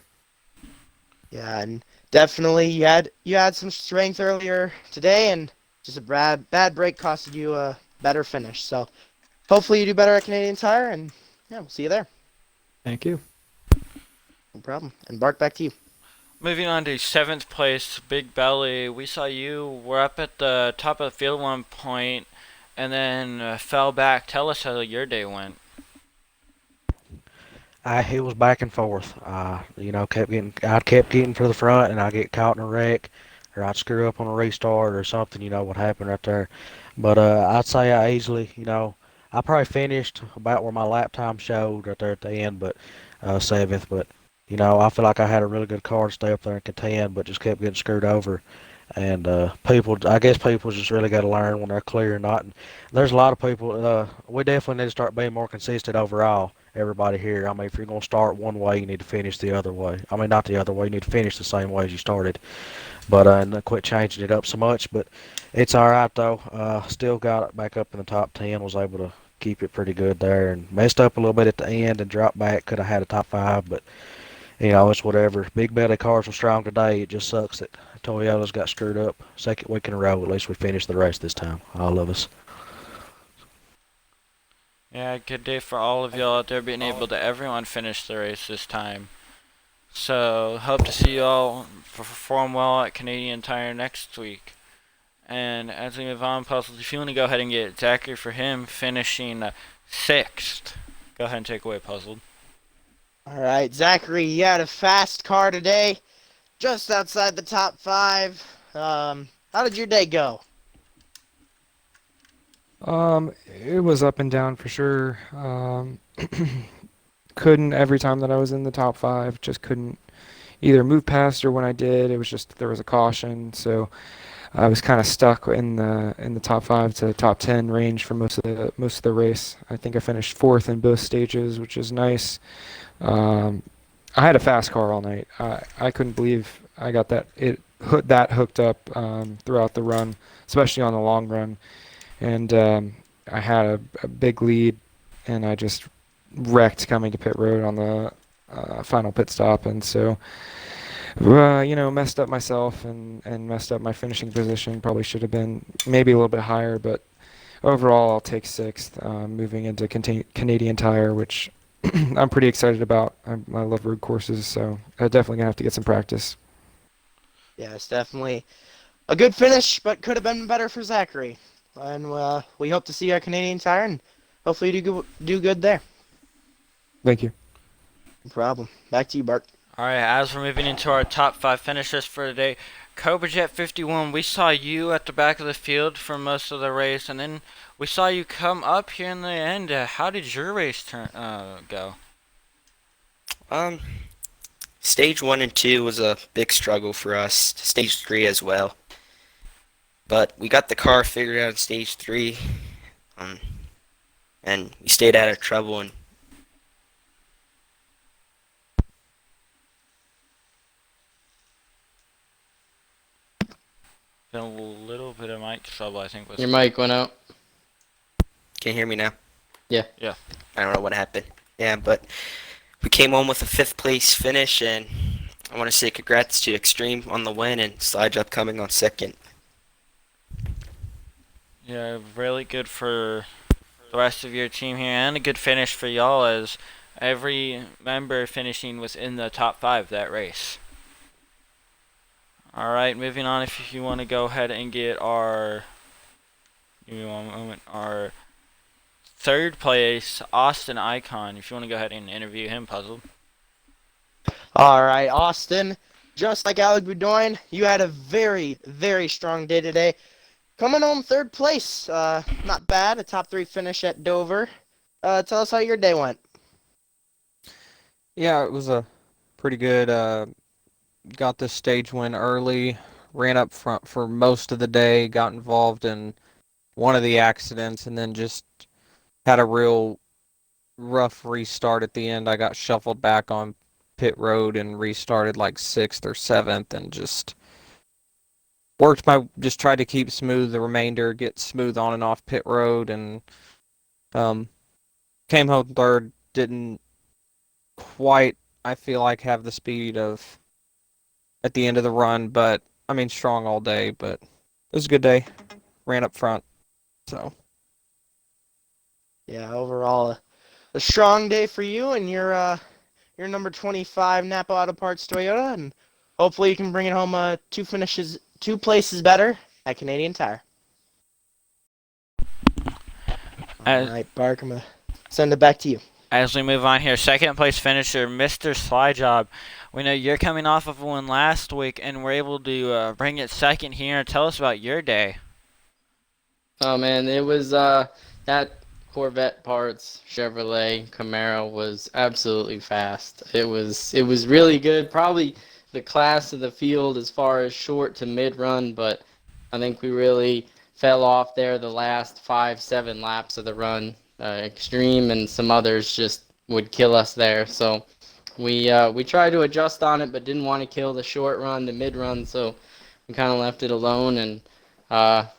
Yeah, and definitely you had some strength earlier today, and just a bad break costed you a better finish. So hopefully you do better at Canadian Tire, and yeah, we'll see you there. Thank you. No problem. And Bart, back to you. Moving on to 7th place, Big Belly. We saw you were up at the top of the field one point, and then fell back. Tell us how your day went. It was back and forth. I kept getting to the front, and I get caught in a wreck, or I'd screw up on a restart or something. You know what happened right there. But I'd say I easily, I probably finished about where my lap time showed right there at the end, but seventh. But I feel like I had a really good car to stay up there and contend, but just kept getting screwed over. And I guess people just really got to learn when they're clear or not. And there's a lot of people. We definitely need to start being more consistent overall. Everybody here. I mean, if you're going to start one way, you need to finish the other way. I mean, not the other way. You need to finish the same way as you started. But and quit changing it up so much. But it's all right though. Still got it back up in the top 10. Was able to keep it pretty good there, and messed up a little bit at the end and dropped back. Could have had a top 5, but it's whatever. Big belly cars were strong today. It just sucks that Toyota's got screwed up. Second week in a row. At least we finished the race this time. All of us. Yeah, good day for all of y'all out there being able to everyone finish the race this time. So, hope to see you all perform well at Canadian Tire next week. And as we move on, Puzzles, if you want to go ahead and get Zachary for him finishing 6th, go ahead and take away, Puzzled. All right, Zachary, you had a fast car today, just outside the top 5. How did your day go? It was up and down for sure. Couldn't every time that I was in the top 5, just couldn't either move past, or when I did, it was just there was a caution, so I was kind of stuck in the top 5 to top 10 range for most of the race. I think I finished 4th in both stages, which is nice. I had a fast car all night. I couldn't believe I got that hooked up throughout the run, especially on the long run. and I had a big lead, and I just wrecked coming to pit road on the final pit stop, and so messed up myself and messed up my finishing position. Probably should have been maybe a little bit higher, but overall I'll take sixth, moving into Canadian Tire, which I'm pretty excited about. I love road courses, so I'm definitely gonna have to get some practice. Yeah, it's definitely a good finish, but could have been better for Zachary. And we hope to see you at Canadian Tire, and hopefully you do good there. Thank you. No problem. Back to you, Bart. All right, as we're moving into our top 5 finishers for today, Cobra Jet 51, we saw you at the back of the field for most of the race, and then we saw you come up here in the end. How did your race go? Um, Stage 1 and 2 was a big struggle for us. Stage 3 as well. But we got the car figured out in Stage 3. And we stayed out of trouble and Been a little bit of mic trouble, I think. Your mic went out. can you hear me now? Yeah. Yeah. I don't know what happened. Yeah, but we came home with a 5th place finish, and I want to say congrats to Extreme on the win and Slide Job coming on 2nd. Yeah, really good for the rest of your team here, and a good finish for y'all as every member finishing was in the top 5 that race. All right, moving on. If you want to go ahead and get our, give me one moment, our 3rd place Austin Icon. If you want to go ahead and interview him, Puzzled. All right, Austin. Just like Alec Boudoin, you had a very, very strong day today. Coming home 3rd place. Not bad. A top 3 finish at Dover. Tell us how your day went. Yeah, it was a pretty good. Got this stage win early. Ran up front for most of the day. Got involved in one of the accidents, and then just had a real rough restart at the end. I got shuffled back on pit road and restarted like 6th or 7th, and just tried to keep smooth the remainder, get smooth on and off pit road, and came home 3rd. Didn't quite, I feel like, have the speed of at the end of the run, but I mean, strong all day, but it was a good day. Ran up front, so. Yeah, overall, a strong day for you and your number 25 Napa Auto Parts Toyota, and hopefully you can bring it home 2 places better at Canadian Tire. All right, Bark, I'm going to send it back to you. As we move on here, 2nd place finisher, Mr. Sly Job. We know you're coming off of one last week, and we're able to bring it 2nd here. Tell us about your day. Oh man, it was that Corvette parts Chevrolet Camaro was absolutely fast. It was really good. Probably the class of the field as far as short to mid run, but I think we really fell off there the last 5-7 laps of the run. Extreme and some others just would kill us there. So we tried to adjust on it, but didn't want to kill the short run, the mid run. So we kind of left it alone, and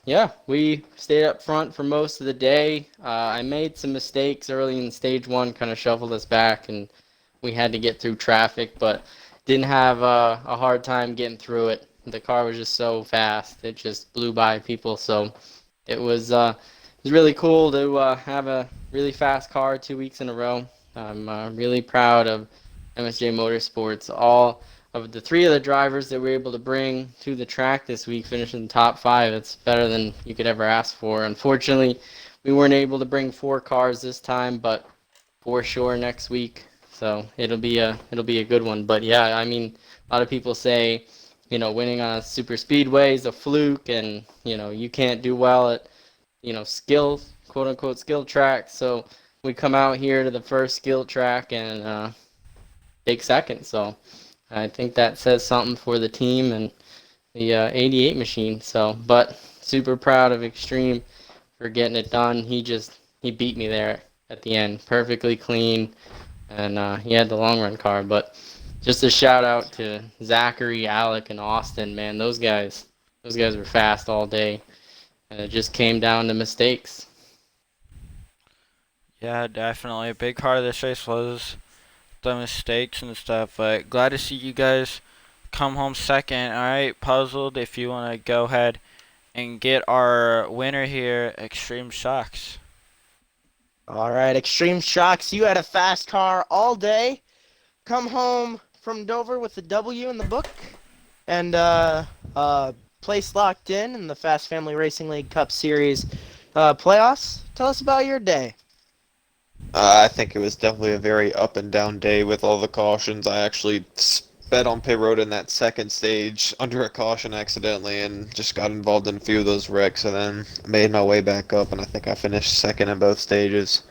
yeah, we stayed up front for most of the day. I made some mistakes early in stage 1, kind of shuffled us back, and we had to get through traffic, but didn't have a hard time getting through it. The car was just so fast; it just blew by people. So it was really cool to have a really fast car 2 weeks in a row. I'm really proud of MSJ Motorsports. All of the 3 of the drivers that we were able to bring to the track this week finished in the top 5. It's better than you could ever ask for. Unfortunately, we weren't able to bring 4 cars this time, but for sure next week. So it'll be a good one. But yeah, I mean, a lot of people say, winning on a super speedway is a fluke, and you can't do well at skill, quote unquote skill track. So we come out here to the first skill track and take 2nd. So I think that says something for the team and the 88 machine. So, but super proud of Extreme for getting it done. He beat me there at the end, perfectly clean, and he had the long run car. But just a shout out to Zachary, Alec, and Austin. Man, those guys were fast all day. And it just came down to mistakes. Yeah, definitely. A big part of this race was the mistakes and stuff, but glad to see you guys come home second. Alright, Puzzled, if you want to go ahead and get our winner here, Extreme Shocks. All right, Extreme Shocks, you had a fast car all day. Come home from Dover with a W in the book, and place locked in the Fast Family Racing League Cup Series playoffs. Tell us about your day. I think it was definitely a very up and down day with all the cautions. I actually sped on pit road in that second stage under a caution accidentally and just got involved in a few of those wrecks and then made my way back up and I think I finished second in both stages.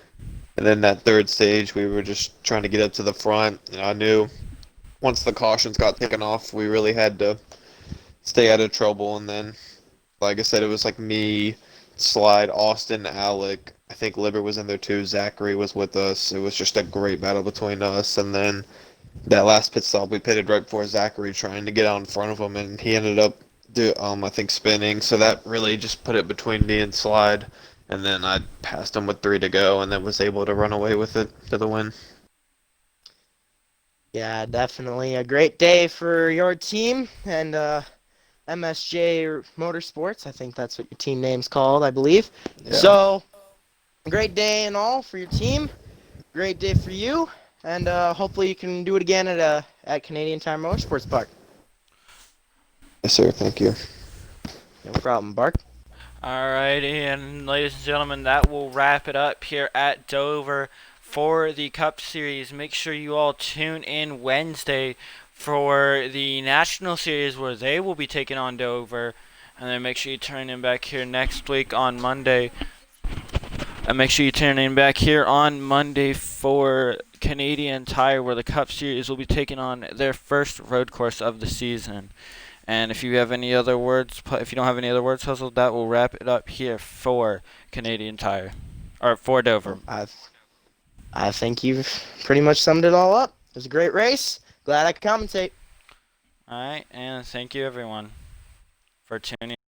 And then that third stage we were just trying to get up to the front. I knew once the cautions got taken off we really had to stay out of trouble and then like I said it was like me, Slide, Austin, Alec. I think Libber was in there too. Zachary was with us. It was just a great battle between us. And then that last pit stop, we pitted right before Zachary trying to get out in front of him, and he ended up, I think, spinning. So that really just put it between me and Slide. And then I passed him with 3 to go, and then was able to run away with it to the win. Yeah, definitely a great day for your team and MSJ Motorsports. I think that's what your team name's called, I believe. Yeah. So, great day and all for your team. Great day for you, and hopefully you can do it again at Canadian Tire Motorsports Park. Yes, sir. Thank you. No problem, Bart. Alrighty, and ladies and gentlemen, that will wrap it up here at Dover for the Cup Series. Make sure you all tune in Wednesday for the National Series where they will be taking on Dover. And then make sure you turn in back here next week on Monday. And make sure you turn in back here on Monday for Canadian Tire where the Cup Series will be taking on their first road course of the season. And if you have any other words, if you don't have any other words, Hustle, that will wrap it up here for Canadian Tire. Or for Dover. I think you've pretty much summed it all up. It was a great race. Glad I could commentate. Alright, and thank you everyone for tuning in.